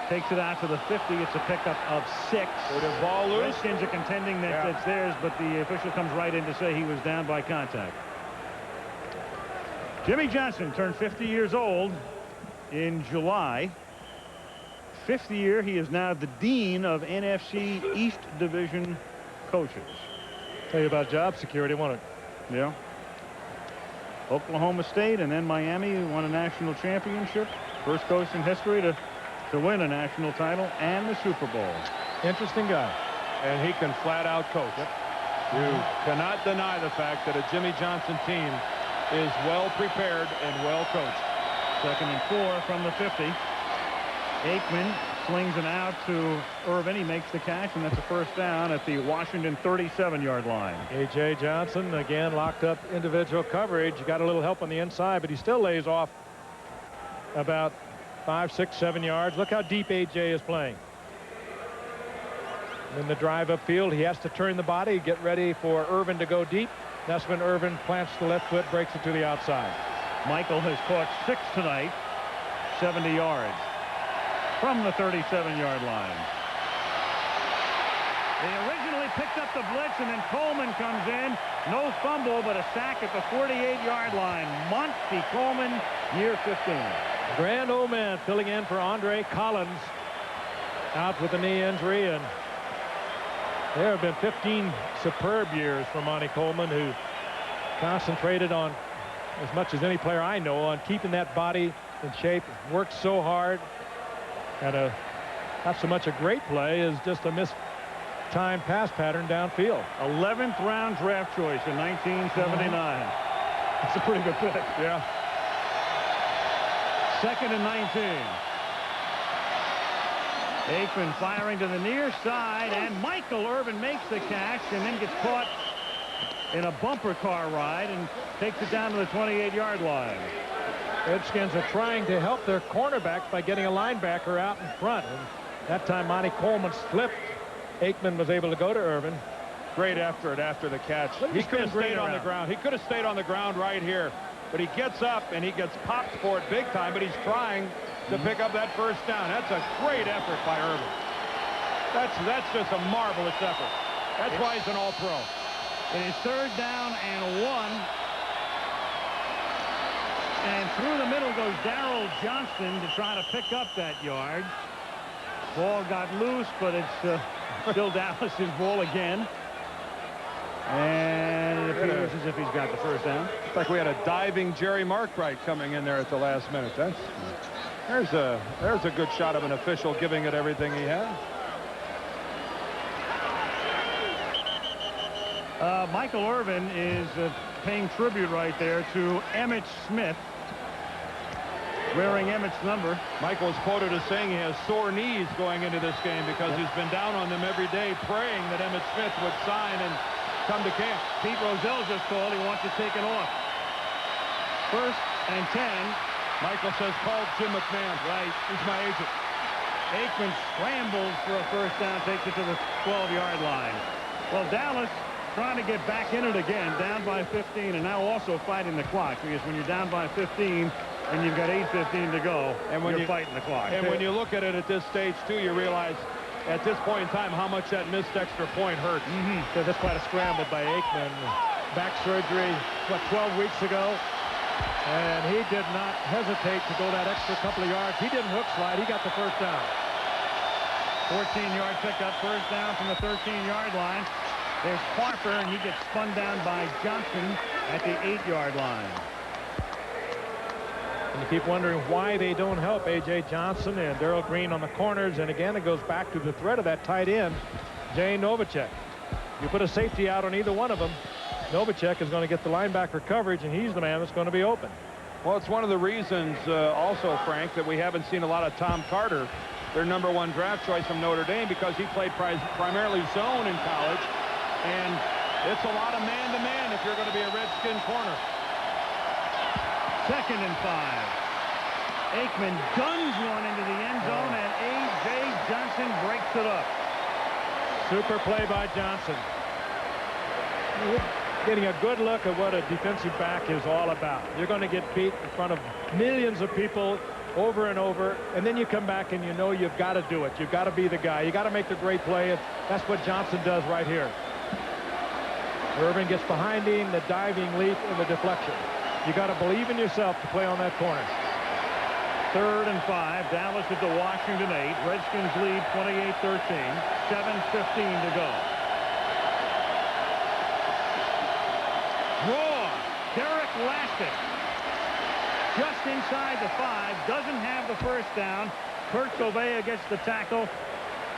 takes it out to the 50. It's a pickup of 6. With a ball loose. Redskins are contending that it's theirs, but the official comes right in to say he was down by contact. Jimmy Johnson turned 50 years old in July. 5th year. He is now the dean of NFC East Division coaches. Tell you about job security, won't it? Yeah. Oklahoma State and then Miami won a national championship. First coach in history to win a national title and the Super Bowl. Interesting guy. And he can flat out coach. You cannot deny the fact that a Jimmy Johnson team is well prepared and well coached. 2nd and 4 from the 50. Aikman slings it out to Irvin. He makes the catch, and that's a 1st down at the Washington 37-yard line. A.J. Johnson again locked up individual coverage. Got a little help on the inside, but he still lays off about 5, 6, 7 yards. Look how deep A.J. is playing. In the drive upfield, he has to turn the body, get ready for Irvin to go deep. That's when Irvin plants the left foot, breaks it to the outside. Michael has caught 6 tonight, 70 yards from the 37-yard line. They originally picked up the blitz, and then Coleman comes in. No fumble, but a sack at the 48-yard line. Monty Coleman, year 15. Grand old man filling in for Andre Collins, out with a knee injury, and there have been 15 superb years for Monty Coleman, who concentrated on, as much as any player I know, on keeping that body in shape. Worked so hard. Had not so much a great play as just a missed time pass pattern downfield. 11th round draft choice in 1979. That's a pretty good pick. Yeah. 2nd and 19. Aikman firing to the near side, and Michael Irvin makes the catch and then gets caught in a bumper car ride and takes it down to the 28-yard line. Redskins are trying to help their cornerbacks by getting a linebacker out in front. And that time Monty Coleman slipped. Aikman was able to go to Irvin. Great effort after the catch. He could have stayed on the ground. He could have stayed on the ground right here. but he gets up and he gets popped for it big time, but he's trying to pick up that first down. That's a great effort by Irvin. That's just a marvelous effort. That's why he's an all-pro. It is 3rd down and 1. And through the middle goes Darrell Johnston to try to pick up that yard. Ball got loose, but it's still Dallas's ball again. And it appears as if he's got the first down. It's like we had a diving Jerry Markwright coming in there at the last minute. There's a good shot of an official giving it everything he had. Michael Irvin is paying tribute right there to Emmitt Smith, wearing Emmitt's number. Michael is quoted as saying he has sore knees going into this game because he's been down on them every day praying that Emmitt Smith would sign and come to camp. Pete Rozelle just called. He wants it taken off. 1st and 10. Michael says, call Jim McMahon. Right. He's my agent. Aikman scrambles for a first down, takes it to the 12-yard line. Well, Dallas trying to get back in it again, down by 15, and now also fighting the clock, because when you're down by 15 and you've got 8:15 to go, and when you're fighting the clock. And when you look at it at this stage, too, you realize at this point in time how much that missed extra point hurt. So that's quite a scramble by Aikman. Back surgery, 12 weeks ago? And he did not hesitate to go that extra couple of yards. He didn't hook slide. He got the first down. 14-yard pickup, first down from the 13-yard line. There's Harper, and he gets spun down by Johnson at the 8-yard line. And you keep wondering why they don't help A.J. Johnson and Darrell Green on the corners. And again, it goes back to the threat of that tight end, Jay Novacek. You put a safety out on either one of them, Novacek is going to get the linebacker coverage, and he's the man that's going to be open. Well, it's one of the reasons also, Frank, that we haven't seen a lot of Tom Carter, their #1 draft choice from Notre Dame, because he played primarily zone in college. And it's a lot of man-to-man if you're going to be a Redskin corner. 2nd and 5. Aikman guns one into the end zone, and A.J. Johnson breaks it up. Super play by Johnson. Getting a good look at what a defensive back is all about. You're going to get beat in front of millions of people over and over, and then you come back and you know you've got to do it. You've got to be the guy. You got to make the great play, and that's what Johnson does right here. Irvin gets behind him, the diving leap, and the deflection. You got to believe in yourself to play on that corner. 3rd and 5. Dallas at the Washington 8. Redskins lead 28-13. 7:15 to go. Draw. Derek Lastic. Just inside the 5. Doesn't have the first down. Kurt Gouveia gets the tackle.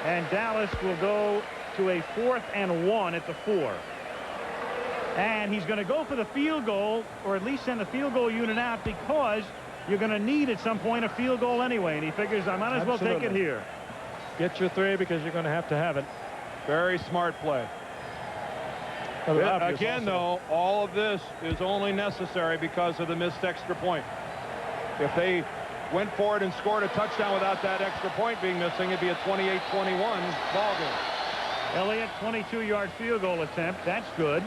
And Dallas will go to a 4th and 1 at the 4. And he's going to go for the field goal, or at least send the field goal unit out, because you're going to need at some point a field goal anyway. And he figures I might as well take it here. Get your 3 because you're going to have it. Very smart play. Again, though, all of this is only necessary because of the missed extra point. If they went for it and scored a touchdown without that extra point being missing, it'd be a 28-21 ball game. Elliott, 22-yard field goal attempt. That's good.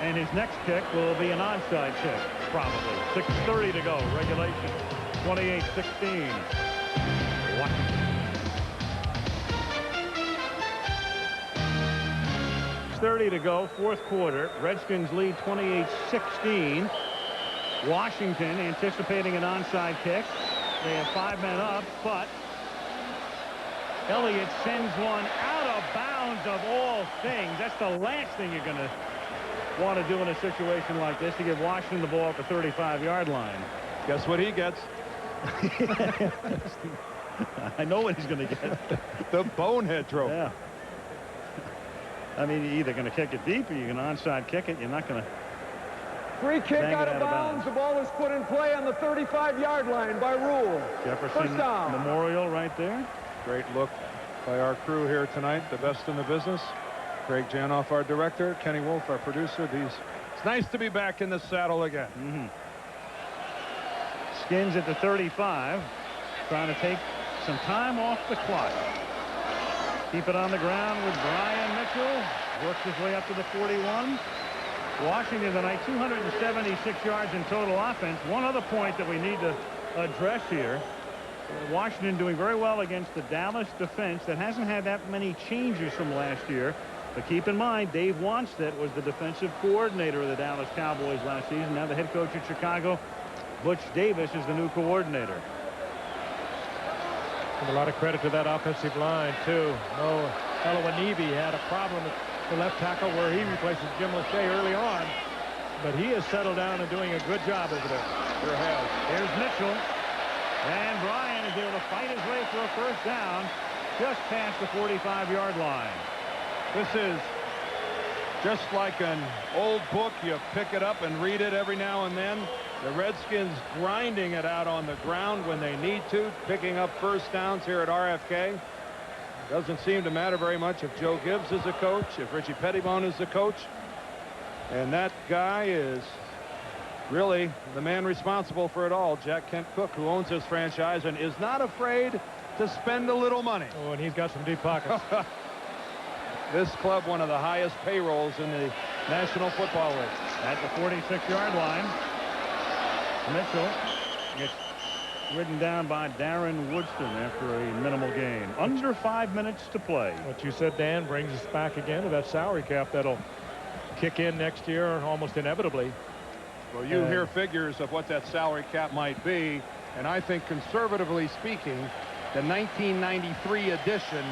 And his next kick will be an onside kick, probably. 6:30 to go, regulation. 28-16. 6:30 to go, 4th quarter. Redskins lead 28-16. Washington anticipating an onside kick. They have 5 men up, but Elliott sends one out of bounds of all things. That's the last thing you're going to want to do in a situation like this, to give Washington the ball at the 35-yard line. Guess what he gets? I know what he's going to get. The bonehead trophy. Yeah. I mean, you're either going to kick it deep or you're going to onside kick it. You're not going to. Free kick out of bounds. The ball is put in play on the 35-yard line by rule. Jefferson First down. Memorial right there. Great look by our crew here tonight, the best in the business. Craig Janoff, our director, Kenny Wolf, our producer. It's nice to be back in the saddle again. Skins at the 35, trying to take some time off the clock. Keep it on the ground with Brian Mitchell. Works his way up to the 41. Washington tonight, 276 yards in total offense. One other point that we need to address here. Washington doing very well against the Dallas defense that hasn't had that many changes from last year. But keep in mind, Dave Wanstead was the defensive coordinator of the Dallas Cowboys last season. Now the head coach at Chicago, Butch Davis, is the new coordinator. And a lot of credit to that offensive line, too. No, Elowanivi had a problem at the left tackle where he replaces Jim Lachey early on. But he has settled down and doing a good job over there. Sure has. Here's Mitchell. And Bryan is able to fight his way for a first down just past the 45-yard line. This is just like an old book. You pick it up and read it every now and then. The Redskins grinding it out on the ground when they need to, picking up first downs here at RFK. Doesn't seem to matter very much if Joe Gibbs is a coach, if Richie Pettibone is the coach. And that guy is really the man responsible for it all, Jack Kent Cooke, who owns this franchise and is not afraid to spend a little money. Oh, and he's got some deep pockets. This club, one of the highest payrolls in the National Football League. At the 46-yard line, Mitchell gets ridden down by Darren Woodson after a minimal gain. Under 5 minutes to play. What you said, Dan, brings us back again to that salary cap that'll kick in next year almost inevitably. Well, you hear figures of what that salary cap might be, and I think conservatively speaking, the 1993 edition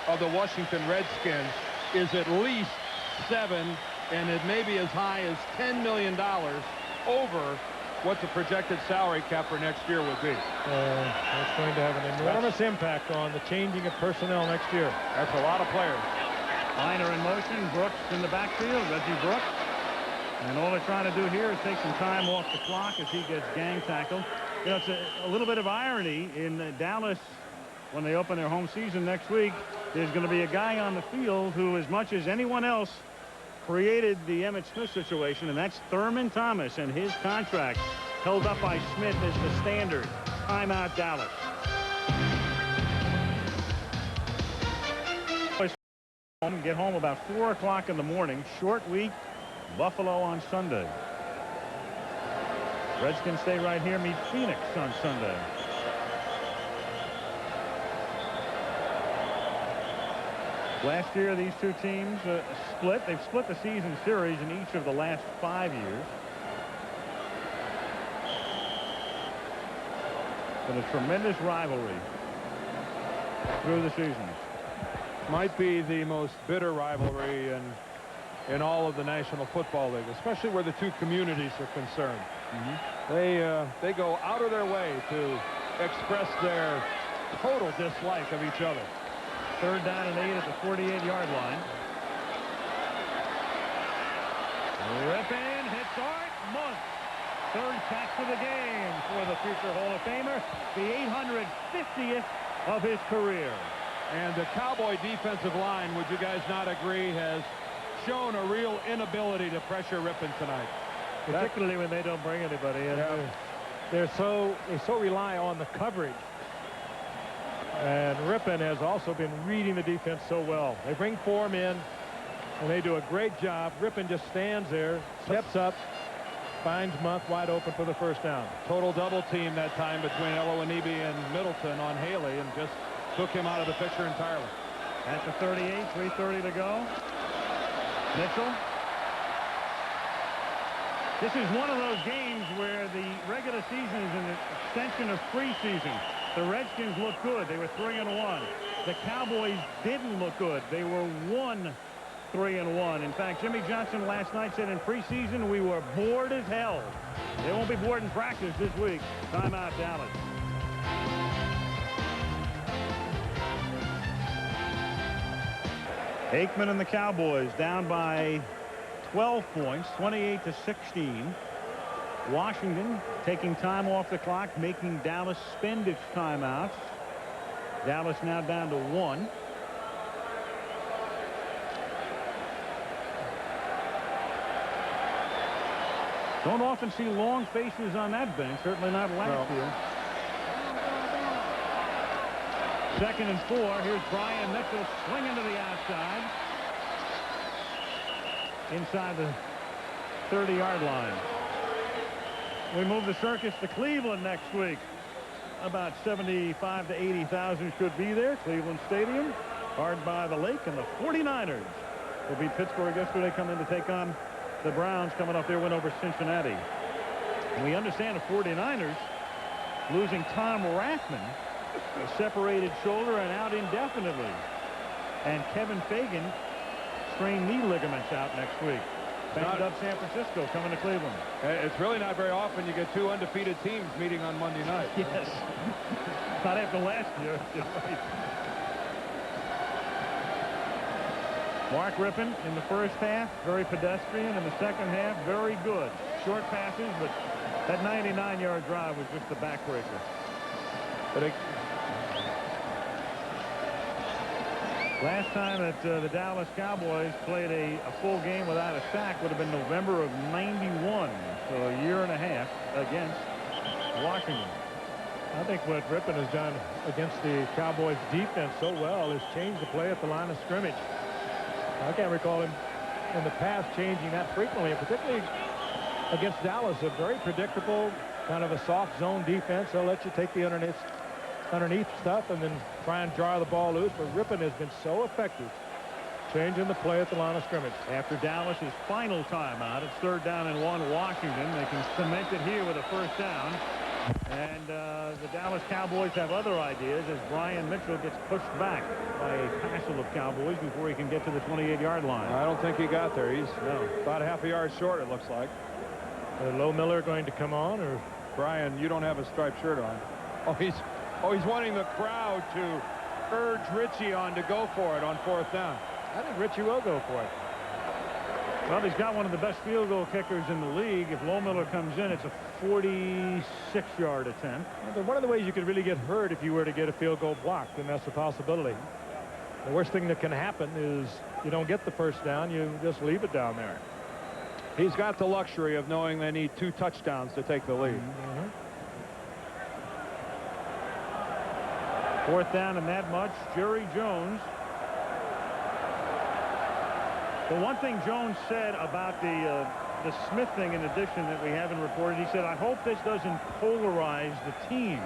of the Washington Redskins is at least $7, and it may be as high as $10 million over what the projected salary cap for next year would be. That's going to have an enormous impact on the changing of personnel next year. That's a lot of players. Liner in motion, Brooks in the backfield, Reggie Brooks. And all they're trying to do here is take some time off the clock as he gets gang tackled. You know, it's a little bit of irony in Dallas when they open their home season next week. There's going to be a guy on the field who, as much as anyone else, created the Emmitt Smith situation, and that's Thurman Thomas, and his contract held up by Smith as the standard. Timeout, Dallas. Get home about 4 o'clock in the morning. Short week. Buffalo on Sunday. Redskins stay right here, meet Phoenix on Sunday. Last year, these two teams split. They've split the season series in each of the last 5 years. Been a tremendous rivalry through the season. Might be the most bitter rivalry in all of the National Football League, especially where the two communities are concerned. They go out of their way to express their total dislike of each other. 3rd down and 8 at the 48-yard line. Rippin hits Art Monk. 3rd catch of the game for the future Hall of Famer, the 850th of his career. And the Cowboy defensive line, would you guys not agree, has shown a real inability to pressure Rippin tonight. Particularly when they don't bring anybody in. They so rely on the coverage. And Rippin has also been reading the defense so well. They bring Form in, and they do a great job. Rippin just stands there, steps up, finds Monk wide open for the first down. Total double team that time between Elowanibi and Middleton on Haley, and just took him out of the picture entirely. At the 38, 3:30 to go. Mitchell. This is one of those games where the regular season is an extension of preseason. The Redskins look good. They were 3-1. The Cowboys didn't look good. They were 1-3-1. In fact, Jimmy Johnson last night said in preseason we were bored as hell. They won't be bored in practice this week. Timeout, Dallas. Aikman and the Cowboys down by 12 points, 28-16. Washington taking time off the clock, making Dallas spend its timeouts. Dallas now down to 1. Don't often see long faces on that bench, certainly not last year. 2nd and 4. Here's Bryan Mitchell swinging to the outside. Inside the 30-yard line. We move the circus to Cleveland next week. About 75 to 80,000 could be there. Cleveland Stadium, hard by the lake, and the 49ers will beat Pittsburgh yesterday, come in to take on the Browns, coming off their win over Cincinnati. And we understand the 49ers losing Tom Rathman, a separated shoulder and out indefinitely. And Kevin Fagan strained knee ligaments out next week. Banged up San Francisco coming to Cleveland. It's really not very often you get two undefeated teams meeting on Monday night. Yes. Not after last year. You're right. Mark Rippon in the first half, very pedestrian. In the second half, very good. Short passes, but that 99-yard drive was just a backbreaker. But last time that the Dallas Cowboys played a full game without a sack would have been November of '91, so a year and a half against Washington. I think what Rippon has done against the Cowboys defense so well is change the play at the line of scrimmage. I can't recall him in the past changing that frequently, and particularly against Dallas, a very predictable kind of a soft zone defense. They'll let you take the underneath stuff and then try and jar the ball loose. But Rippon has been so effective changing the play at the line of scrimmage. After Dallas's final timeout, it's 3rd down and 1 Washington. They can cement it here with a first down. And the Dallas Cowboys have other ideas as Brian Mitchell gets pushed back by a passel of Cowboys before he can get to the 28-yard line. I don't think he got there. He's about half a yard short, it looks like. Low Miller going to come on, or Brian, you don't have a striped shirt on. Oh, he's wanting the crowd to urge Richie on to go for it on 4th down. I think Richie will go for it. Well, he's got one of the best field goal kickers in the league. If Low Miller comes in, it's a 46-yard attempt. Well, one of the ways you could really get hurt if you were to get a field goal blocked, and that's a possibility. The worst thing that can happen is you don't get the first down, you just leave it down there. He's got the luxury of knowing they need 2 touchdowns to take the lead. 4th down and that much. Jerry Jones. The one thing Jones said about the Smith thing, in addition, that we haven't reported, he said, I hope this doesn't polarize the team.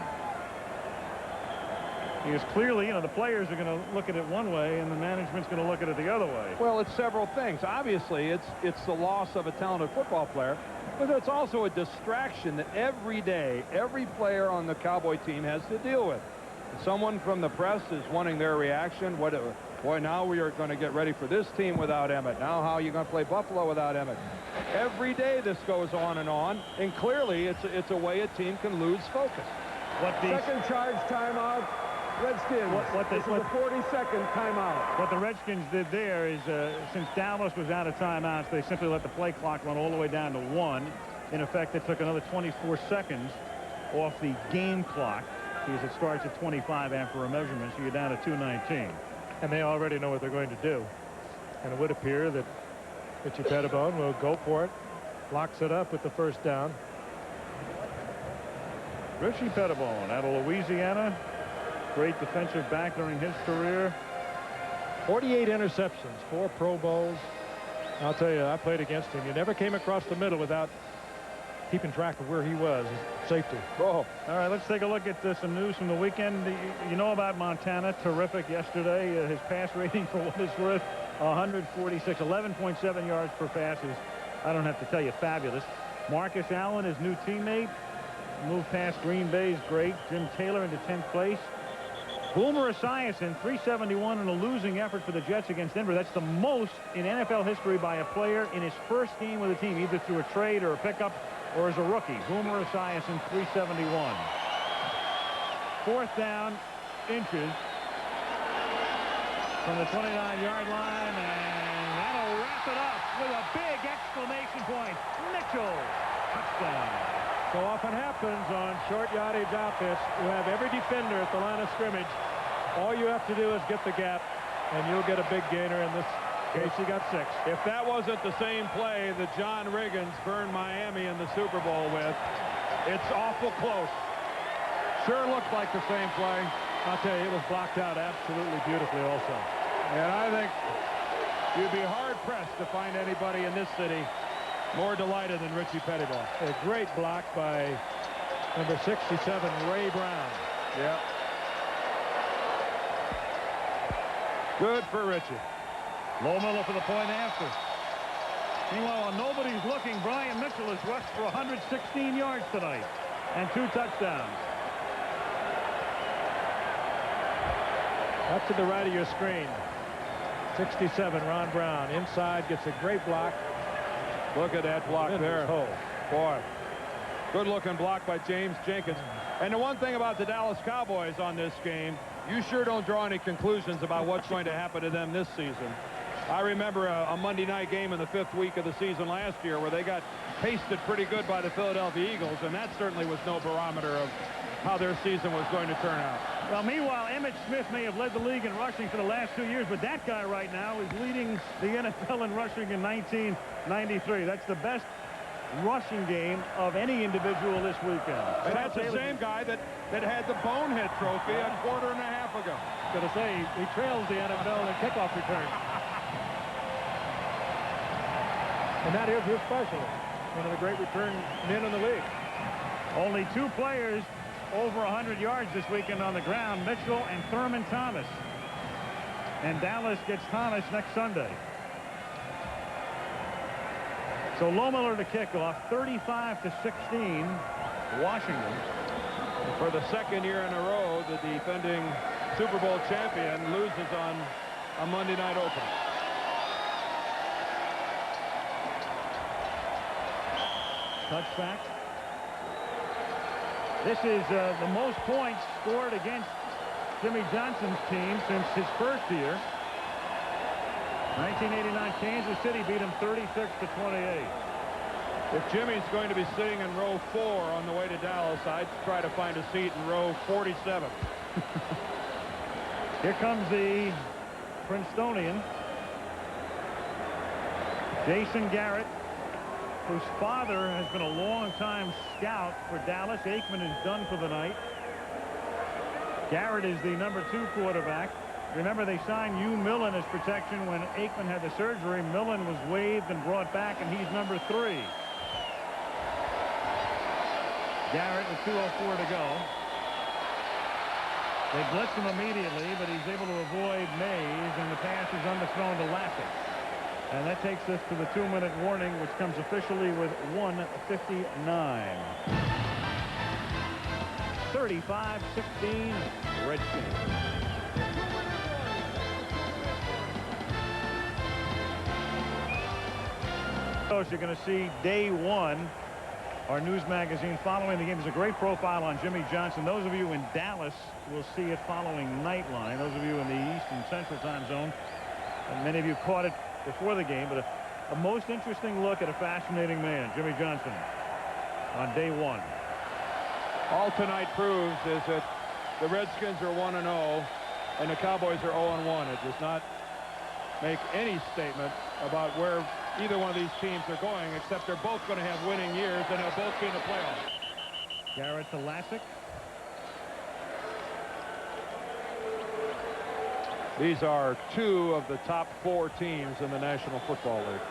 Because clearly, the players are going to look at it one way and the management's going to look at it the other way. Well, it's several things. Obviously, it's the loss of a talented football player, but it's also a distraction that every day, every player on the Cowboy team has to deal with. Someone from the press is wanting their reaction. Boy, now we are going to get ready for this team without Emmett. Now how are you going to play Buffalo without Emmett? Every day this goes on, and clearly it's a way a team can lose focus. Second charge timeout, Redskins. This is a 40-second timeout. What the Redskins did there is, since Dallas was out of timeouts, they simply let the play clock run all the way down to 1. In effect, it took another 24 seconds off the game clock, because it starts at 25 after a measurement, so you're down to 2:19. And they already know what they're going to do. And it would appear that Richie Pettibone will go for it, locks it up with the first down. Richie Pettibone out of Louisiana, great defensive back during his career. 48 interceptions, 4 Pro Bowls. I'll tell you, I played against him. You never came across the middle without keeping track of where he was. Safety. All right, let's take a look at some news from the weekend. You know about Montana. Terrific yesterday. His pass rating, for what it's worth, 146, 11.7 yards per pass is, I don't have to tell you, fabulous. Marcus Allen, his new teammate, moved past Green Bay's great Jim Taylor into 10th place. Boomer Esiason, 371 in a losing effort for the Jets against Denver. That's the most in NFL history by a player in his first game with a team, either through a trade or a pickup or as a rookie. Boomer Esiason, 371. 4th down, inches from the 29-yard line, and that'll wrap it up with a big exclamation point. Mitchell, touchdown. So often happens on short yardage outfits. You have every defender at the line of scrimmage. All you have to do is get the gap, and you'll get a big gainer. In this case, he got 6. If that wasn't the same play that John Riggins burned Miami in the Super Bowl with, it's awful close. Sure looked like the same play. I'll tell you, it was blocked out absolutely beautifully also. And I think you'd be hard-pressed to find anybody in this city more delighted than Richie Pettiball. A great block by number 67, Ray Brown. Yeah. Good for Richie. Lohmiller for the point after. Meanwhile, while nobody's looking, Brian Mitchell has rushed for 116 yards tonight and 2 touchdowns. Up to the right of your screen. 67, Ron Brown. Inside, gets a great block. Look at that block there. Hole. Boy, good looking block by James Jenkins. And the one thing about the Dallas Cowboys on this game, you sure don't draw any conclusions about what's going to happen to them this season. I remember a Monday night game in the 5th week of the season last year where they got pasted pretty good by the Philadelphia Eagles, and that certainly was no barometer of how their season was going to turn out. Well, meanwhile, Emmitt Smith may have led the league in rushing for the last 2 years, but that guy right now is leading the NFL in rushing in 1993. That's the best rushing game of any individual this weekend. And that's the same guy that had the bonehead trophy a quarter and a half ago. I was going to say, he trails the NFL in kickoff return. And that is his specialty. One of the great return men in the league. Only 2 players over 100 yards this weekend on the ground, Mitchell and Thurman Thomas. And Dallas gets Thomas next Sunday. So Lohmiller to kickoff, 35-16, Washington. For the 2nd year in a row, the defending Super Bowl champion loses on a Monday night opener. Touchback. This is the most points scored against Jimmy Johnson's team since his first year. 1989 Kansas City beat him 36-28. If Jimmy's going to be sitting in row 4 on the way to Dallas, I'd try to find a seat in row 47. Here comes the Princetonian, Jason Garrett, whose father has been a long-time scout for Dallas. Aikman is done for the night. Garrett is the number 2 quarterback. Remember, they signed Hugh Millen as protection when Aikman had the surgery. Millen was waived and brought back, and he's number 3. Garrett with 2:04 to go. They blitz him immediately, but he's able to avoid Mays, and the pass is underthrown to Lassick. And that takes us to the 2-minute warning, which comes officially with 1:59. 35-16, Redskins. So you're going to see day 1. Our news magazine following the game is a great profile on Jimmy Johnson. Those of you in Dallas will see it following Nightline. Those of you in the East and Central time zone, and many of you caught it before the game, but a most interesting look at a fascinating man, Jimmy Johnson, on day 1. All tonight proves is that the Redskins are 1-0 and the Cowboys are 0-1. It does not make any statement about where either one of these teams are going, except they're both going to have winning years and they'll both be in the playoffs. Garrett to Lassick. These are 2 of the top 4 teams in the National Football League.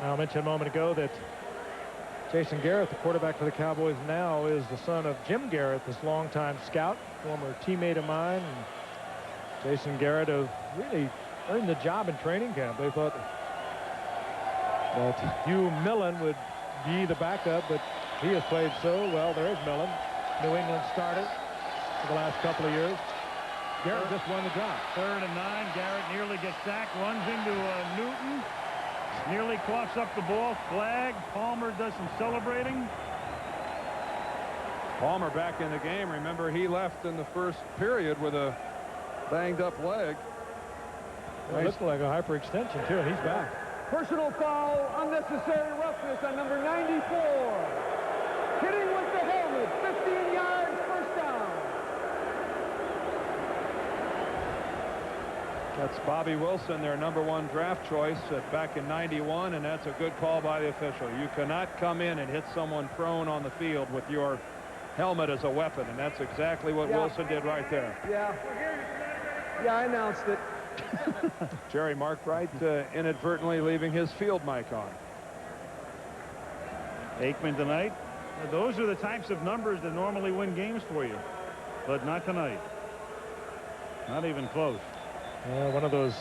I mentioned a moment ago that Jason Garrett, the quarterback for the Cowboys now, is the son of Jim Garrett, this longtime scout, former teammate of mine. And Jason Garrett have really earned the job in training camp. They thought that Hugh Millen would be the backup, but he has played so well. There's Millen, New England starter for the last couple of years. Garrett just won the job. 3rd and 9. Garrett nearly gets sacked, runs into Newton, nearly coughs up the ball. Flag. Palmer does some celebrating. Palmer back in the game. Remember, he left in the first period with a banged up leg. It looked like a hyperextension too, and he's back. Personal foul, unnecessary roughness on number 94. Hitting with the helmet, 15 yards, first down. That's Bobby Wilson, their #1 draft choice back in '91, and that's a good call by the official. You cannot come in and hit someone prone on the field with your helmet as a weapon, and that's exactly what Wilson did right there. Yeah, I announced it. Jerry Markwright inadvertently leaving his field mic on. Aikman tonight. Those are the types of numbers that normally win games for you, but not tonight. Not even close. One of those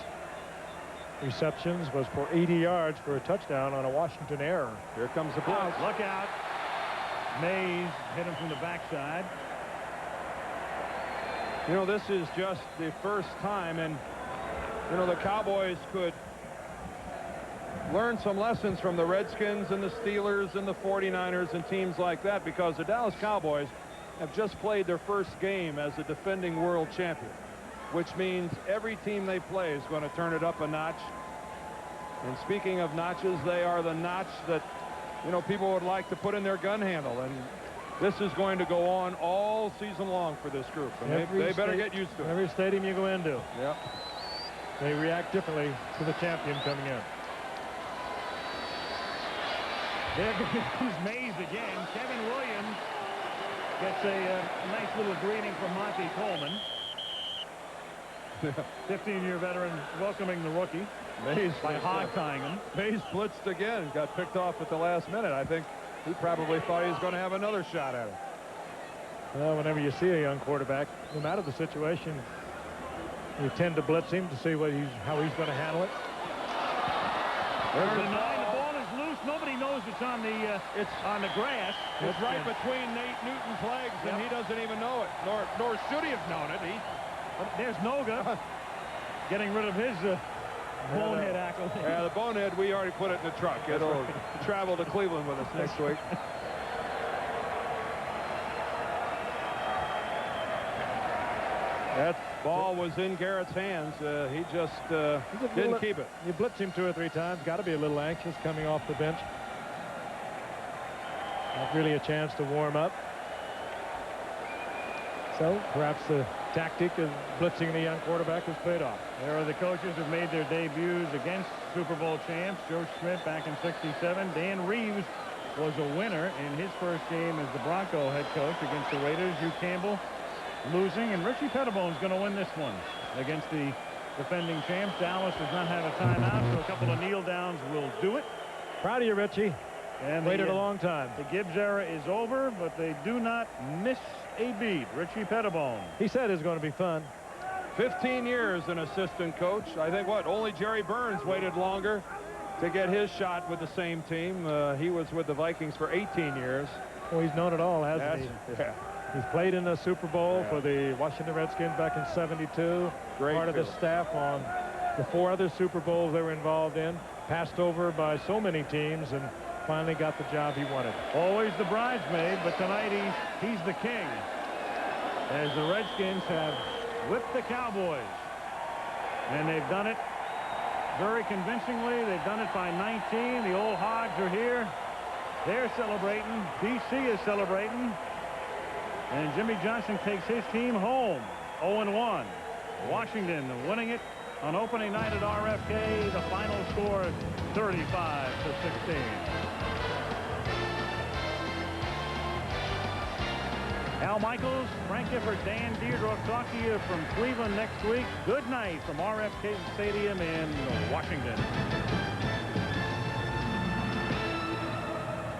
receptions was for 80 yards for a touchdown on a Washington error. Here comes the blitz. Look out. Mays hit him from the backside. You know, this is just the first time, and you know, the Cowboys could learn some lessons from the Redskins and the Steelers and the 49ers and teams like that, because the Dallas Cowboys have just played their first game as a defending world champion, which means every team they play is going to turn it up a notch. And speaking of notches, they are the notch that, you know, people would like to put in their gun handle, and this is going to go on all season long for this group, and they better get used to it. Every stadium you go into, yep, they react differently to the champion coming in. There comes Mays again. Kevin Williams gets a nice little greeting from Monty Coleman. 15-year veteran welcoming the rookie. Mays by hog-tying him. Mays blitzed again, got picked off at the last minute. I think he probably thought he was going to have another shot at it. Well, whenever you see a young quarterback, no matter the situation, you tend to blitz him to see how he's going to handle it. There's the 9. The ball is loose. Nobody knows it's on the grass. It's right between Nate Newton's legs, and he doesn't even know it, nor should he have known it. There's Noga getting rid of his bonehead accolade. Yeah, the bonehead, we already put it in the truck. It'll travel to Cleveland with us next week. That ball was in Garrett's hands. He just didn't keep it. You blitz him 2 or 3 times. Got to be a little anxious coming off the bench. Not really a chance to warm up. So perhaps the tactic of blitzing the young quarterback has paid off. There are the coaches who've made their debuts against Super Bowl champs. Joe Schmidt back in '67. Dan Reeves was a winner in his first game as the Bronco head coach against the Raiders. Hugh Campbell losing, and Richie Pettibone's going to win this one against the defending champs. Dallas does not have a timeout, so a couple of kneel downs will do it. Proud of you, Richie. And waited a long time. The Gibbs era is over, but they do not miss a beat. Richie Pettibone. He said it's going to be fun. 15 years an assistant coach. I think only Jerry Burns waited longer to get his shot with the same team. He was with the Vikings for 18 years. Well, he's known it all, hasn't he? Yeah. He's played in the Super Bowl for the Washington Redskins back in '72. Part of the staff on the 4 other Super Bowls they were involved in. Passed over by so many teams and finally got the job he wanted. Always the bridesmaid, but tonight he's the king. As the Redskins have whipped the Cowboys. And they've done it very convincingly. They've done it by 19. The old Hogs are here. They're celebrating. DC is celebrating. And Jimmy Johnson takes his team home 0-1. Washington winning it on opening night at RFK. The final score 35-16. Al Michaels, Frank Gifford, Dan Deirdre talk to you from Cleveland next week. Good night from RFK Stadium in Washington.